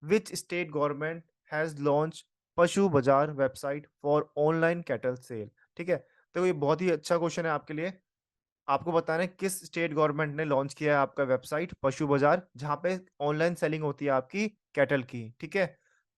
Which state government has launch Pashu Bazaar website for online cattle sale. ठीक है, तो ये बहुत ही अच्छा क्वेश्चन है आपके लिए। आपको बताना है किस स्टेट गवर्नमेंट ने लॉन्च किया है आपका वेबसाइट पशु बाजार, जहां पे ऑनलाइन सेलिंग होती है आपकी कैटल की। ठीक है,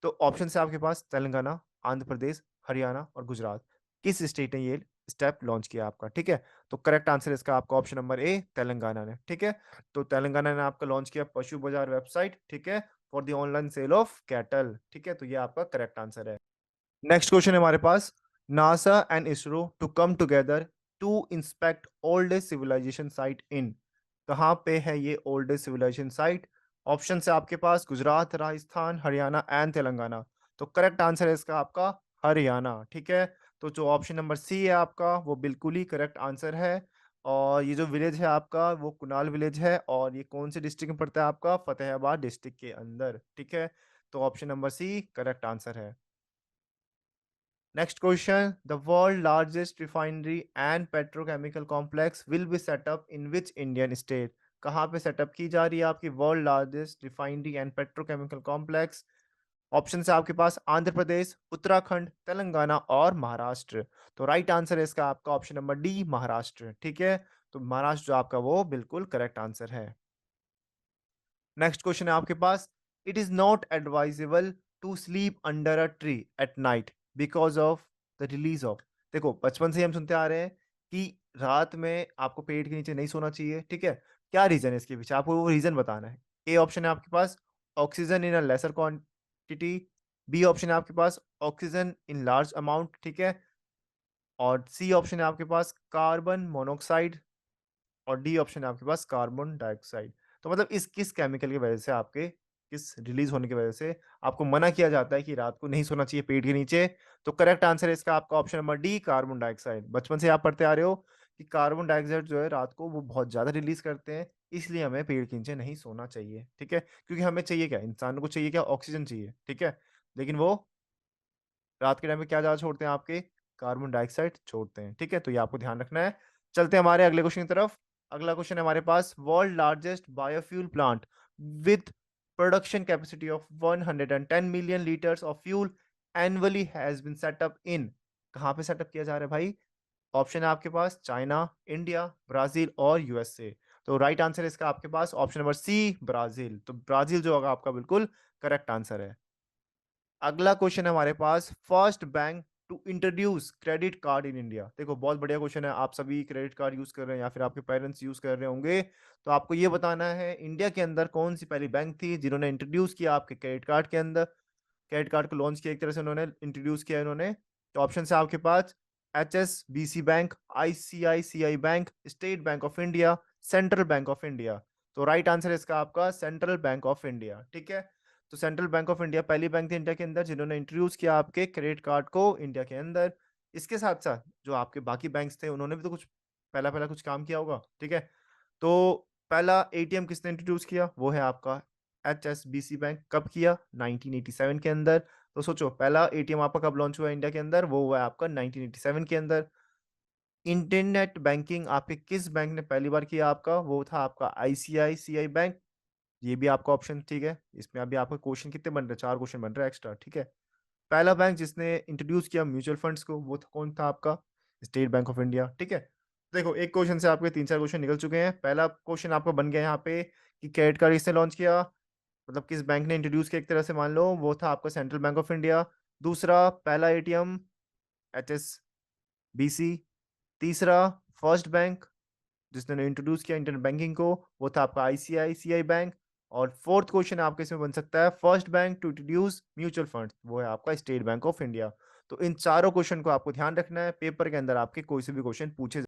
तो ऑप्शन है आपके पास तेलंगाना, आंध्र प्रदेश, हरियाणा और गुजरात। किस स्टेट ने ये स्टेप लॉन्च किया आपका। ठीक है, तो करेक्ट आंसर इसका आपका ऑप्शन नंबर ए, तेलंगाना ने। ठीक है, तो तेलंगाना ने आपका लॉन्च किया पशु बाजार वेबसाइट। ठीक है, for the online sale of cattle. ठीक है, तो ये आपका करेक्ट आंसर है। नेक्स्ट क्वेश्चन है हमारे पास, NASA and ISRO to come together to inspect oldest civilisation site in. कहाँ पे है ये ओल्डेस्ट सिविलाइजेशन साइट। ऑप्शन है आपके पास गुजरात, राजस्थान, हरियाणा एंड तेलंगाना। तो करेक्ट आंसर है इसका आपका हरियाणा। ठीक है, तो जो ऑप्शन नंबर सी है आपका वो बिल्कुल ही करेक्ट आंसर है। और ये जो विलेज है आपका वो कुनाल विलेज है, और ये कौन से डिस्ट्रिक्ट में पड़ता है आपका, फतेहाबाद डिस्ट्रिक्ट के अंदर। ठीक है, तो option number C correct answer है। Next question. The world largest refinery and petrochemical complex will be set up in which Indian state? कहाँ पे सेटअप की जा रही है आपकी world largest refinery and petrochemical complex. Option है आपके पास आंध्र प्रदेश, उत्तराखंड, तेलंगाना और महाराष्ट्र। तो राइट आंसर है इसका आपका ऑप्शन नंबर डी, महाराष्ट्र। ठीक है, तो महाराष्ट्र जो आपका वो बिल्कुल करेक्ट आंसर है। नेक्स्ट क्वेश्चन है आपके पास, it is not advisable to sleep under a tree at night because of the release of. देखो बचपन से ही हम सुनते आ रहे हैं कि रात में आपको पेड़ के नीचे नहीं सोना चाहिए। ठीक है, क्या रीजन है इसके पीछे, आपको वो रीजन बताना है। ए ऑप्शन है आपके पास oxygen in a lesser quantity, B option है आपके पास ऑक्सीजन इन लार्ज अमाउंट। ठीक है, और सी ऑप्शन है आपके पास कार्बन मोनोऑक्साइड, और डी ऑप्शन है आपके पास कार्बन डाइऑक्साइड। तो मतलब इस किस केमिकल की वजह से आपके किस रिलीज होने की वजह से आपको मना किया जाता है कि रात को नहीं सोना चाहिए पेड़ के नीचे। तो करेक्ट आंसर है इसका आपका option number D, carbon dioxide. बचपन से आप पढ़ते आ रहे हो कि कार्बन डाइऑक्साइड जो है रात को वो बहुत ज्यादा रिलीज करते हैं, इसलिए हमें पेड़ के नीचे नहीं सोना चाहिए। ठीक है, क्योंकि हमें चाहिए क्या, इंसानों को चाहिए क्या, ऑक्सीजन चाहिए। ठीक है, लेकिन वो रात के टाइम में क्या ज़्यादा छोड़ते हैं आपके, कार्बन डाइऑक्साइड छोड़ते हैं। ठीक है, तो ये आपको ध्यान रखना है। चलते हैं हमारे अगले क्वेश्चन की तरफ। अगला क्वेश्चन है हमारे पास, world largest biofuel plant with production capacity of 110 million litres of fuel annually has been set up in. कहाँ पे सेटअप किया जा रहा है भाई। ऑप्शन है आपके पास चाइना, इंडिया, ब्राजील और यूएसए। तो राइट आंसर है इसका आपके पास ऑप्शन नंबर सी, ब्राजील। तो ब्राजील जो होगा आपका बिल्कुल करेक्ट आंसर है। अगला क्वेश्चन है हमारे पास, first bank to introduce credit card in India. देखो बहुत बढ़िया क्वेश्चन है, आप सभी क्रेडिट कार्ड यूज कर रहे हैं या फिर आपके पेरेंट्स यूज कर रहे होंगे, तो आपको ये बताना है इंडिया के अंदर कौन सी पहली बैंक थी जिन्होंने इंट्रोड्यूस किया आपके क्रेडिट कार्ड के अंदर, क्रेडिट कार्ड को लॉन्च किया एक तरह से उन्होंने इंट्रोड्यूस किया इन्होंने। तो ऑप्शन है आपके पास H S B C bank, ICICI bank, State Bank of India, Central Bank of India. तो राइट आंसर है इसका आपका सेंट्रल बैंक ऑफ इंडिया। ठीक है, तो सेंट्रल बैंक ऑफ इंडिया पहली बैंक थी इंडिया के अंदर जिन्होंने इंट्रोड्यूस किया आपके क्रेडिट कार्ड को इंडिया के अंदर। इसके साथ साथ जो आपके बाकी बैंक्स थे उन्होंने भी तो कुछ पहला पहला कुछ काम किया होगा। ठीक है, तो पहला एटीएम किसने इंट्रोड्यूस किया? वो है आपका एचएसबीसी बैंक। कब किया? 1987 के अंदर। तो सोचो पहला एटीएम आपका कब लॉन्च हुआ इंडिया के अंदर? वो हुआ है आपका 1987 के अंदर। इंटरनेट बैंकिंग आपके किस बैंक ने पहली बार किया आपका? वो था आपका आईसीआईसीआई बैंक। ये भी आपका ऑप्शन ठीक है। इसमें अभी आपका क्वेश्चन कितने बन रहे हैं? 4 क्वेश्चन बन रहे हैं एक्स्ट्रा, ठीक है। पहला बैंक जिसने इंट्रोड्यूस किया म्यूचुअल फंड्स को, वो कौन था आपका? स्टेट बैंक ऑफ इंडिया, ठीक है। देखो एक क्वेश्चन से आपके 3-4 क्वेश्चन निकल चुके हैं। पहला क्वेश्चन आपका बन गया यहाँ पे कि क्रेडिट कार्ड किसने लॉन्च किया? मतलब किस बैंक ने इंट्रोड्यूस किया एक तरह से मान लो, वो था आपका सेंट्रल बैंक ऑफ इंडिया। दूसरा पहला एटीएम एचएसबीसी। तीसरा फर्स्ट बैंक जिसने इंट्रोड्यूस किया इंटरनेट बैंकिंग को, वो था आपका आईसीआईसीआई बैंक। और फोर्थ क्वेश्चन आपके इसमें बन सकता है first bank to introduce mutual fund, वो है आपका स्टेट बैंक ऑफ इंडिया। तो इन चारों क्वेश्चन को आपको ध्यान रखना है, पेपर के अंदर आपके कोई से भी क्वेश्चन पूछे।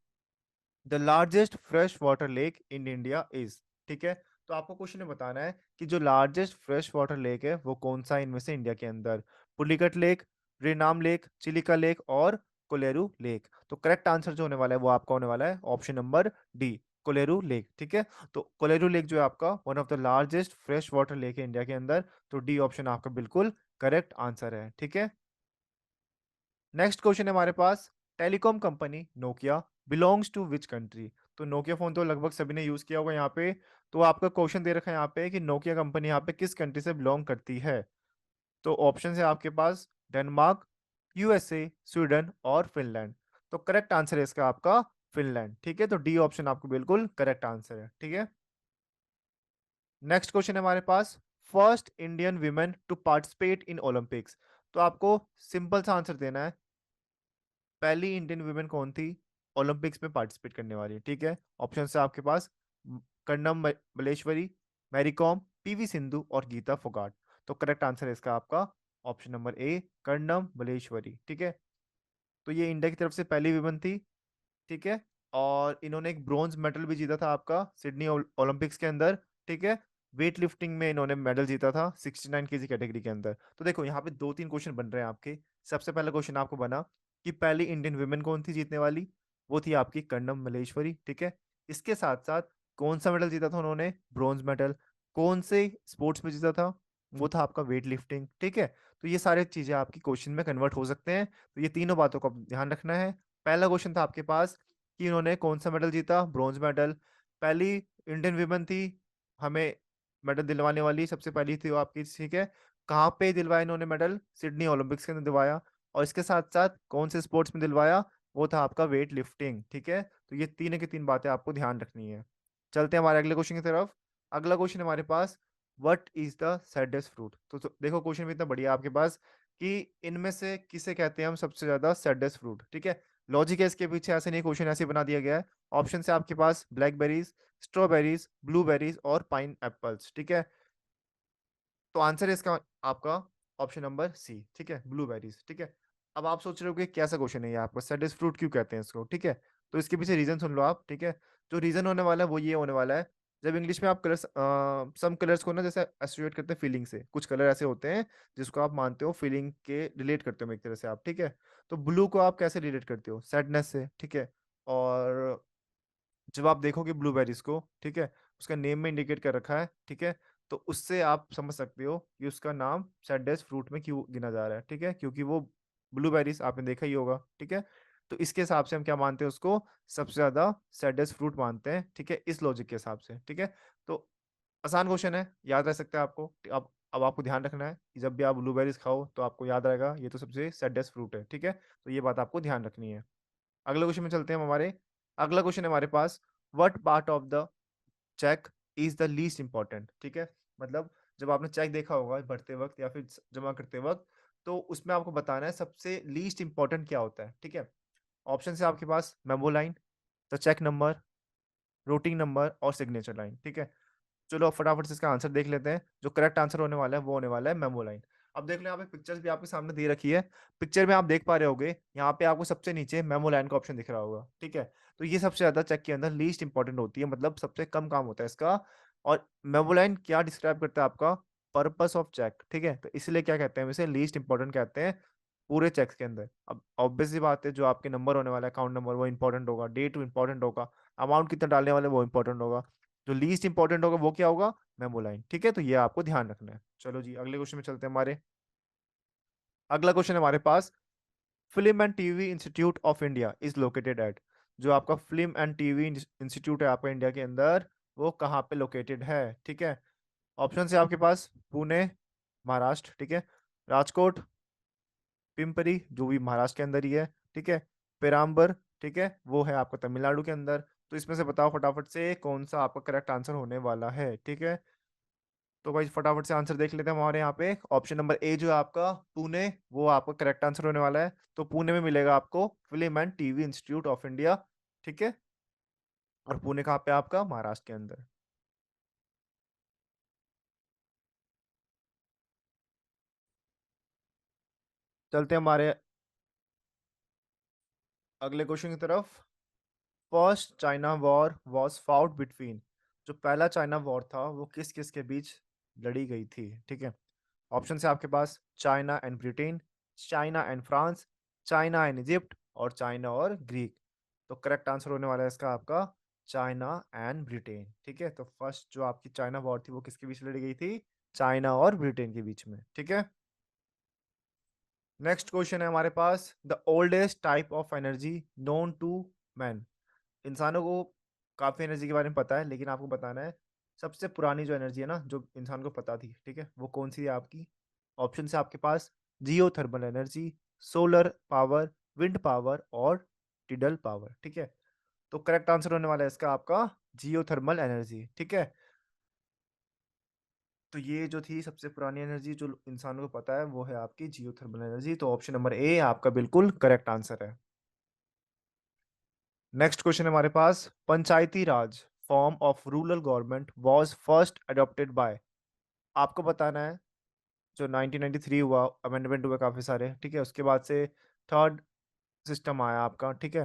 The largest fresh water lake in India is, ठीक है। तो आपको क्वेश्चन में बताना है कि जो लार्जेस्ट फ्रेश वाटर लेक है वो कौन सा है इनमें से इंडिया के अंदर? पुलिकट लेक, रेनाम लेक, चिलिका लेक और कोलेरू लेक। तो करेक्ट आंसर जो होने वाला है वो आपका होने वाला है option number D, Kolleru lake, ठीक है। तो कोलेरू लेक जो है आपका one of the largest fresh water lake है इंडिया के अंदर। तो डी ऑप्शन आपका बिल्कुल करेक्ट आंसर है, ठीक है। नेक्स्ट क्वेश्चन है हमारे पास, telecom company Nokia belongs to which country? तो नोकिया फोन तो लगभग सभी ने यूज किया होगा यहाँ पे। तो आपका क्वेश्चन दे रखा है यहाँ पे कि नोकिया कंपनी यहाँ पे किस कंट्री से बिलोंग करती है? तो ऑप्शन है आपके पास डेनमार्क, यूएसए, स्वीडन और फिनलैंड। तो करेक्ट आंसर है इसका आपका फिनलैंड, ठीक है। तो डी ऑप्शन आपको बिल्कुल करेक्ट आंसर है, ठीक है। नेक्स्ट क्वेश्चन है हमारे पास, first Indian women to participate in Olympics. तो आपको सिंपल सा आंसर देना है, पहली इंडियन वुमेन कौन थी ओलंपिक्स में पार्टिसिपेट करने वाली, ठीक है। ऑप्शन है आपके पास कर्णम मलेश्वरी, मैरी कॉम, पीवी सिंधु और गीता फोगाट। तो करेक्ट आंसर है इसका आपका option number A, Karnam Malleswari, ठीक है। तो ये इंडिया की तरफ से पहली वुमेन थी, ठीक है। और इन्होंने एक ब्रॉन्ज मेडल भी जीता था आपका सिडनी ओलंपिक्स के अंदर, ठीक है। वेट लिफ्टिंग में इन्होंने मेडल जीता था 69 केजी कैटेगरी के अंदर। तो देखो यहाँ पे 2-3 क्वेश्चन बन रहे हैं आपके। सबसे पहला क्वेश्चन आपको बना कि पहली इंडियन वुमेन कौन थी जीतने वाली? वो थी आपकी कर्णम मलेश्वरी, ठीक है। इसके साथ साथ कौन सा मेडल जीता था उन्होंने? Bronze medal. कौन से स्पोर्ट्स में जीता था? वो था आपका वेट लिफ्टिंग, ठीक है। तो ये सारी चीजें आपकी क्वेश्चन में कन्वर्ट हो सकते हैं। तो ये तीनों बातों का ध्यान रखना है। पहला क्वेश्चन था आपके पास कि इन्होंने कौन सा मेडल जीता? Bronze medal. पहली इंडियन वुमेन थी हमें मेडल दिलवाने वाली, सबसे पहली थी वो आपकी, ठीक है। कहाँ पे दिलवाया इन्होंने मेडल? सिडनी ओलंपिक्स के अंदर दिलवाया। और इसके साथ साथ कौन से स्पोर्ट्स में दिलवाया? वो था आपका वेट लिफ्टिंग, ठीक है। तो ये तीन की तीन बातें आपको ध्यान रखनी है। चलते हैं हमारे अगले क्वेश्चन की तरफ। अगला क्वेश्चन हमारे पास, what is the saddest fruit? तो देखो क्वेश्चन भी इतना बढ़िया आपके पास कि इनमें से किसे कहते हैं हम सबसे ज्यादा सैडेस्ट फ्रूट, ठीक है। लॉजिक है इसके पीछे, ऐसे नहीं, क्वेश्चन ऐसे बना दिया गया है। ऑप्शन है आपके पास ब्लैकबेरीज, स्ट्रॉबेरीज, ब्लूबेरीज और पाइन एप्पल्स, ठीक है। तो आंसर है इसका आपका ऑप्शन नंबर सी, ठीक है, ब्लूबेरीज, ठीक है। अब आप सोच रहे हो कि कैसा क्वेश्चन है ये आपका, सैडेस्ट फ्रूट क्यों कहते हैं इसको, ठीक है। तो इसके पीछे रीजन सुन लो आप, ठीक है। जो रीजन होने वाला है वो ये होने वाला है, जब इंग्लिश में आप कलर्स सम कलर्स को ना जैसे एसोसिएट करते हैं फीलिंग से, कुछ कलर ऐसे होते हैं जिसको आप मानते हो फीलिंग के रिलेट करते हो एक तरह से आप, ठीक है। तो ब्लू को आप कैसे रिलेट करते हो? सैडनेस से, ठीक है। और जब आप देखोगे ब्लूबेरीज को, ठीक है, उसका नेम में इंडिकेट कर रखा है, ठीक है। तो उससे आप समझ सकते हो कि उसका नाम सैडेस्ट फ्रूट में क्यों गिना जा रहा है, ठीक है, क्योंकि वो ब्लूबेरीज आपने देखा ही होगा, ठीक है। तो इसके हिसाब से हम क्या मानते हैं उसको? सबसे ज्यादा सैडेस्ट फ्रूट मानते हैं, ठीक है, इस लॉजिक के हिसाब से, ठीक है। तो आसान क्वेश्चन है, याद रह सकता है आपको। अब आपको ध्यान रखना है कि जब भी आप ब्लूबेरीज खाओ तो आपको याद रहेगा ये तो सबसे सैडेस्ट फ्रूट है, ठीक है। तो ये बात आपको ध्यान रखनी है। अगले क्वेश्चन में चलते हैं हम हमारे। अगला क्वेश्चन है हमारे पास, what part of the cheque is the least important, ठीक है। मतलब जब आपने चेक देखा होगा भरते वक्त या फिर जमा करते वक्त, तो उसमें आपको बताना है सबसे लीस्ट इंपॉर्टेंट क्या होता है, ठीक है। ऑप्शन है आपके पास memo line, the cheque number, routing number और सिग्नेचर लाइन, ठीक है। चलो अब फटाफट से इसका आंसर देख लेते हैं। जो करेक्ट आंसर होने वाला है वो होने वाला है मेमो लाइन। अब देख लो यहाँ पे पिक्चर्स भी आपके सामने दे रखी है। पिक्चर में आप देख पा रहे होगे यहाँ पे आपको सबसे नीचे मेमो लाइन का ऑप्शन दिख रहा होगा, ठीक है। तो ये सबसे ज्यादा चेक के अंदर लीस्ट इंपॉर्टेंट होती है, मतलब सबसे कम काम होता है इसका। और मेमो लाइन क्या डिस्क्राइब करता है? आपका पर्पस ऑफ चेक, ठीक है। तो इसलिए क्या कहते हैं हम इसे? लीस्ट इंपॉर्टेंट कहते हैं पूरे चेक्स के अंदर। अब ऑब्वियस सी बात है, जो आपके नंबर होने वाला है अकाउंट नंबर वो इंपॉर्टेंट होगा, डेट इंपॉर्टेंट होगा, अमाउंट कितना डालने वाले वो इंपॉर्टेंट होगा, जो लीस्ट इंपॉर्टेंट होगा वो क्या होगा, मेमोलाइन। ठीक है, तो ये आपको ध्यान रखना है। चलो जी अगले क्वेश्चन में चलते हैं हमारे। अगला क्वेश्चन है हमारे पास, film and TV institute of India is located at. जो आपका फिल्म एंड टीवी इंस्टीट्यूट है आपका इंडिया के अंदर, वो कहाँ पे लोकेटेड है। ठीक है, ऑप्शन है आपके पास पुणे महाराष्ट्र, ठीक है, राजकोट, पिंपरी जो भी महाराष्ट्र के अंदर ही है, ठीक है, पेराम्बर, ठीक है, वो है आपका तमिलनाडु के अंदर। तो इसमें से बताओ फटाफट से कौन सा आपका करेक्ट आंसर होने वाला है। ठीक है, तो भाई फटाफट से आंसर देख लेते हैं हमारे यहाँ पे। ऑप्शन नंबर ए जो है आपका पुणे, वो आपका करेक्ट आंसर होने वाला है। तो पुणे में मिलेगा आपको film and TV institute of India. ठीक है, और पुणे कहाँ पे आपका, महाराष्ट्र के अंदर। चलते हैं हमारे अगले क्वेश्चन की तरफ। First China war was fought between. जो पहला चाइना वॉर था वो किस किस के बीच लड़ी गई थी। ठीक है, ऑप्शन है आपके पास China and Britain, China and France, China and Egypt, और चाइना और ग्रीक। तो करेक्ट आंसर होने वाला है इसका आपका चाइना एंड ब्रिटेन। ठीक है, तो फर्स्ट जो आपकी चाइना वॉर थी वो किसके बीच लड़ी गई थी, चाइना और ब्रिटेन के बीच में। ठीक है, नेक्स्ट क्वेश्चन है हमारे पास, the oldest type of energy known to man. इंसानों को काफी एनर्जी के बारे में पता है, लेकिन आपको बताना है सबसे पुरानी जो एनर्जी है ना, जो इंसान को पता थी, ठीक है, वो कौन सी है आपकी। ऑप्शन है आपके पास जियो thermal energy, solar power, wind power, और टिडल पावर। ठीक है, तो करेक्ट आंसर होने वाला है इसका आपका जियो थर्मल एनर्जी। ठीक है, तो ये जो थी सबसे पुरानी एनर्जी जो इंसानों को पता है, वो है आपकी जियो थर्मल एनर्जी। तो ऑप्शन नंबर ए आपका बिल्कुल करेक्ट आंसर है। नेक्स्ट क्वेश्चन है हमारे पास, Panchayati Raj form of rural government was first adopted by. आपको बताना है जो 1993 हुआ, अमेंडमेंट हुए काफी सारे, ठीक है, उसके बाद से थर्ड सिस्टम आया आपका। ठीक है,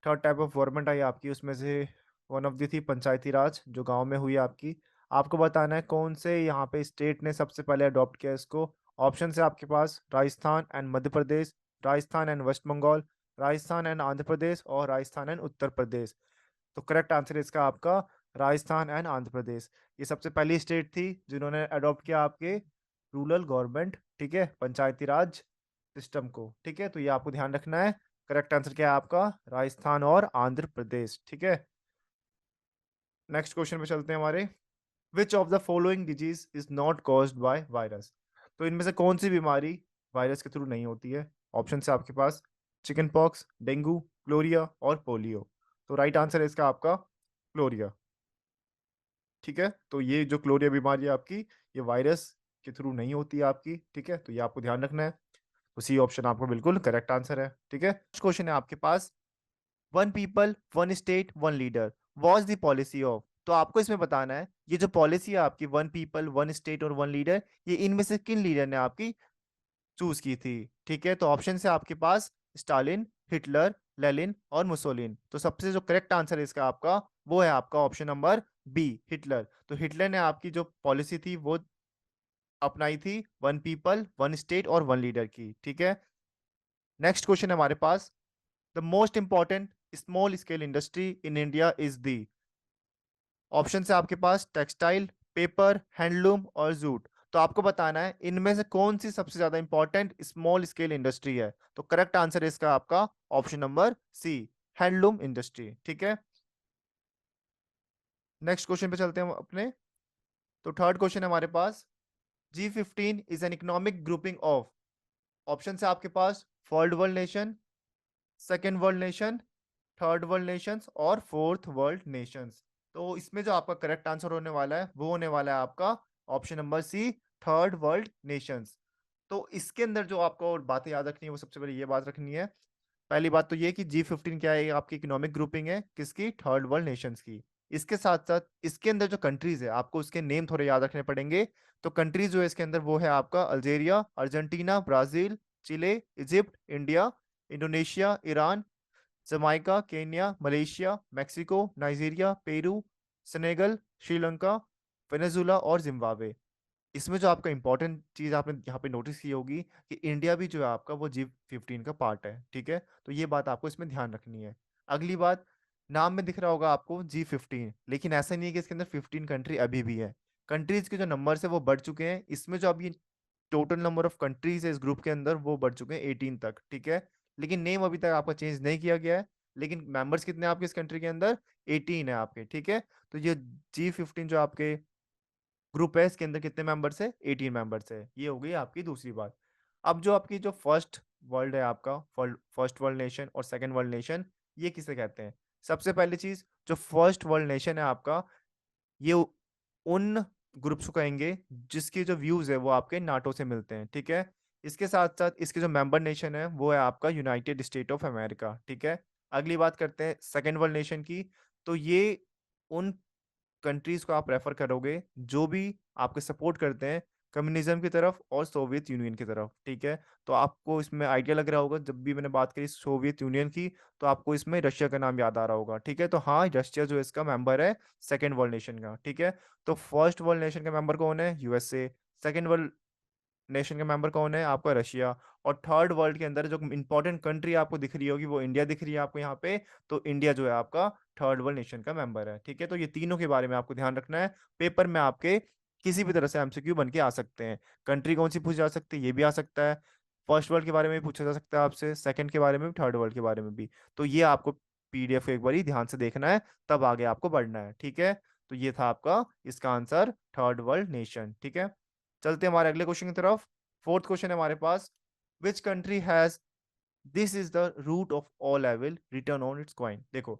थर्ड टाइप ऑफ गवर्नमेंट आई आपकी, उसमें से वन ऑफ दी थी पंचायती राज जो गांव में हुई आपकी। आपको बताना है कौन से यहाँ पे स्टेट ने सबसे पहले अडॉप्ट किया इसको। ऑप्शन है आपके पास Rajasthan and Madhya Pradesh, Rajasthan and waste Bengal, Rajasthan and Andhra Pradesh, और राजस्थान एंड उत्तर प्रदेश। तो करेक्ट आंसर है इसका आपका राजस्थान एंड आंध्र प्रदेश। ये सबसे पहली स्टेट थी जिन्होंने अडॉप्ट किया आपके रूरल गवर्नमेंट, ठीक है, पंचायती राज सिस्टम को। ठीक है, तो ये आपको ध्यान रखना है। करेक्ट आंसर क्या है आपका राजस्थान और आंध्र प्रदेश। ठीक है, नेक्स्ट क्वेश्चन पे चलते हैं हमारे। विच of the following disease is not caused by virus. तो इनमें से कौन सी बीमारी वायरस के थ्रू नहीं होती है। ऑप्शन है आपके पास चिकन पॉक्स, डेंगू, क्लोरिया, और पोलियो। तो राइट आंसर है इसका आपका क्लोरिया। ठीक है, तो ये जो क्लोरिया बीमारी है आपकी, ये वायरस के थ्रू नहीं होती है आपकी। ठीक है, तो ये आपको ध्यान रखना है। तो सी ऑप्शन आपका बिल्कुल करेक्ट आंसर है। ठीक है, नेक्स्ट क्वेश्चन है आपके पास, one people one state one leader was the policy of. तो आपको इसमें बताना है ये जो पॉलिसी है आपकी वन पीपल वन स्टेट और वन लीडर, ये इनमें से किन लीडर ने आपकी चूज की थी। ठीक है, तो ऑप्शन है आपके पास स्टालिन, हिटलर, लेनिन, और मुसोलिन। तो सबसे जो करेक्ट आंसर है इसका आपका, वो है आपका ऑप्शन नंबर बी, हिटलर। तो हिटलर ने आपकी जो पॉलिसी थी वो अपनाई थी वन पीपल वन स्टेट और वन लीडर की। ठीक है, नेक्स्ट क्वेश्चन है हमारे पास, the most important small scale industry in India is the. Option है आपके पास टेक्सटाइल, पेपर, हैंडलूम, और जूट। तो आपको बताना है इनमें से कौन सी सबसे ज्यादा इंपॉर्टेंट स्मॉल स्केल इंडस्ट्री है। तो करेक्ट आंसर है इसका आपका option number C, handloom industry. ठीक है, नेक्स्ट क्वेश्चन पे चलते हैं हम अपने। तो थर्ड क्वेश्चन है हमारे पास, G15 is an economic grouping of. Option है आपके पास first world nation, second world nation, third world nations, और फोर्थ वर्ल्ड नेशंस। तो इसमें जो आपका करेक्ट आंसर होने वाला है वो होने वाला है आपका option number C, third world nations. तो इसके अंदर जो आपको बातें याद रखनी है वो सबसे पहले ये बात रखनी है। पहली बात तो ये कि G15 क्या है, ये आपकी इकोनॉमिक ग्रुपिंग है किसकी, थर्ड वर्ल्ड नेशंस की। इसके साथ साथ इसके अंदर जो कंट्रीज है आपको उसके नेम थोड़े याद रखने पड़ेंगे। तो कंट्रीज जो है इसके अंदर वो है आपका Algeria, Argentina, Brazil, Chile, Egypt, India, Indonesia, Iran, Jamaica, Kenya, Malaysia, Mexico, Nigeria, Peru, Senegal, Sri Lanka, Venezuela, और जिम्बाब्वे। इसमें जो आपका इंपॉर्टेंट चीज आपने यहाँ पे नोटिस की होगी कि इंडिया भी जो है आपका वो G15 का पार्ट है। ठीक है, तो ये बात आपको इसमें ध्यान रखनी है। अगली बात, नाम में दिख रहा होगा आपको G15, लेकिन ऐसा नहीं है कि इसके अंदर 15 कंट्री अभी भी है। कंट्रीज के जो नंबर है वो बढ़ चुके हैं। इसमें जो अभी टोटल नंबर ऑफ कंट्रीज है इस ग्रुप के अंदर वो बढ़ चुके हैं 18 तक, ठीक है। लेकिन नेम अभी तक आपका चेंज नहीं किया गया है। लेकिन मेंबर्स कितने हैं आपके इस कंट्री के अंदर? 18 है आपके, ठीक है। तो ये G15 जो आपके ग्रुप है इसके अंदर कितने मेंबर्स है? 18 मेंबर्स है। ये हो गई आपकी दूसरी बात। अब जो आपकी जो फर्स्ट वर्ल्ड है आपका, फर्स्ट वर्ल्ड नेशन और सेकंड वर्ल्ड नेशन, ये किसे कहते हैं? सबसे पहली चीज, जो फर्स्ट वर्ल्ड नेशन है आपका, ये उन ग्रुप्स को कहेंगे जिसकी जो व्यूज है वो आपके नाटो से मिलते हैं, ठीक है। इसके साथ साथ इसके जो मेंबर नेशन है वो है आपका यूनाइटेड स्टेट ऑफ अमेरिका, ठीक है। अगली बात करते हैं सेकेंड वर्ल्ड नेशन की। तो ये उन कंट्रीज को आप रेफर करोगे जो भी आपके सपोर्ट करते हैं कम्युनिज्म की तरफ और सोवियत यूनियन की तरफ, ठीक है। तो आपको इसमें आइडिया लग रहा होगा, जब भी मैंने बात करी सोवियत यूनियन की तो आपको इसमें रशिया का नाम याद आ रहा होगा, ठीक है। तो हाँ, रशिया जो इसका मेंबर है सेकेंड वर्ल्ड नेशन का, ठीक है। तो फर्स्ट वर्ल्ड नेशन का मेंबर कौन है? यूएसए। सेकेंड वर्ल्ड नेशन का मेंबर कौन है? आपका रशिया। और थर्ड वर्ल्ड के अंदर जो इंपॉर्टेंट कंट्री आपको दिख रही होगी वो इंडिया दिख रही है आपको यहाँ पे। तो इंडिया जो है आपका थर्ड वर्ल्ड नेशन का मेंबर है, ठीक है। तो ये तीनों के बारे में आपको ध्यान रखना है। पेपर में आपके किसी भी तरह से एमसीक्यू बन के आ सकते हैं। कंट्री कौन सी पूछी जा सकती है, ये भी आ सकता है। फर्स्ट वर्ल्ड के बारे में भी पूछा जा सकता है आपसे, सेकंड के बारे में भी, थर्ड वर्ल्ड के बारे में भी। तो ये आपको पीडीएफ एक बार ध्यान से देखना है, तब आगे आपको बढ़ना है, ठीक है। तो ये था आपका इसका आंसर, थर्ड वर्ल्ड नेशन, ठीक है। चलते हैं हमारे अगले क्वेश्चन की तरफ। फोर्थ क्वेश्चन है हमारे पास, which country has this is the root of all evil return on its coin. देखो,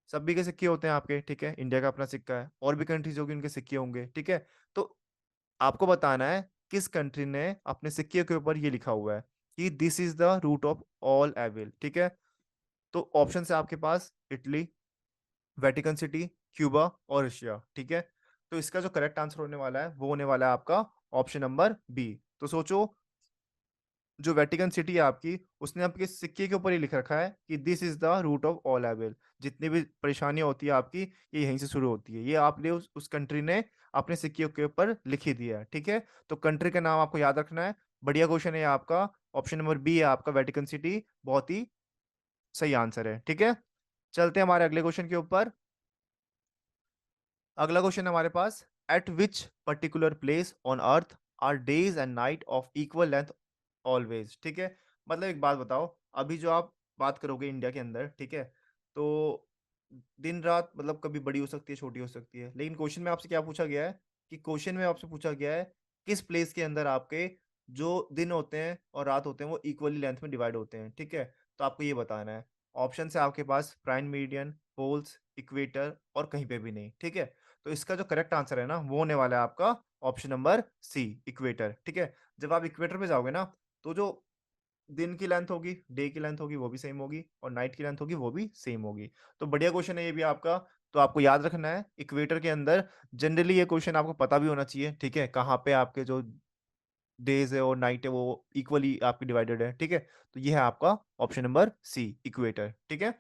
सभी के सिक्के होते हैं आपके, ठीक है। इंडिया का अपना सिक्का है, और भी कंट्रीज होगी उनके सिक्के होंगे, ठीक है। तो आपको बताना है किस कंट्री ने अपने सिक्के के ऊपर ये लिखा हुआ है कि this is the root of all evil, ठीक है। तो ऑप्शन है आपके पास इटली, वेटिकन सिटी, क्यूबा और रशिया, ठीक है। तो इसका जो करेक्ट आंसर होने वाला है वो होने वाला है आपका ऑप्शन नंबर बी। तो सोचो, जो वेटिकन सिटी है आपकी, उसने आपके सिक्के के ऊपर ही लिख रखा है कि this is the root of all evil. जितनी भी परेशानियां होती है आपकी, ये यहीं से शुरू होती है। ये आपने उस कंट्री ने अपने सिक्के के ऊपर लिखी दिया है, ठीक है। तो कंट्री का नाम आपको याद रखना है। बढ़िया क्वेश्चन है ये आपका। ऑप्शन नंबर बी है आपका, वेटिकन सिटी, बहुत ही सही आंसर है, ठीक है। चलते हैं हमारे अगले क्वेश्चन के ऊपर। अगला क्वेश्चन है हमारे पास, at which particular place on earth are days and night of equal length always, ठीक है। मतलब एक बात बताओ, अभी जो आप बात करोगे इंडिया के अंदर, ठीक है, तो दिन रात मतलब कभी बड़ी हो सकती है, छोटी हो सकती है। लेकिन क्वेश्चन में आपसे क्या पूछा गया है, कि क्वेश्चन में आपसे पूछा गया है किस प्लेस के अंदर आपके जो दिन होते हैं और रात होते हैं वो इक्वली लेंथ में डिवाइड होते हैं, ठीक है। तो आपको ये बताना है। ऑप्शन है आपके पास प्राइम मीडियन, पोल्स, इक्वेटर और कहीं पे भी नहीं, ठीक है। तो इसका जो करेक्ट आंसर है ना वो होने वाला है आपका ऑप्शन नंबर सी, इक्वेटर, ठीक है। जब आप इक्वेटर पे जाओगे ना, तो जो दिन की लेंथ होगी, डे की लेंथ होगी वो भी सेम होगी, और नाइट की लेंथ होगी वो भी सेम होगी। तो बढ़िया क्वेश्चन है ये भी आपका। तो आपको याद रखना है इक्वेटर के अंदर, जनरली ये क्वेश्चन आपको पता भी होना चाहिए, ठीक है, कहाँ पे आपके जो डेज है और नाइट है वो इक्वली आपकी डिवाइडेड है, ठीक है। तो ये है आपका ऑप्शन नंबर सी, इक्वेटर, ठीक है।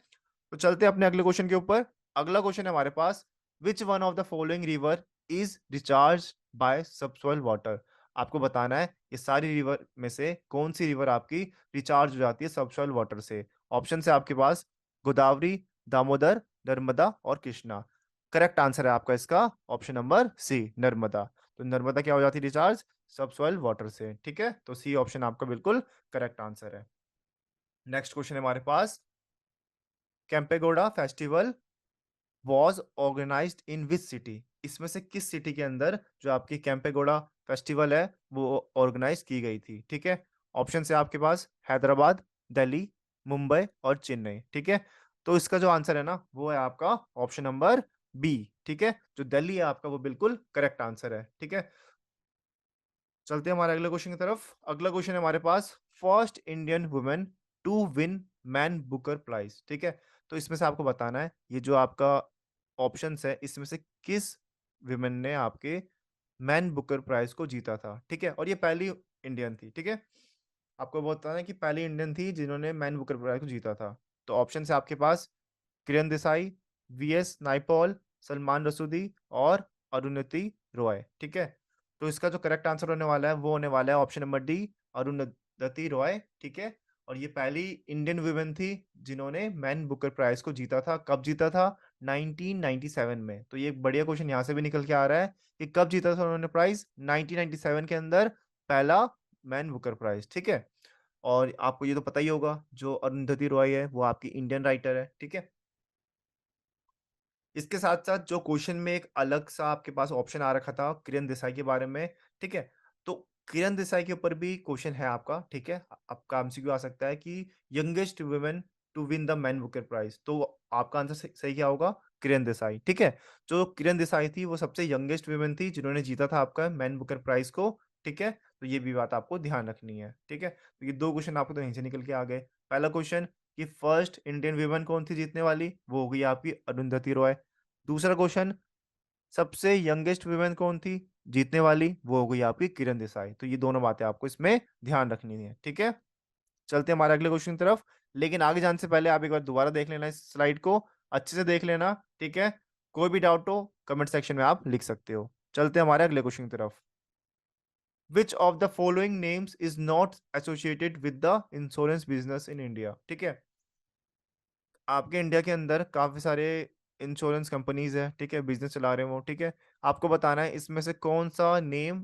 तो चलते हैं अपने अगले क्वेश्चन के ऊपर। अगला क्वेश्चन है हमारे पास, which one of the following river is recharge by subsoil water. आपको बताना है ये सारी रिवर में से कौन सी रिवर आपकी रिचार्ज हो जाती है सबसॉइल वाटर से। ऑप्शन है आपके पास गोदावरी, दामोदर, नर्मदा और कृष्णा। करेक्ट आंसर है आपका इसका ऑप्शन नंबर सी, नर्मदा। तो नर्मदा क्या हो जाती है रिचार्ज? सबसॉइल वाटर से, ठीक है। तो सी ऑप्शन आपका बिल्कुल करेक्ट आंसर है। नेक्स्ट क्वेश्चन है हमारे पास, Kempegowda festival was organised in which city. इसमें से किस सिटी के अंदर जो आपकी कैंपेगोड़ा फेस्टिवल है वो ऑर्गेनाइज की गई थी, ठीक है। ऑप्शन है आपके पास हैदराबाद, दिल्ली, मुंबई और चेन्नई, ठीक है। तो इसका जो आंसर है ना वो है आपका ऑप्शन नंबर बी, ठीक है। जो दिल्ली है आपका वो बिल्कुल करेक्ट आंसर है, ठीक है। चलते हैं हमारे अगले क्वेश्चन की तरफ। अगला क्वेश्चन है हमारे पास, first Indian women to win man Booker prize, ठीक है। तो इसमें से आपको बताना है ये जो आपका ऑप्शंस है इसमें से किस विमेन ने आपके मैन बुकर प्राइज को जीता था, ठीक है। और ये पहली इंडियन थी, ठीक है। आपको बताना है कि पहली इंडियन थी जिन्होंने मैन बुकर प्राइज को जीता था। तो ऑप्शन है आपके पास किरण देसाई, वीएस नाइपॉल, सलमान रसूदी और अरुणति रॉय, ठीक है। तो इसका जो करेक्ट आंसर होने वाला है वो होने वाला है option number D, Arundhati Roy, ठीक है। और ये पहली इंडियन वुमेन थी जिन्होंने मैन बुकर प्राइज को जीता था। कब जीता था? 1997 में। तो ये एक बढ़िया क्वेश्चन यहाँ से भी निकल के आ रहा है कि कब जीता था उन्होंने प्राइज? 1997 के अंदर पहला मैन बुकर प्राइज, ठीक है। और आपको ये तो पता ही होगा, जो अरुंधति रॉय है वो आपकी इंडियन राइटर है, ठीक है। इसके साथ-साथ जो क्वेश्चन में एक अलग-सा आपके पास ऑप्शन आ रखा था किरण देसाई के बारे में, ठीक है? तो किरण देसाई के ऊपर भी क्वेश्चन है आपका, ठीक है? आपका एमसीक्यू आ सकता है कि youngest woman to win the Man Booker prize, तो आपका आंसर सही क्या होगा? किरण देसाई, ठीक है? जो किरण देसाई थी वो सबसे यंगेस्ट वुमन थी जिन्होंने जीता था आपका मैन बुकर प्राइज़ को, ठीक है? तो ये भी बात आपको ध्यान रखनी है, ठीक है? तो ये 2 क्वेश्चन आपको तो यहीं से निकल के आ गए। पहला क्वेश्चन कि फर्स्ट इंडियन वुमन कौन थी जीतने वाली? वो हो गई आपकी अरुंधति रॉय। दूसरा क्वेश्चन, सबसे यंगेस्ट वुमन कौन थी जीतने वाली? वो हो गई आपकी किरण देसाई। तो ये दोनों बातें आपको इसमें ध्यान रखनी है, ठीक है? चलते हैं हमारे अगले क्वेश्चन की तरफ। लेकिन आगे जाने से पहले आप एक बार दोबारा देख लेना इस स्लाइड को, अच्छे से देख लेना, ठीक है? कोई भी डाउट हो कमेंट सेक्शन में आप लिख सकते हो। चलते हैं हमारे अगले क्वेश्चन की तरफ। Which of the following names is not associated with the insurance business in India? ठीक है? आपके इंडिया के अंदर काफ़ी सारे इंश्योरेंस कंपनीज़ हैं, ठीक है? बिज़नेस चला रहे हैं वो, ठीक है? आपको बताना है इसमें से कौन-सा नेम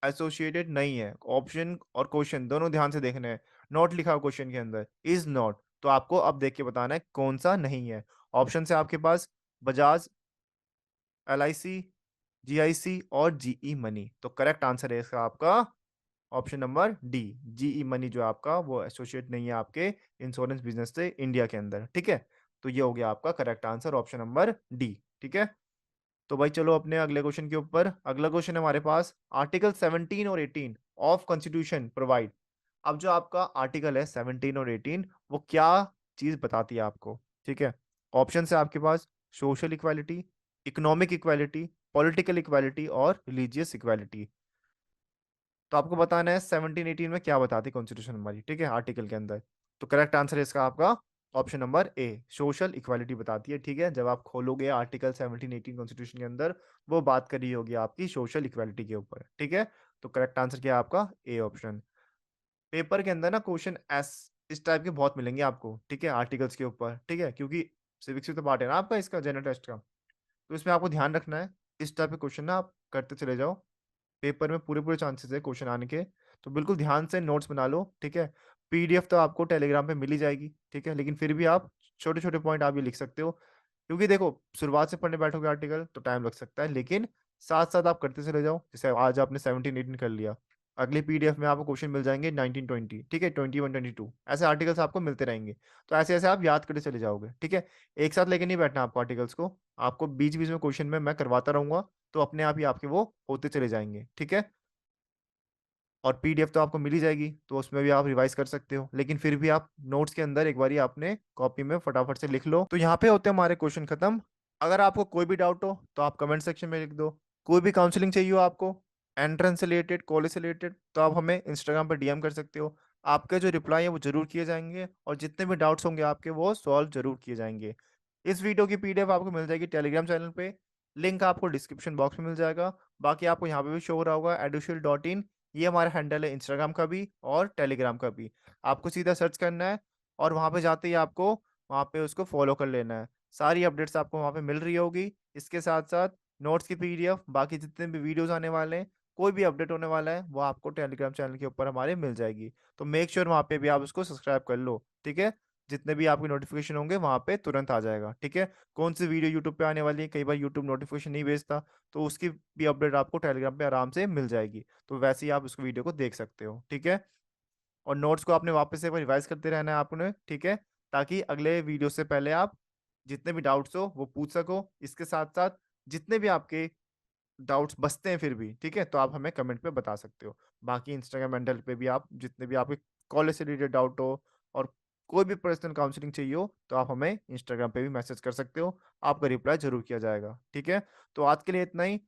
एसोसिएटेड नहीं है। ऑप्शन और क्वेश्चन दोनों ध्यान से देखने हैं। नॉट लिखा हो क्वेश्चन के अंदर, इज़ नॉट, तो आपको अब देख के बताना है कौन-सा नहीं है। ऑप्शन है आपके पास बजाज, एलआईसी, जीआईसी और जीई मनी। तो करेक्ट आंसर है इसका आपका option number D, GE money जो है आपका वो एसोसिएट नहीं है आपके इंश्योरेंस बिज़नेस से इंडिया के अंदर, ठीक है? तो ये हो गया आपका correct answer option number D, ठीक है? तो भाई चलो अपने अगले क्वेश्चन के ऊपर। अगला क्वेश्चन है हमारे पास आर्टिकल 17 और 18 ऑफ कॉन्स्टिट्यूशन प्रोवाइड। अब जो आपका आर्टिकल है 17 और 18 वो क्या चीज़ बताती है आपको, ठीक है? ऑप्शंस है आपके पास social equality, economic equality, political equality और रिलीजियस इक्वालिटी। तो आपको बताना है 17-18 में क्या बताती है कॉन्स्टिट्यूशन हमारी, ठीक है? आर्टिकल के अंदर। तो करेक्ट आंसर है इसका आपका option number A, social equality बताती है, ठीक है? जब आप खोलोगे आर्टिकल 17-18 कॉन्स्टिट्यूशन के अंदर, वो बात कर रही होगी आपकी सोशल इक्वालिटी के ऊपर, ठीक है? तो करेक्ट आंसर क्या है आपका ए ऑप्शन। पेपर के अंदर ना क्वेश्चन इस टाइप के बहुत मिलेंगे आपको, ठीक है? आर्टिकल्स के ऊपर, ठीक है? क्योंकि सिविक्स भी तो पार्ट है ना आपका इसका जनरल टेस्ट का। तो इसमें आपको ध्यान रखना है, इस टाइप के क्वेश्चन ना आप करते चले जाओ। पेपर में पूरे-पूरे चांसेस है क्वेश्चन आने के, तो बिल्कुल ध्यान से नोट्स बना लो, ठीक है? पीडीएफ तो आपको टेलीग्राम पे मिल ही जाएगी, ठीक है? लेकिन फिर भी आप छोटे-छोटे पॉइंट आप ये लिख सकते हो, क्योंकि देखो शुरुआत से पढ़ने बैठोगे आर्टिकल तो टाइम लग सकता है, लेकिन साथ-साथ आप करते चले जाओ। जैसे आज आपने 17-18 कर लिया, अगली पीडीएफ में आपको क्वेश्चन मिल जाएँगे 19-20, ठीक है? 21-22 ऐसे आर्टिकल्स आपको मिलते रहेंगे। तो ऐसे-ऐसे आप याद करते चले जाओगे, ठीक है? एक साथ लेके नहीं बैठना आपको आर्टिकल्स को, आपको बीच-बीच में क्वेश्चन में मैं करवाता रहूँगा, तो अपने आप ही आपके वो होते चले जाएँगे, ठीक है? और पीडीएफ तो आपको मिल ही जाएगी, तो उसमें भी आप रिवाइज़ कर सकते हो। लेकिन फिर भी आप नोट्स के अंदर एक बारी आपने कॉपी में फटाफट से लिख लो। तो यहाँ पे होते हैं हमारे क्वेश्चन खत्म। अगर आपको कोई भी डाउट हो, तो आप कमेंट सेक्शन में लिख दो। कोई भी काउंसलिंग चाहिए हो आपको, एंट्रेंस से रिलेटेड, कॉलेज से रिलेटेड, तो आप हमें इंस्टाग्राम पे डीएम कर सकते हो। आपके जो रिप्लाई है वो ज़रूर किए जाएँगे और जितने भी डाउट्स होंगे आपके वो सॉल्व ज़रूर किए जाएँगे। इस वीडियो की पीडीएफ आपको मिल जाएगी टेलीग्राम चैनल पे, लिंक आपको डिस्क्रिप्शन बॉक्स में मिल जाएगा। बाकी आपको यहाँ पे भी शो हो रहा होगा edushil.in, ये हमारा हैंडल है इंस्टाग्राम का भी और टेलीग्राम का भी। आपको सीधा सर्च करना है और वहाँ पे जाते ही आपको वहाँ पे उसको फ़ॉलो कर लेना है। सारी अपडेट्स आपको वहाँ पे मिल रही होगी। इसके साथ-साथ नोट्स की पीडीएफ, बाकी जितने भी वीडियोज़ आने वाले हैं, कोई भी अपडेट होने वाला है, वो आपको टेलीग्राम चैनल के ऊपर हमारे मिल जाएगी। तो मेक श्योर वहाँ पे भी आप उसको सब्सक्राइब कर लो, ठीक है? जितने भी आपके नोटिफ़िकेशन होंगे वहाँ पे तुरंत आ जाएगा, ठीक है? कौन-सी वीडियो यूट्यूब पे आने वाली है, कई बार यूट्यूब नोटिफ़िकेशन नहीं भेजता, तो उसकी भी अपडेट आपको टेलीग्राम पे आराम से मिल जाएगी। तो वैसे ही आप उस वीडियो को देख सकते हो, ठीक है? और नोट्स को आपने वापस से एक बार रिवाइज़ करते रहना है आपने, ठीक है? ताकि अगले वीडियो से पहले आप जितने भी डाउट्स हो वो पूछ सको। इसके साथ-साथ जितने भी आपके डाउट्स बचते हैं फिर भी, ठीक है? तो आप हमें कमेंट पे बता सकते हो। बाकी इंस्टाग्राम हैंडल पे भी आप जितने भी आपके कॉलेज से रिलेटेड डाउट हो और कोई भी पर्सनल काउंसलिंग चाहिए हो, तो आप हमें इंस्टाग्राम पे भी मैसेज कर सकते हो। आपका रिप्लाई ज़रूर किया जाएगा, ठीक है? तो आज के लिए इतना ही।